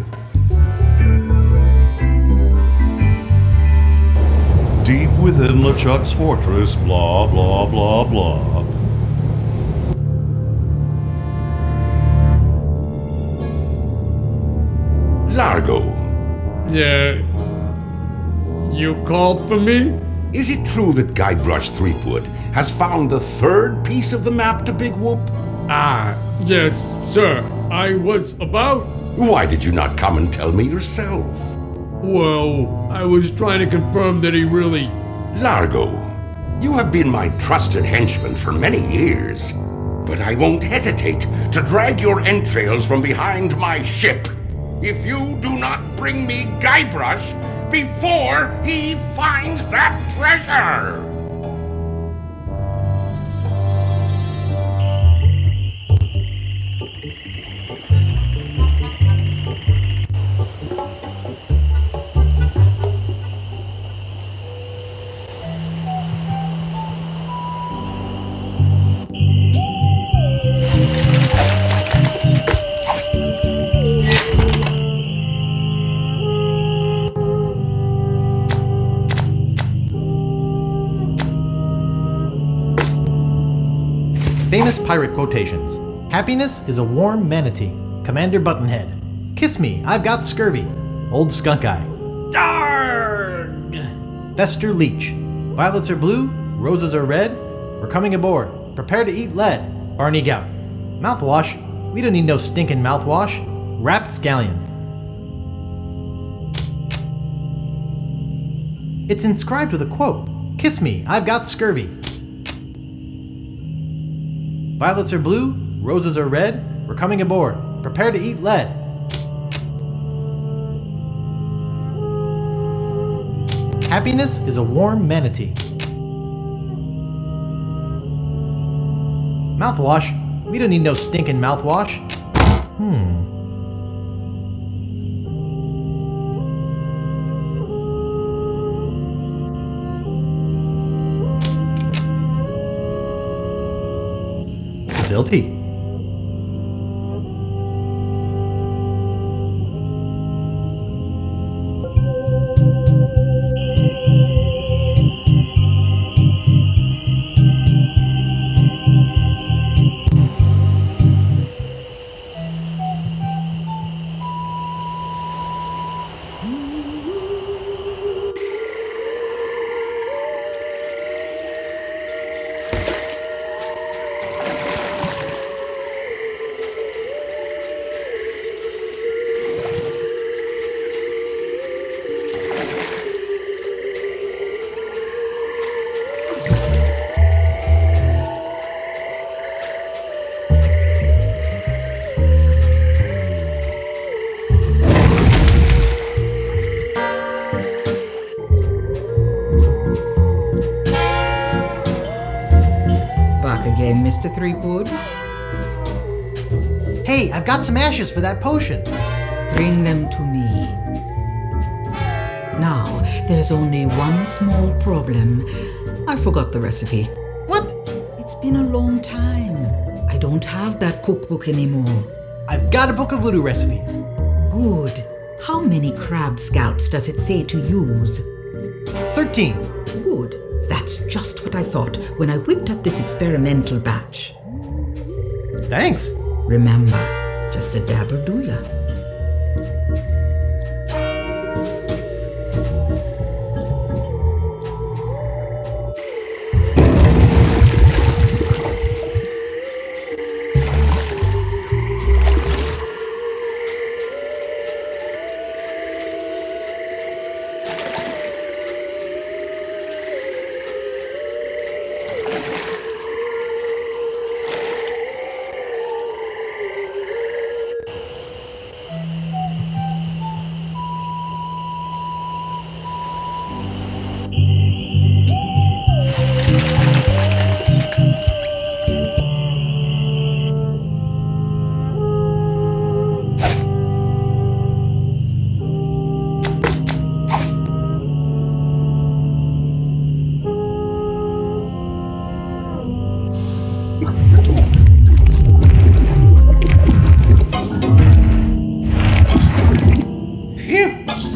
Deep within LeChuck's fortress, blah, blah, blah, blah. Largo. Yeah. You called for me? Is it true that Guybrush Threepwood has found the 3rd piece of the map to Big Whoop? Ah, yes, sir. I was about... Why did you not come and tell me yourself? Well, I was trying to confirm that he really... Largo, you have been my trusted henchman for many years, but I won't hesitate to drag your entrails from behind my ship if you do not bring me Guybrush before he finds that treasure! Famous pirate quotations. Happiness is a warm manatee. Commander Buttonhead. Kiss me, I've got scurvy. Old Skunk Eye. Darg! Fester Leech. Violets are blue, roses are red. We're coming aboard. Prepare to eat lead. Barney Gout. Mouthwash. We don't need no stinking mouthwash. Rapscallion. It's inscribed with a quote. Kiss me, I've got scurvy. Violets are blue, roses are red. We're coming aboard. Prepare to eat lead. Happiness is a warm manatee. Mouthwash. We don't need no stinking mouthwash. Zilty. again, Mr. Threepwood? Hey, I've got some ashes for that potion. Bring them to me. Now, there's only one small problem. I forgot the recipe. What? It's been a long time. I don't have that cookbook anymore. I've got a book of voodoo recipes. Good. How many crab scalps does it say to use? 13. Good. That's just what I thought when I whipped up this experimental batch. Thanks. Remember, just a dab'll do ya.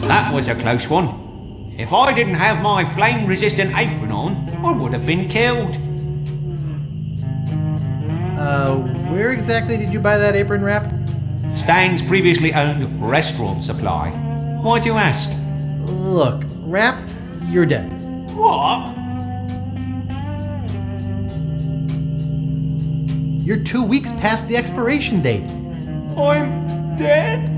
That was a close one. If I didn't have my flame-resistant apron on, I would have been killed. Where exactly did you buy that apron wrap? Stan's previously owned restaurant supply. Why do you ask? Look, Rap, you're dead. What? You're 2 weeks past the expiration date. I'm dead?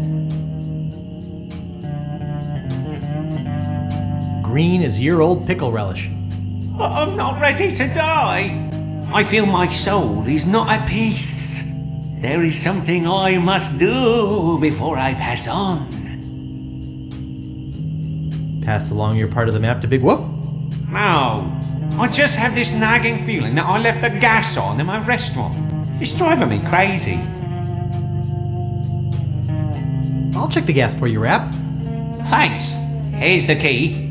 Green is year-old pickle relish. I'm not ready to die. I feel my soul is not at peace. There is something I must do before I pass on. Pass along your part of the map to Big Whoop? No. I just have this nagging feeling that I left the gas on in my restaurant. It's driving me crazy. I'll check the gas for you, Rap. Thanks. Here's the key.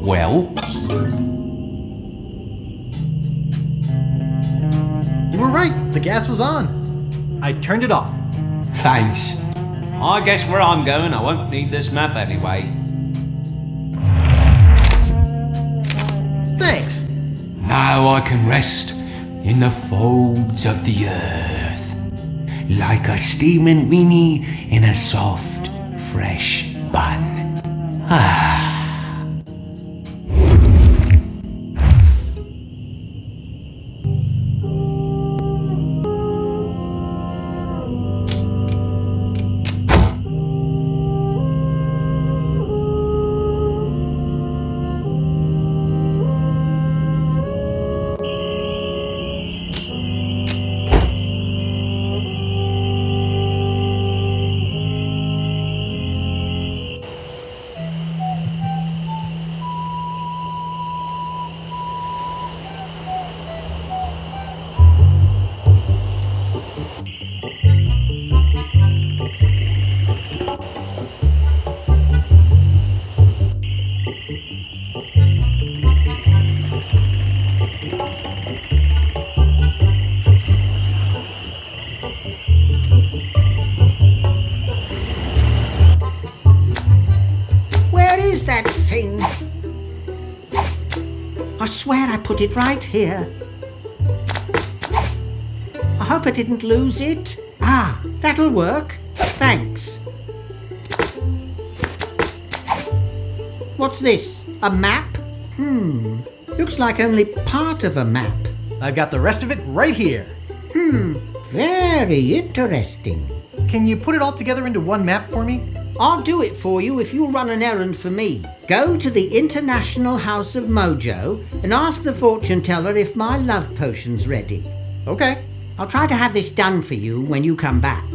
Well? You were right. The gas was on. I turned it off. Thanks. I guess where I'm going, I won't need this map anyway. Thanks. Now I can rest in the folds of the earth, like a steaming weenie in a soft, fresh bun. Ah. put it right here. I hope I didn't lose it. Ah, that'll work. Thanks. What's this? A map? Looks like only part of a map. I've got the rest of it right here. Very interesting. Can you put it all together into one map for me? I'll do it for you if you'll run an errand for me. Go to the International House of Mojo and ask the fortune teller if my love potion's ready. Okay. I'll try to have this done for you when you come back.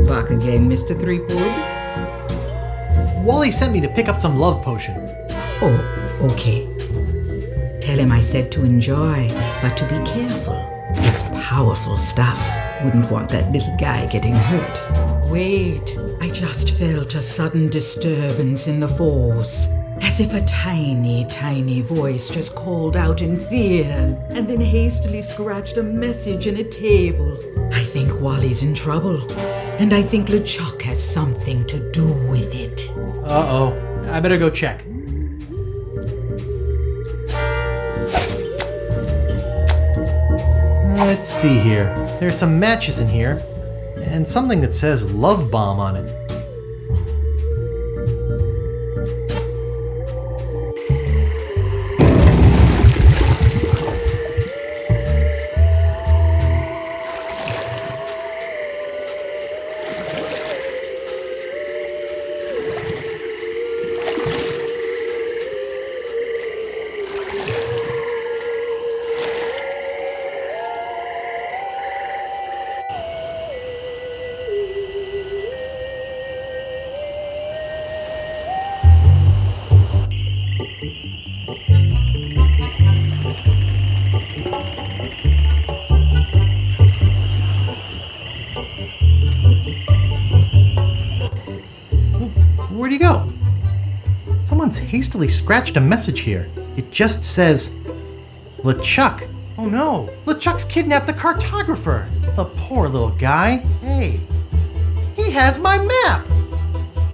Back again, Mr. Threepwood. Wally sent me to pick up some love potion. Oh, okay. Tell him I said to enjoy, but to be careful. It's powerful stuff. Wouldn't want that little guy getting hurt. Wait, I just felt a sudden disturbance in the force. As if a tiny, tiny voice just called out in fear and then hastily scratched a message in a table. I think Wally's in trouble, and I think LeChuck has something to do with it. Uh-oh. I better go check. Let's see here. There's some matches in here, and something that says Love Bomb on it. Where'd he go? Someone's hastily scratched a message here. It just says, LeChuck. Oh no, LeChuck's kidnapped the cartographer. The poor little guy. Hey, he has my map.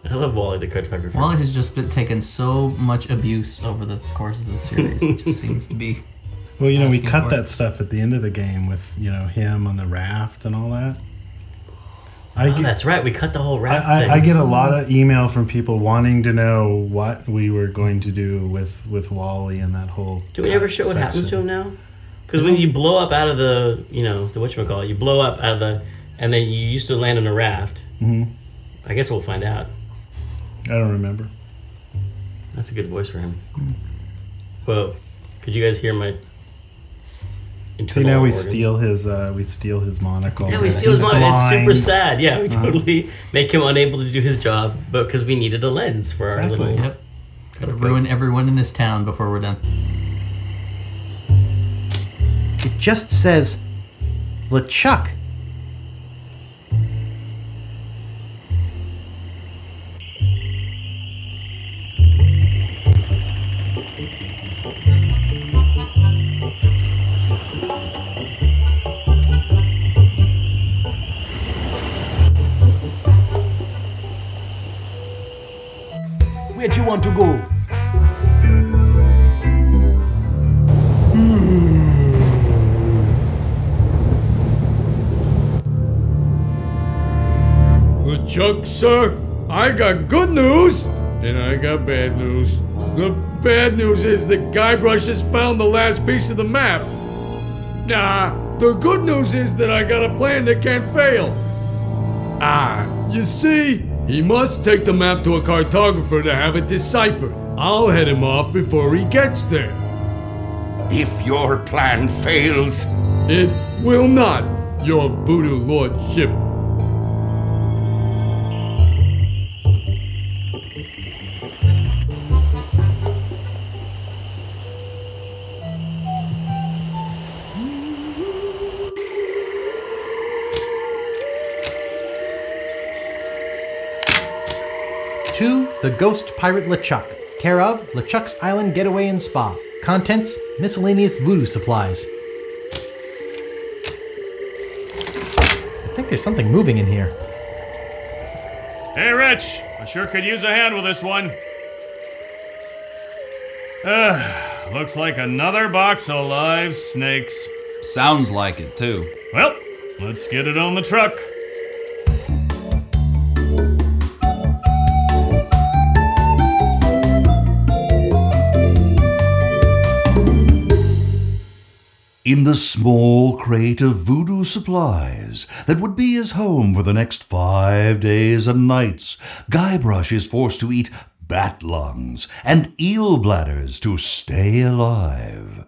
I love Wally the cartographer. Wally has just been taking so much abuse over the course of the series. It just seems to be. Well, we asking cut for that it. stuff at the end of the game with, him on the raft and all that. That's right. We cut the whole raft thing. I get a lot of email from people wanting to know what we were going to do with Wally and that whole. Do we ever show what happens to him now? Because when you blow up out of the, the whatchamacallit, you blow up out of the, and then you used to land on a raft. Mm-hmm. I guess we'll find out. I don't remember. That's a good voice for him. Whoa. Could you guys hear my See, now we organs? steal his monocle. Yeah, we steal his monocle. It's super blind. sad. Yeah, we totally make him unable to do his job, but because we needed a lens for our little. Yep. Gotta ruin everyone in this town before we're done. It just says LeChuck. Where'd you want to go? LeChuck, sir, I got good news, and I got bad news. The bad news is that Guybrush has found the last piece of the map. Nah, the good news is that I got a plan that can't fail. You see, He must take the map to a cartographer to have it deciphered. I'll head him off before he gets there. If your plan fails... It will not, your voodoo lordship. To the Ghost Pirate LeChuck, care of LeChuck's Island Getaway and Spa. Contents, miscellaneous voodoo supplies. I think there's something moving in here. Hey, Rich! I sure could use a hand with this one. Looks like another box of live snakes. Sounds like it, too. Well, let's get it on the truck. In the small crate of voodoo supplies that would be his home for the next 5 days and nights, Guybrush is forced to eat bat lungs and eel bladders to stay alive.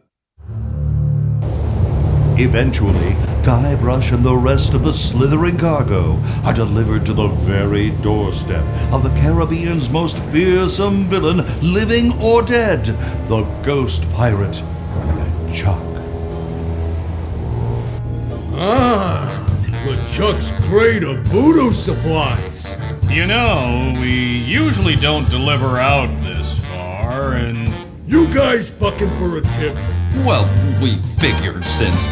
Eventually, Guybrush and the rest of the slithering cargo are delivered to the very doorstep of the Caribbean's most fearsome villain, living or dead, the ghost pirate, LeChuck. Ah, LeChuck's crate of voodoo supplies. You know, we usually don't deliver out this far, and... You guys fucking for a tip? Well, we figured since...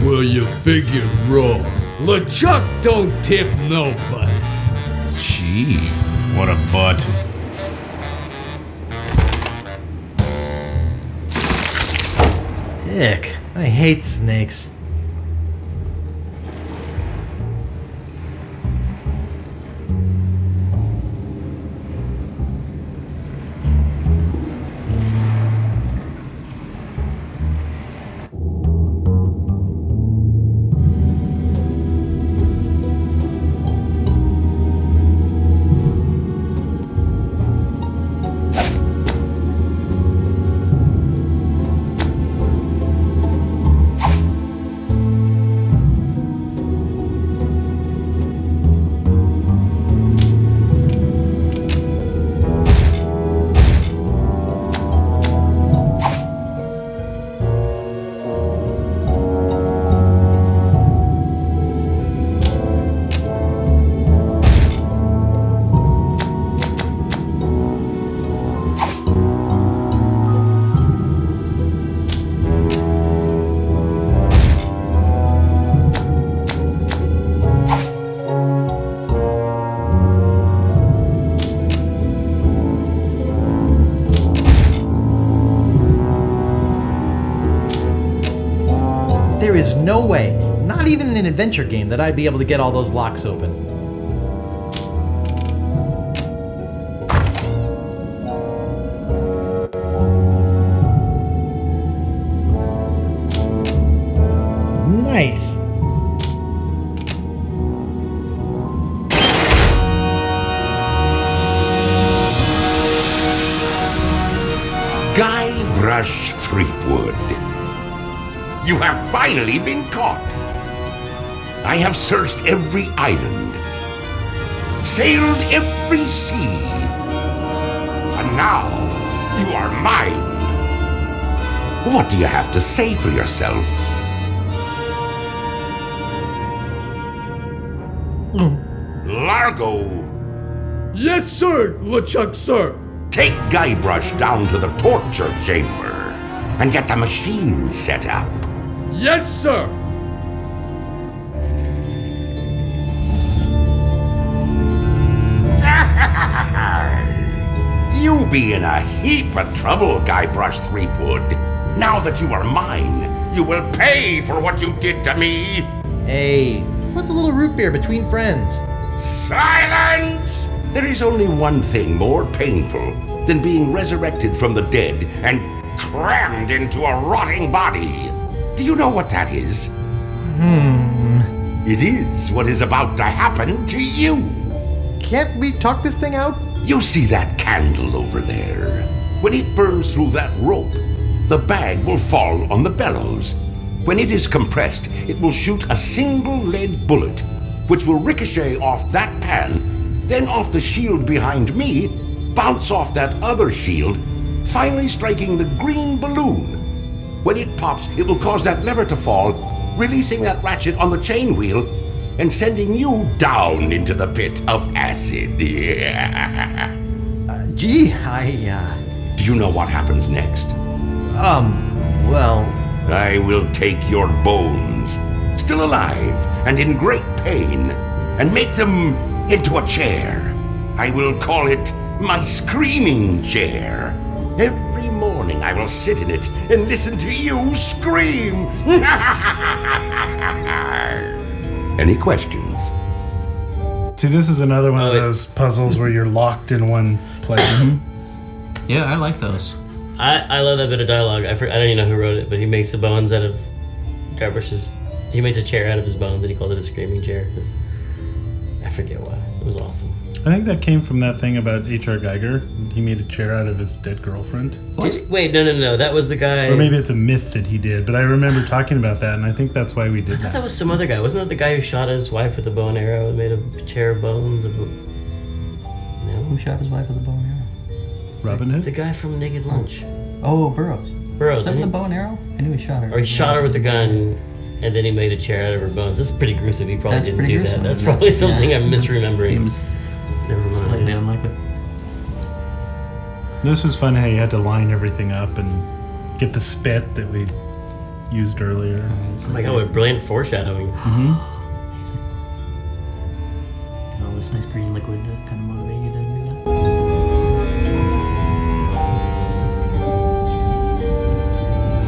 Well, you figured wrong. LeChuck don't tip nobody. Gee, what a butt. Ick, I hate snakes. There is no way, not even in an adventure game, that I'd be able to get all those locks open. Nice! Guybrush Threepwood. You have finally been caught. I have searched every island, sailed every sea, and now you are mine. What do you have to say for yourself? Largo! Yes, sir, LeChuck, sir. Take Guybrush down to the torture chamber and get the machine set up. Yes, sir! You'll be in a heap of trouble, Guybrush Threepwood. Now that you are mine, you will pay for what you did to me. Hey, what's a little root beer between friends? Silence! There is only one thing more painful than being resurrected from the dead and crammed into a rotting body. Do you know what that is? It is what is about to happen to you. can't we talk this thing out? You see that candle over there? When it burns through that rope, the bag will fall on the bellows. When it is compressed, it will shoot a single lead bullet, which will ricochet off that pan, then off the shield behind me, bounce off that other shield, finally striking the green balloon. When it pops, it will cause that lever to fall, releasing that ratchet on the chain wheel, and sending you down into the pit of acid. Gee, Do you know what happens next? Well... I will take your bones, still alive and in great pain, and make them into a chair. I will call it my screaming chair. Every morning I will sit in it and listen to you scream. Any questions? See, this is another one of those puzzles where you're locked in one place. Yeah, I like those. I love that bit of dialogue. I don't even know who wrote it, but he makes the bones out of Guybrush's. He makes a chair out of his bones, and he called it a screaming chair. I forget why. It was awesome. I think that came from that thing about H.R. Geiger. He made a chair out of his dead girlfriend. Wait, no. That was the guy. Or maybe it's a myth that he did, but I remember talking about that, and I think that's why we did I thought that was some other guy. Wasn't that the guy who shot his wife with a bow and arrow and made a chair of bones? No? Who shot his wife with a bow and arrow? Robin Hood? The guy from Naked Lunch. Oh, Burroughs. Burroughs. Is that didn't the bow and arrow? I knew he shot her. Or he shot her with the gun, and then he made a chair out of her bones. That's pretty gruesome. He probably That's didn't pretty do gruesome. that. That's probably something I'm that's- misremembering. Seems Never mind. slightly unlikely. This was fun how you had to line everything up and get the spit that we used earlier. Oh my god, what brilliant foreshadowing. Mm-hmm. All this nice green liquid to kind of motivate you to do that.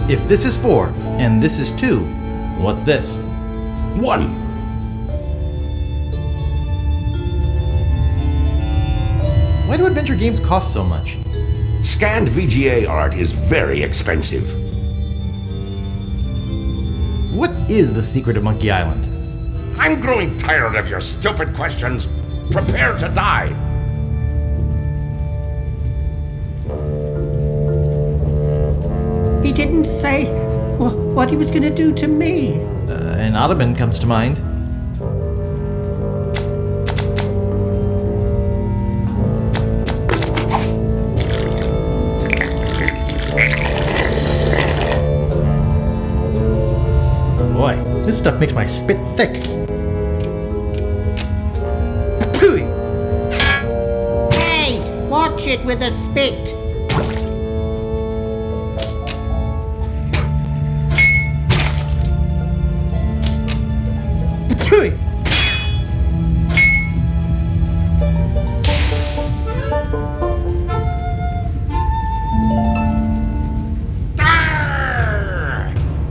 If this is 4 and this is 2, what's this? 1. Why do adventure games cost so much? Scanned VGA art is very expensive. What is the secret of Monkey Island? I'm growing tired of your stupid questions. Prepare to die. He didn't say what he was going to do to me. An ottoman comes to mind. Boy, this stuff makes my spit thick. Hey, watch it with a spit.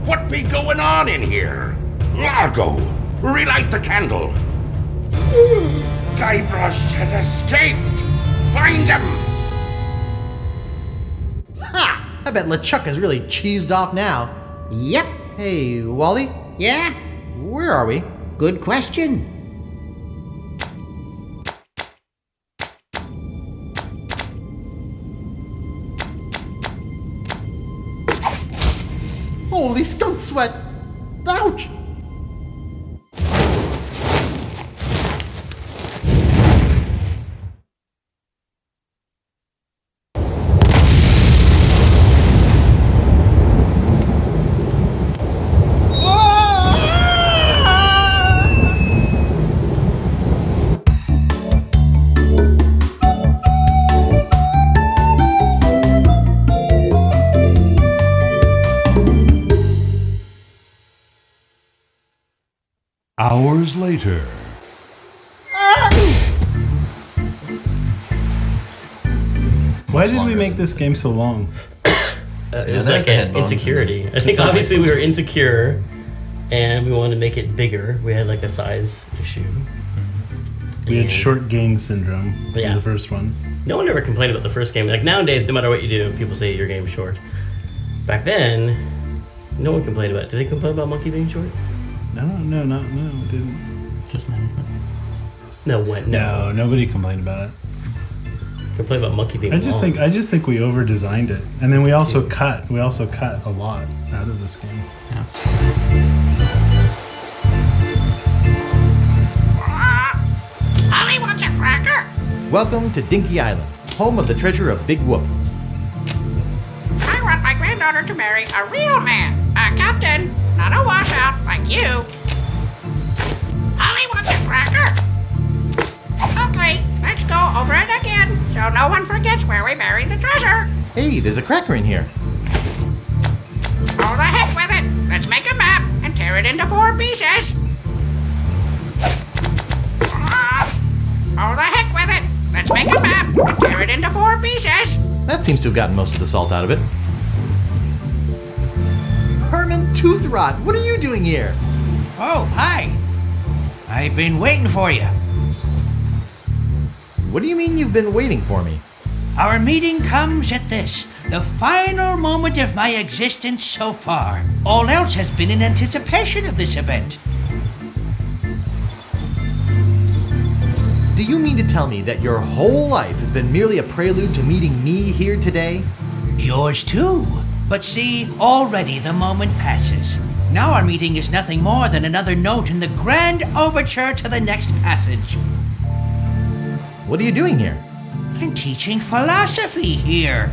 What be going on in here? Largo, relight the candle. Guybrush has escaped. Find him. Ha! I bet LeChuck is really cheesed off now. Yep. Hey, Wally? Yeah? Where are we? Good question. Holy skunk sweat! Ouch! Hours later. Why did we make this game so long? It was like an insecurity. I think obviously we were insecure, and we wanted to make it bigger. We had like a size issue. We had short game syndrome in the first one. No one ever complained about the first game. Like nowadays, no matter what you do, people say your game's short. Back then, no one complained about it. Did they complain about Monkey being short? No, it didn't. Just management. No, nobody complained about it. Complain about monkey being I just think we over designed it, and then we also cut a lot out of this game. Yeah. Ollie wants a cracker. Welcome to Dinky Island, home of the treasure of Big Whoop. I want my granddaughter to marry a real man, a captain, not a washout like you. Ollie wants a cracker. Okay, let's go over it again, so no one forgets where we buried the treasure. Hey, there's a cracker in here. Oh, the heck with it. Let's make a map and tear it into 4 pieces. Oh, the heck with it. Let's make a map and tear it into 4 pieces. That seems to have gotten most of the salt out of it. Herman Toothrot, what are you doing here? Oh, hi. I've been waiting for you. What do you mean you've been waiting for me? Our meeting comes at this, the final moment of my existence so far. All else has been in anticipation of this event. Do you mean to tell me that your whole life has been merely a prelude to meeting me here today? Yours too. But see, already the moment passes. Now our meeting is nothing more than another note in the grand overture to the next passage. What are you doing here? I'm teaching philosophy here.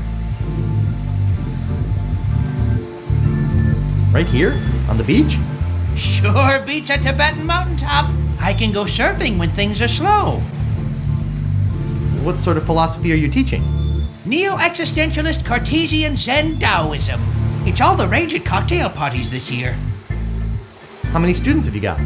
Right here? On the beach? Sure beats a Tibetan mountaintop. I can go surfing when things are slow. What sort of philosophy are you teaching? Neo-existentialist Cartesian Zen Taoism. It's all the rage at cocktail parties this year. How many students have you got?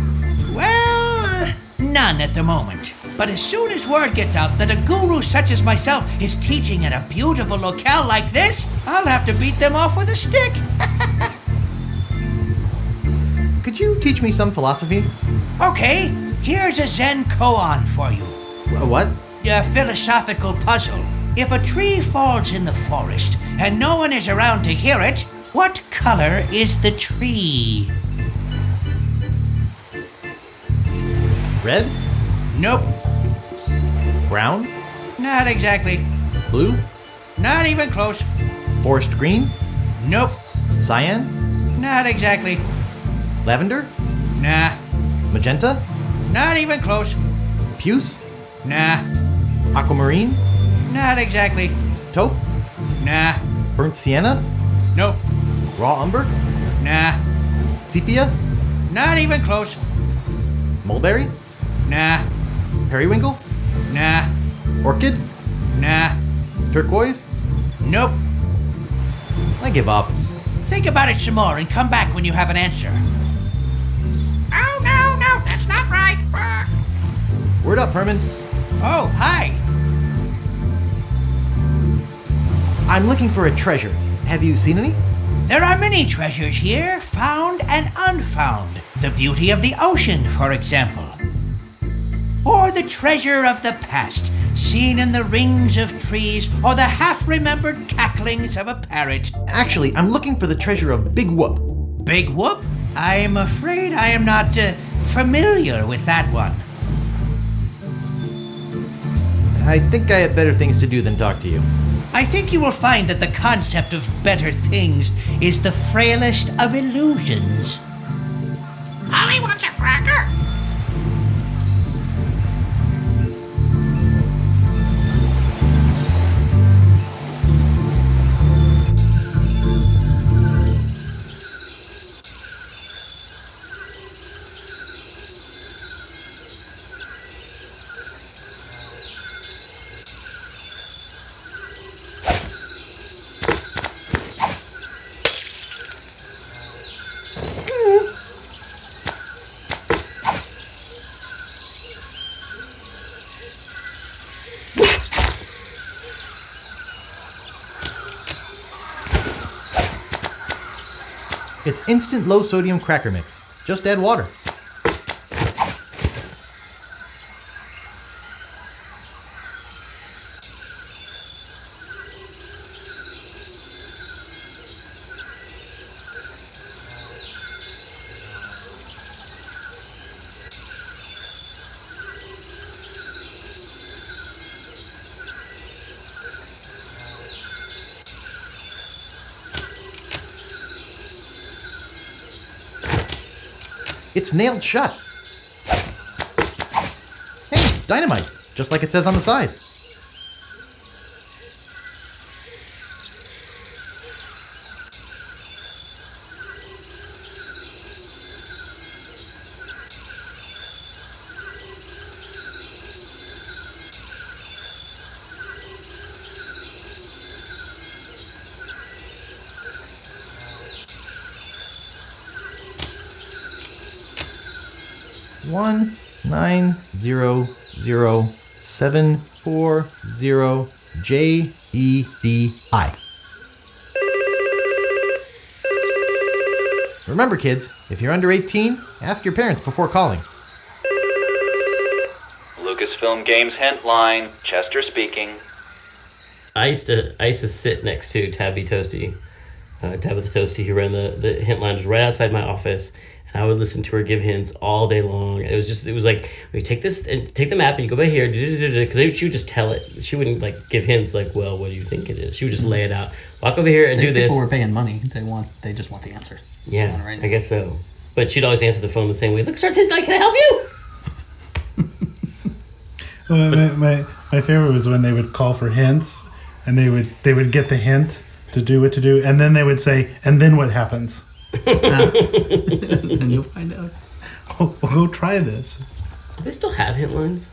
Well, none at the moment. But as soon as word gets out that a guru such as myself is teaching at a beautiful locale like this, I'll have to beat them off with a stick. Could you teach me some philosophy? Okay, here's a Zen koan for you. What? A philosophical puzzle. If a tree falls in the forest and no one is around to hear it, what color is the tree? Red? Nope. Brown? Not exactly. Blue? Not even close. Forest green? Nope. Cyan? Not exactly. Lavender? Nah. Magenta? Not even close. Puce? Nah. Aquamarine? Not exactly. Taupe? Nah. Burnt sienna? Nope. Raw umber? Nah. Sepia? Not even close. Mulberry? Nah. Periwinkle? Nah. Orchid? Nah. Turquoise? Nope. I give up. Think about it some more and come back when you have an answer. Oh, no, that's not right. Word up, Herman. Oh, hi. I'm looking for a treasure. Have you seen any? There are many treasures here, found and unfound. The beauty of the ocean, for example. Or the treasure of the past, seen in the rings of trees or the half-remembered cacklings of a parrot. Actually, I'm looking for the treasure of Big Whoop. Big Whoop? I'm afraid I am not familiar with that one. I think I have better things to do than talk to you. I think you will find that the concept of better things is the frailest of illusions. Ollie wants a cracker. It's instant low-sodium cracker mix. Just add water. It's nailed shut. Hey, dynamite, just like it says on the side. One 900-740 JEDI. Remember, kids, if you're under 18, ask your parents before calling. Lucasfilm Games hint line. Chester speaking. I used to sit next to Tabby Toasty, Tabitha Toasty, who ran the hint line, was right outside my office. And I would listen to her give hints all day long. And it was like, we take this and take the map and you go back here, because she would just tell it. She wouldn't like give hints like, well, what do you think it is? She would just lay it out. Walk over here and do this. People were paying money. They just want the answer. Yeah, I guess so. But she'd always answer the phone the same way. Look, start like, can I help you? Well, my favorite was when they would call for hints, and they would get the hint to do what to do, and then they would say, and then what happens? And you'll find out. Oh, well, go try this. Do they still have hint lines?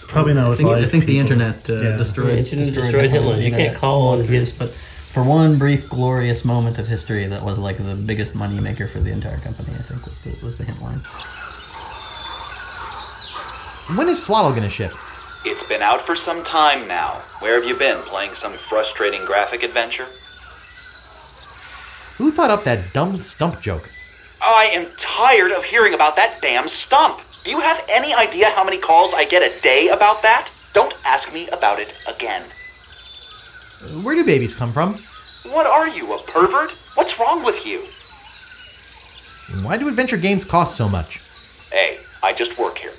Probably not with I think the people. internet destroyed hint lines. You can't call on hits. But for one brief, glorious moment of history, that was like the biggest money maker for the entire company. I think was the hint line. When is Swaddle gonna ship? It's been out for some time now. Where have you been? Playing some frustrating graphic adventure? Who thought up that dumb stump joke? I am tired of hearing about that damn stump. Do you have any idea how many calls I get a day about that? Don't ask me about it again. Where do babies come from? What are you, a pervert? What's wrong with you? Why do adventure games cost so much? Hey, I just work here.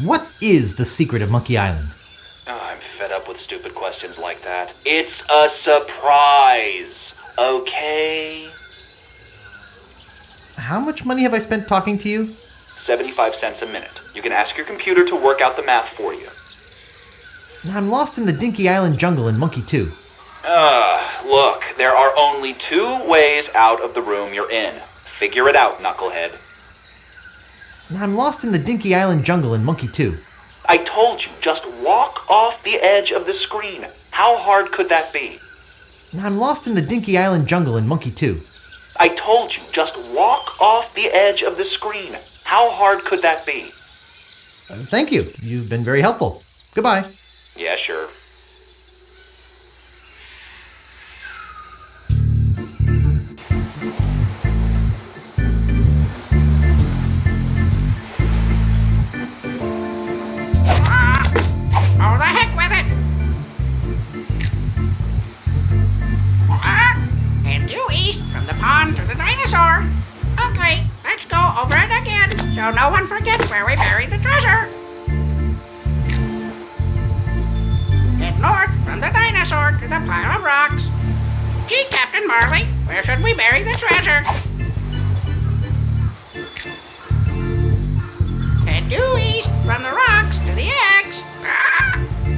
What is the secret of Monkey Island? Oh, I'm fed up with stupid questions like that. It's a surprise, okay? How much money have I spent talking to you? 75 cents a minute. You can ask your computer to work out the math for you. I'm lost in the Dinky Island jungle in Monkey 2. Look, there are only 2 ways out of the room you're in. Figure it out, knucklehead. I'm lost in the Dinky Island jungle in Monkey 2. I told you, just walk off the edge of the screen. How hard could that be? I'm lost in the Dinky Island jungle in Monkey 2. I told you, just walk off the edge of the screen. How hard could that be? Thank you. You've been very helpful. Goodbye. Yeah, sure. Oh, the heck with it! And due east from the pond to the dinosaur. Okay, let's go over it again, so no one forgets where we buried the treasure. Head north from the dinosaur to the pile of rocks. Gee, Captain Marley, where should we bury the treasure? Head due east from the rocks to the eggs.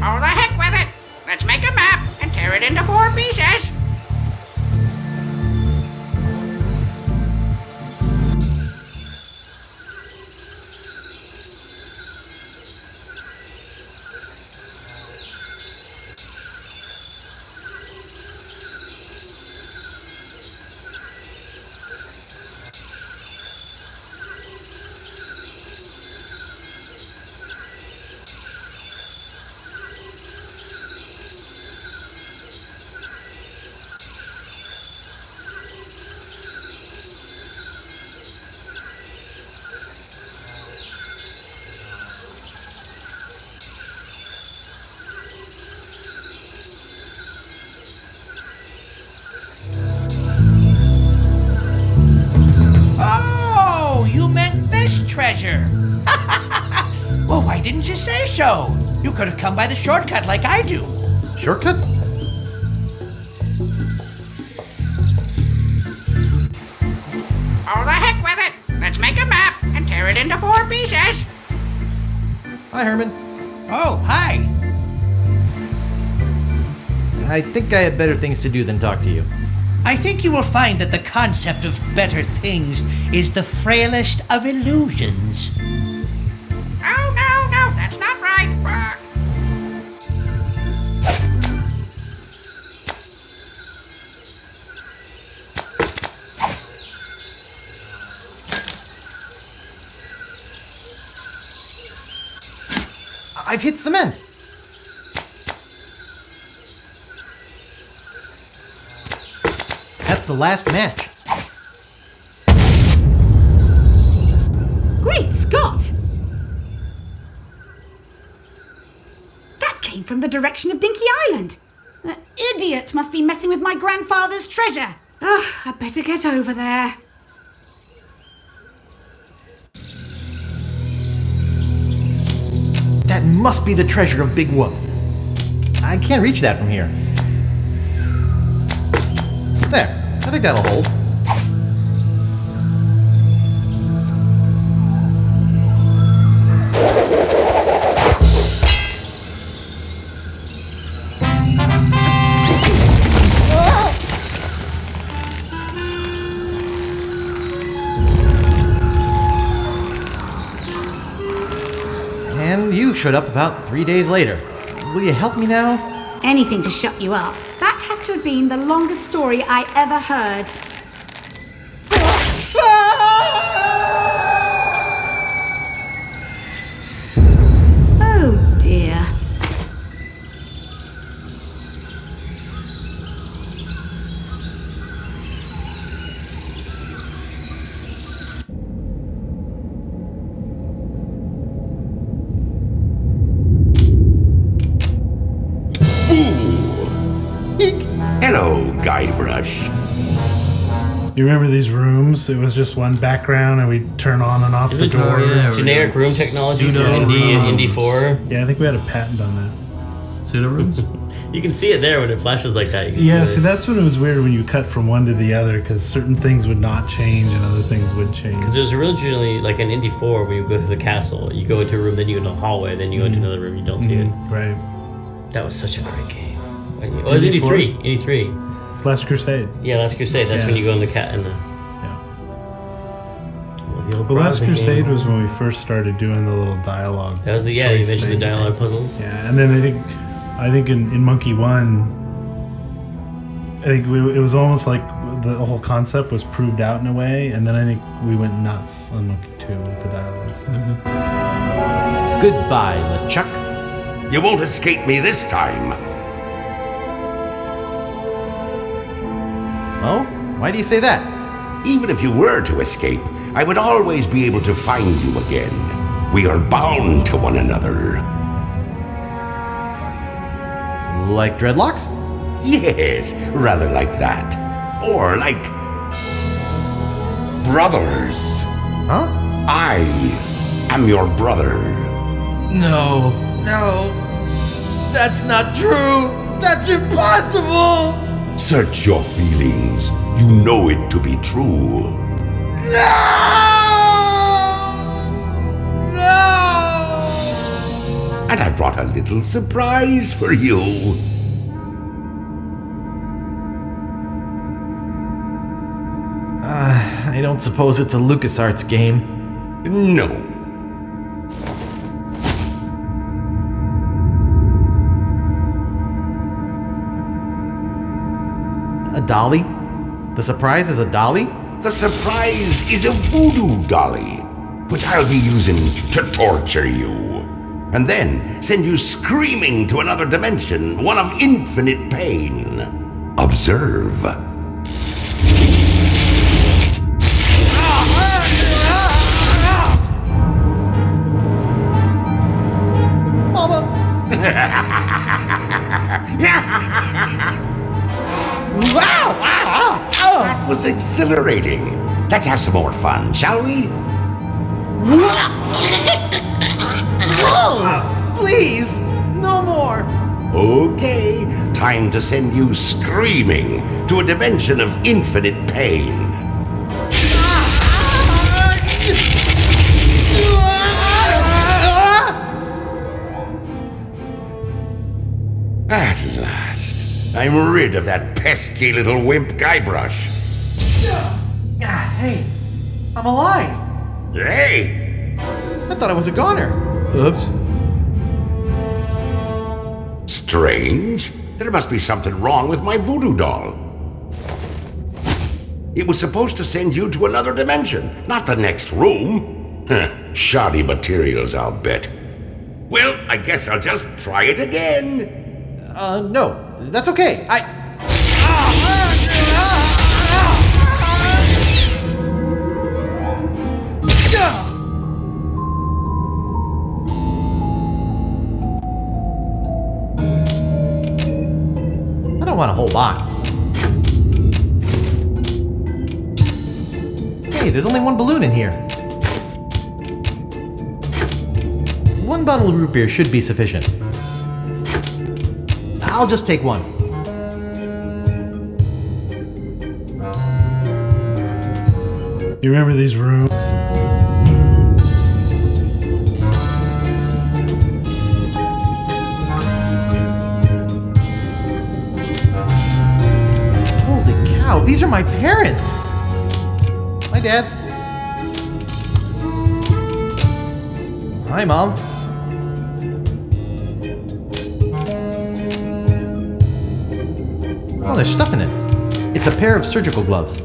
Oh, the heck with it! Let's make a map and tear it into 4 pieces. Oh, you meant this treasure. Well, why didn't you say so? You could have come by the shortcut like I do. Shortcut? Oh, the heck with it! Let's make a map and tear it into 4 pieces. Hi, Herman. Oh, hi. I think I have better things to do than talk to you. I think you will find that the concept of better things is the frailest of illusions. No, that's not right. I've hit cement. That's the last match. Great Scott! That came from the direction of Dinky Island. The idiot must be messing with my grandfather's treasure. I better get over there. That must be the treasure of Big Whoop. I can't reach that from here. There. I think that'll hold. And you showed up about 3 days later. Will you help me now? Anything to shut you up. That has to have been the longest story I ever heard. Oh dear. Hello, Guybrush. You remember these rooms? It was just one background, and we'd turn on and off the doors. Generic room technology for Indy 4. Yeah, I think we had a patent on that. Pseudo rooms. You can see it there when it flashes like that. Yeah, see, that's when it was weird when you cut from one to the other, because certain things would not change and other things would change. Because there's originally, like in Indy 4, when you go to the castle, you go into a room, then you go into a hallway, then you go into another room, you don't see it. Right. That was such a great game. Oh, it was Indy 3. Indy 3. Last Crusade. Yeah, Last Crusade. That's when you go in the cat and the. The Last Crusade was when we first started doing the little dialogue. That was the you mentioned the dialogue puzzles. Yeah, and then I think in Monkey 1, I think it was almost like the whole concept was proved out in a way, and then I think we went nuts on Monkey 2 with the dialogues. Goodbye, LeChuck. You won't escape me this time. Oh? Why do you say that? Even if you were to escape, I would always be able to find you again. We are bound to one another. Like dreadlocks? Yes, rather like that. Or like... brothers. Huh? I am your brother. No. That's not true. That's impossible. Search your feelings. You know it to be true. And I brought a little surprise for you. I don't suppose it's a LucasArts game. No. A dolly? The surprise is a dolly? The surprise is a voodoo dolly, which I'll be using to torture you. And then send you screaming to another dimension, one of infinite pain. Observe. That was exhilarating. Let's have some more fun, shall we? Please, no more. Okay, time to send you screaming to a dimension of infinite pain. At last, I'm rid of that pesky little wimp Guybrush. Hey, I'm alive. Hey! I thought I was a goner. Oops. Strange. There must be something wrong with my voodoo doll. It was supposed to send you to another dimension, not the next room. Shoddy materials, I'll bet. Well, I guess I'll just try it again. No, that's okay. I don't want a whole box. Hey, there's only one balloon in here. One bottle of root beer should be sufficient. I'll just take one. You remember these rooms? Holy cow, these are my parents! Hi, Dad. Hi, Mom. Oh, there's stuff in it. It's a pair of surgical gloves.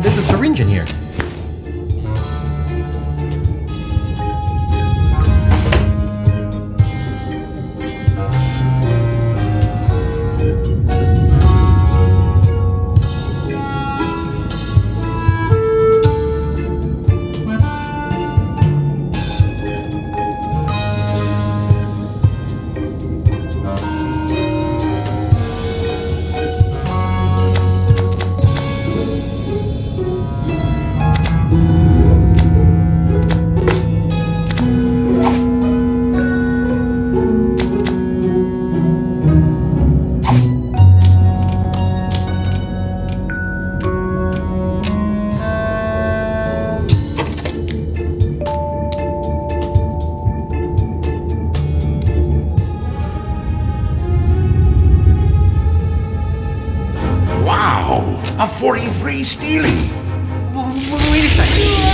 There's a syringe in here. A 43 Steely! Wait a second.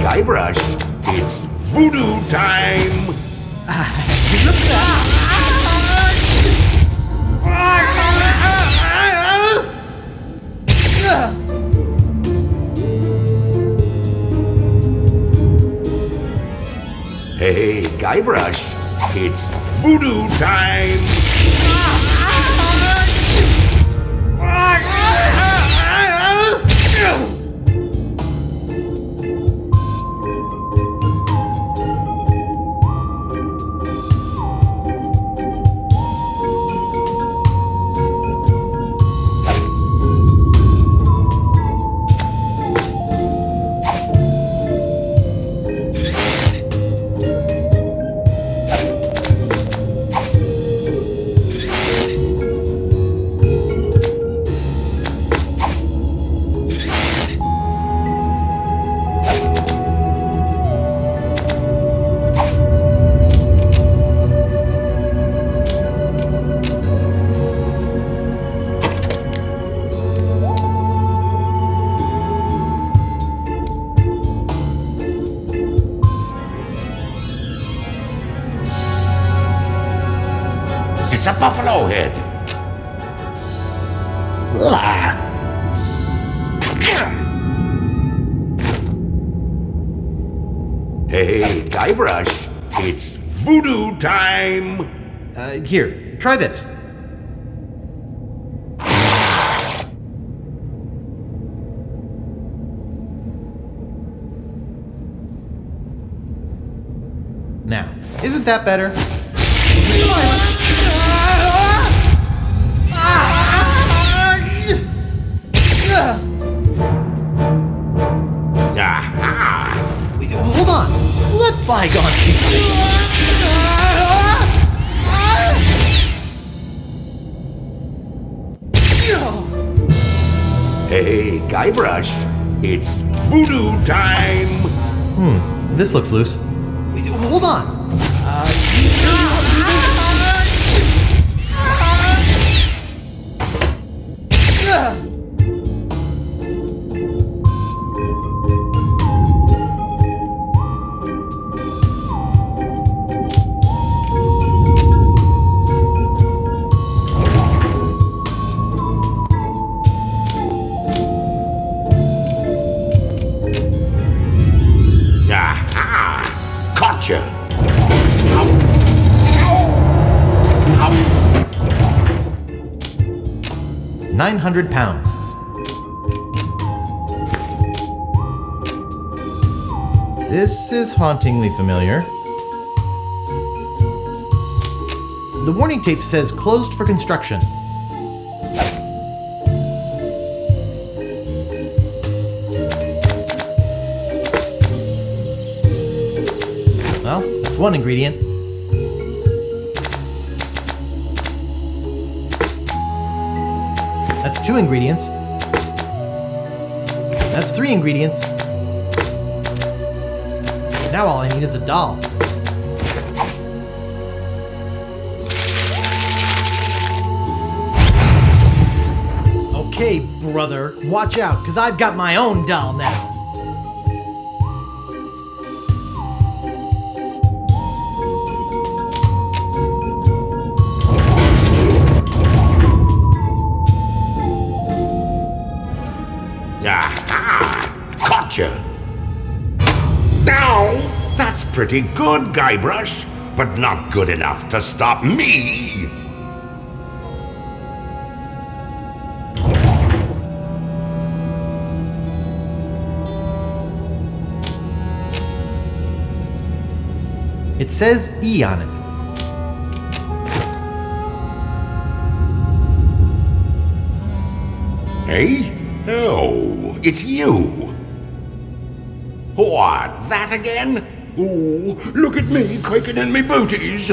Guybrush, it's voodoo time! Hey, Guybrush, it's voodoo time! It's a buffalo head. Hey, Guybrush, it's voodoo time! Here, try this. Now, isn't that better? Aha! Hold on. Let bygones be Hey, Guybrush, it's voodoo time! This looks loose. Hold on. Aha! Gotcha! 900 pounds. This is hauntingly familiar. The warning tape says closed for construction. Well, that's one ingredient. That's 2 ingredients. That's 3 ingredients. Now all I need is a doll. Okay, brother, watch out, because I've got my own doll now. Aha! Gotcha! Now, that's pretty good, Guybrush, but not good enough to stop me! It says E on it. Hey? Oh, it's you! What, that again? Oh, look at me quaking in me booties!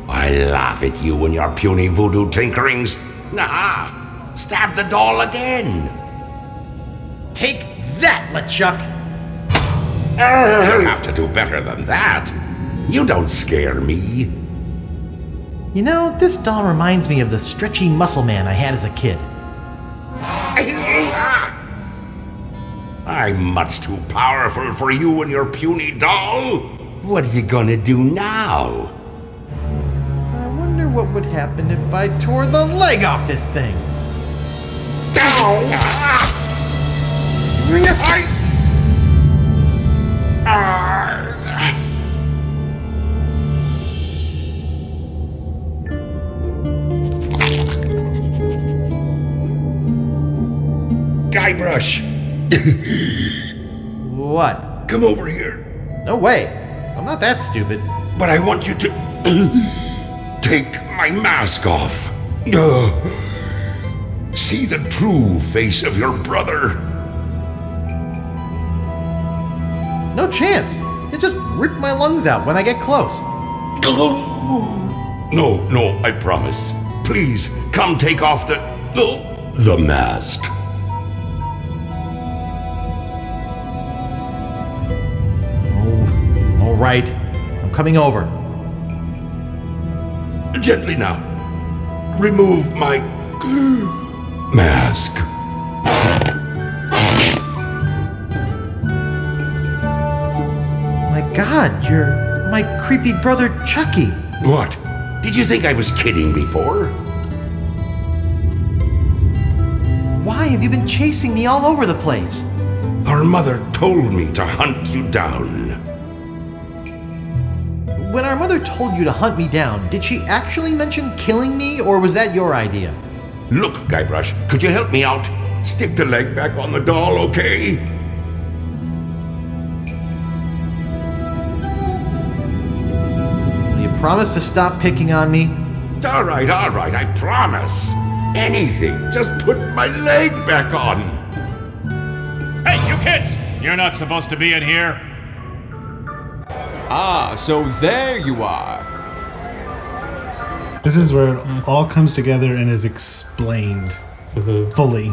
I laugh at you and your puny voodoo tinkerings. Ah, stab the doll again! Take that, LeChuck! You'll have to do better than that. You don't scare me. You know, this doll reminds me of the stretchy muscle man I had as a kid. I'm much too powerful for you and your puny doll. What are you gonna do now? I wonder what would happen if I tore the leg off this thing. Guybrush! What? Come over here. No way. I'm not that stupid. But I want you to take my mask off. See the true face of your brother. No chance. It just ripped my lungs out when I get close. No, I promise. Please, come take off the mask. All right. I'm coming over. Gently now. Remove my mask. My God, you're my creepy brother Chucky. What? Did you think I was kidding before? Why have you been chasing me all over the place? Our mother told me to hunt you down. when our mother told you to hunt me down, did she actually mention killing me, or was that your idea? Look, Guybrush, could you help me out? Stick the leg back on the doll, okay? Will you promise to stop picking on me? All right, I promise. Anything, just put my leg back on. Hey, you kids! You're not supposed to be in here. Ah, so there you are. This is where it all comes together and is explained fully.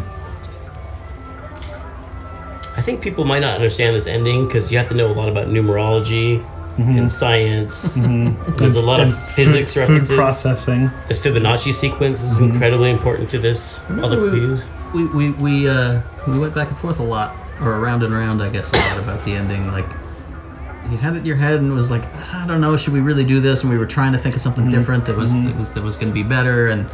I think people might not understand this ending because you have to know a lot about numerology and science. There's a lot of physics references. Food processing. The Fibonacci sequence is incredibly important to this. All the clues. We went back and forth a lot, or around and around, I guess, a lot about the ending. Like, you had it in your head and was like, I don't know, should we really do this? And we were trying to think of something different that was going to be better. And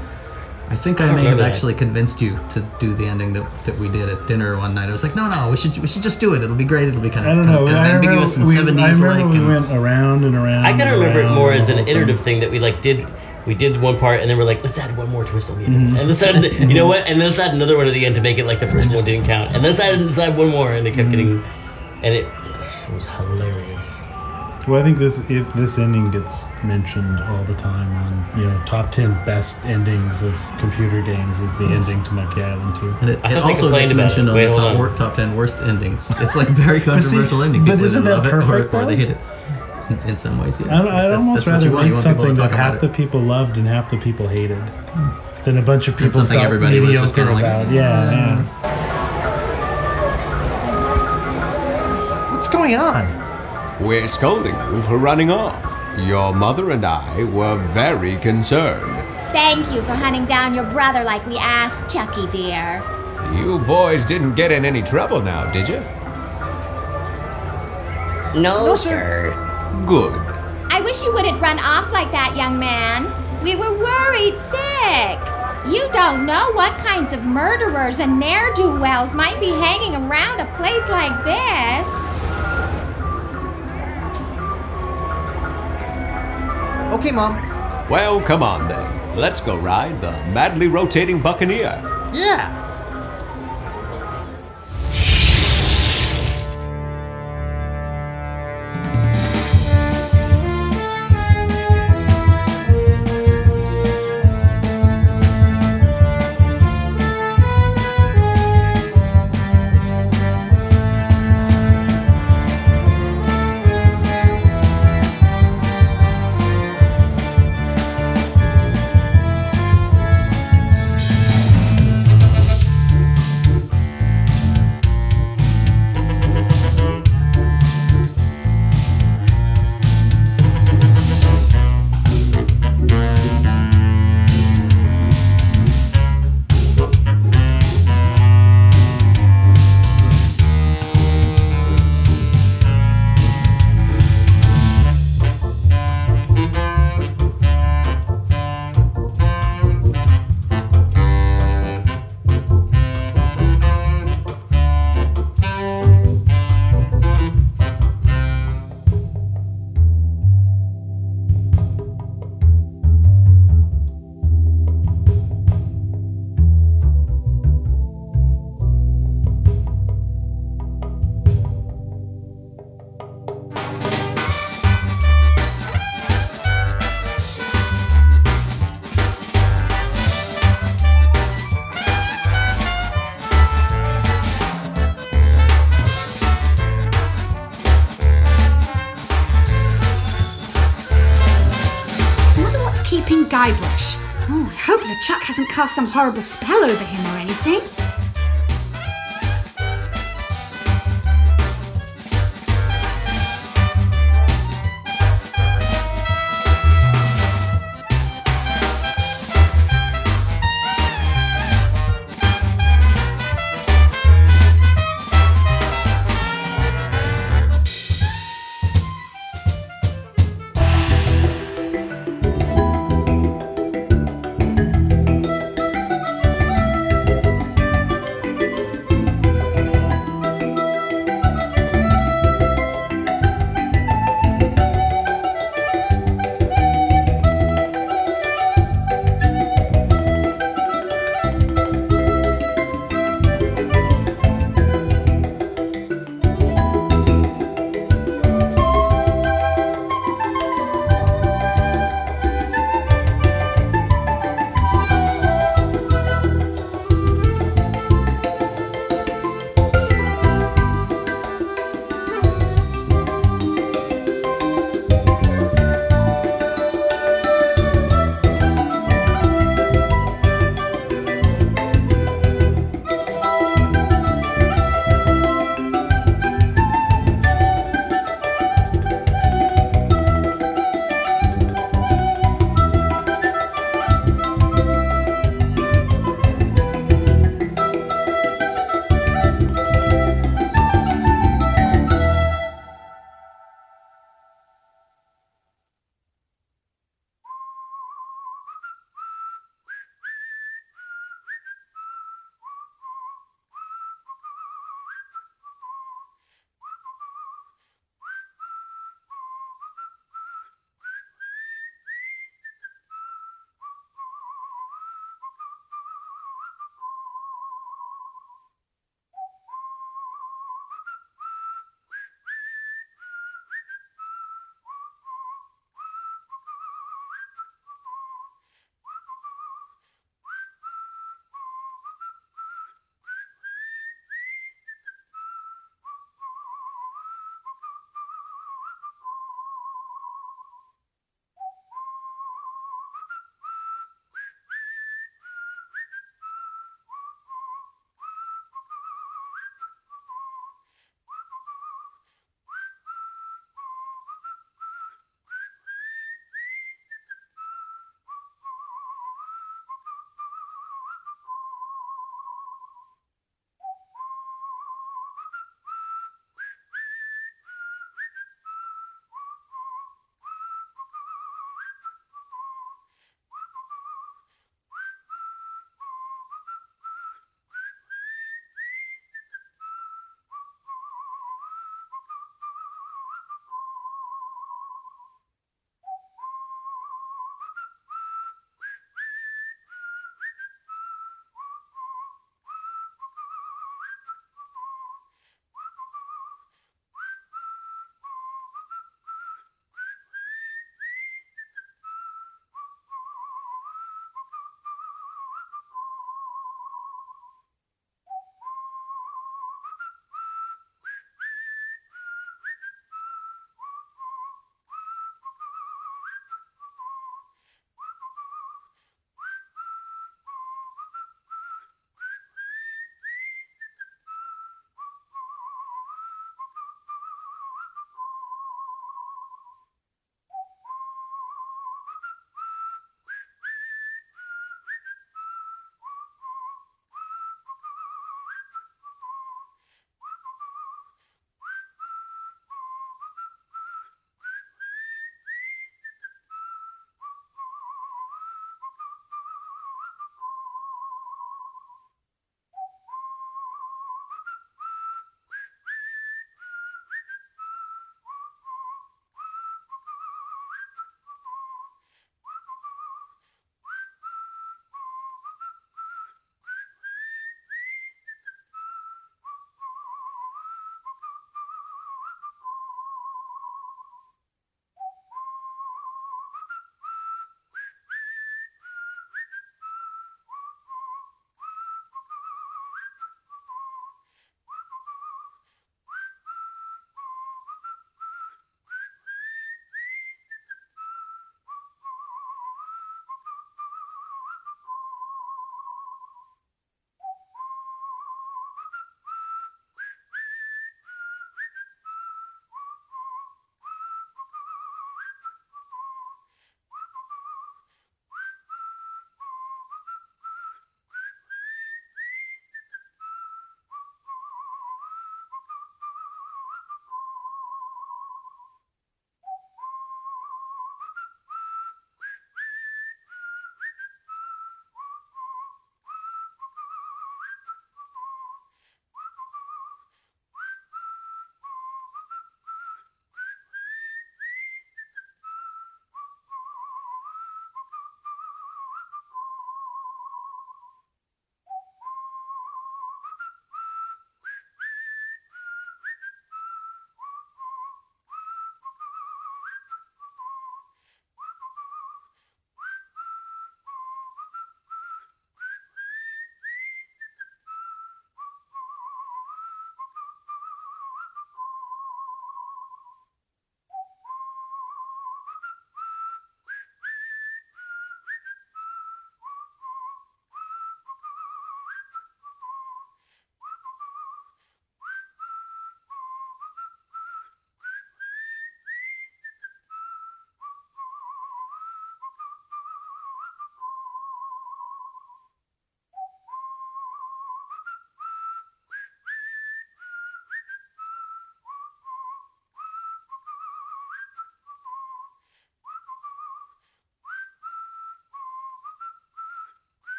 I think I may have actually convinced you to do the ending that we did at dinner one night. I was like, no, we should just do it. It'll be great. It'll be kind of ambiguous and 70s. I remember we went around and around. I kind of remember it more as an iterative thing that we did. We did one part, and then we're like, let's add one more twist on the end. And let's add, you know what? And let's add another one at the end to make it like the first one didn't count. And let's add one more, and it kept getting, and it was hilarious. Well, I think if this ending gets mentioned all the time on top 10 best endings of computer games, is the ending to Monkey Island 2. And it also gets mentioned on the top 10 worst endings. It's like a very controversial ending. But People isn't either that love perfect, it or they though? hate it. In some ways, yeah. I'd almost that's rather what you make want people to something talk that about half the people loved and half the people hated than a bunch of people something felt everybody was just mediocre kinda like, about. Yeah. What's going on? We're scolding you for running off. Your mother and I were very concerned. Thank you for hunting down your brother like we asked, Chucky dear. You boys didn't get in any trouble now, did you? No, sir. Good. I wish you wouldn't run off like that, young man. We were worried sick. You don't know what kinds of murderers and ne'er-do-wells might be hanging around a place like this. Okay, Mom. Well, come on then. Let's go ride the madly rotating Buccaneer. Yeah. Guybrush. Oh, I hope LeChuck hasn't cast some horrible spell over him or anything.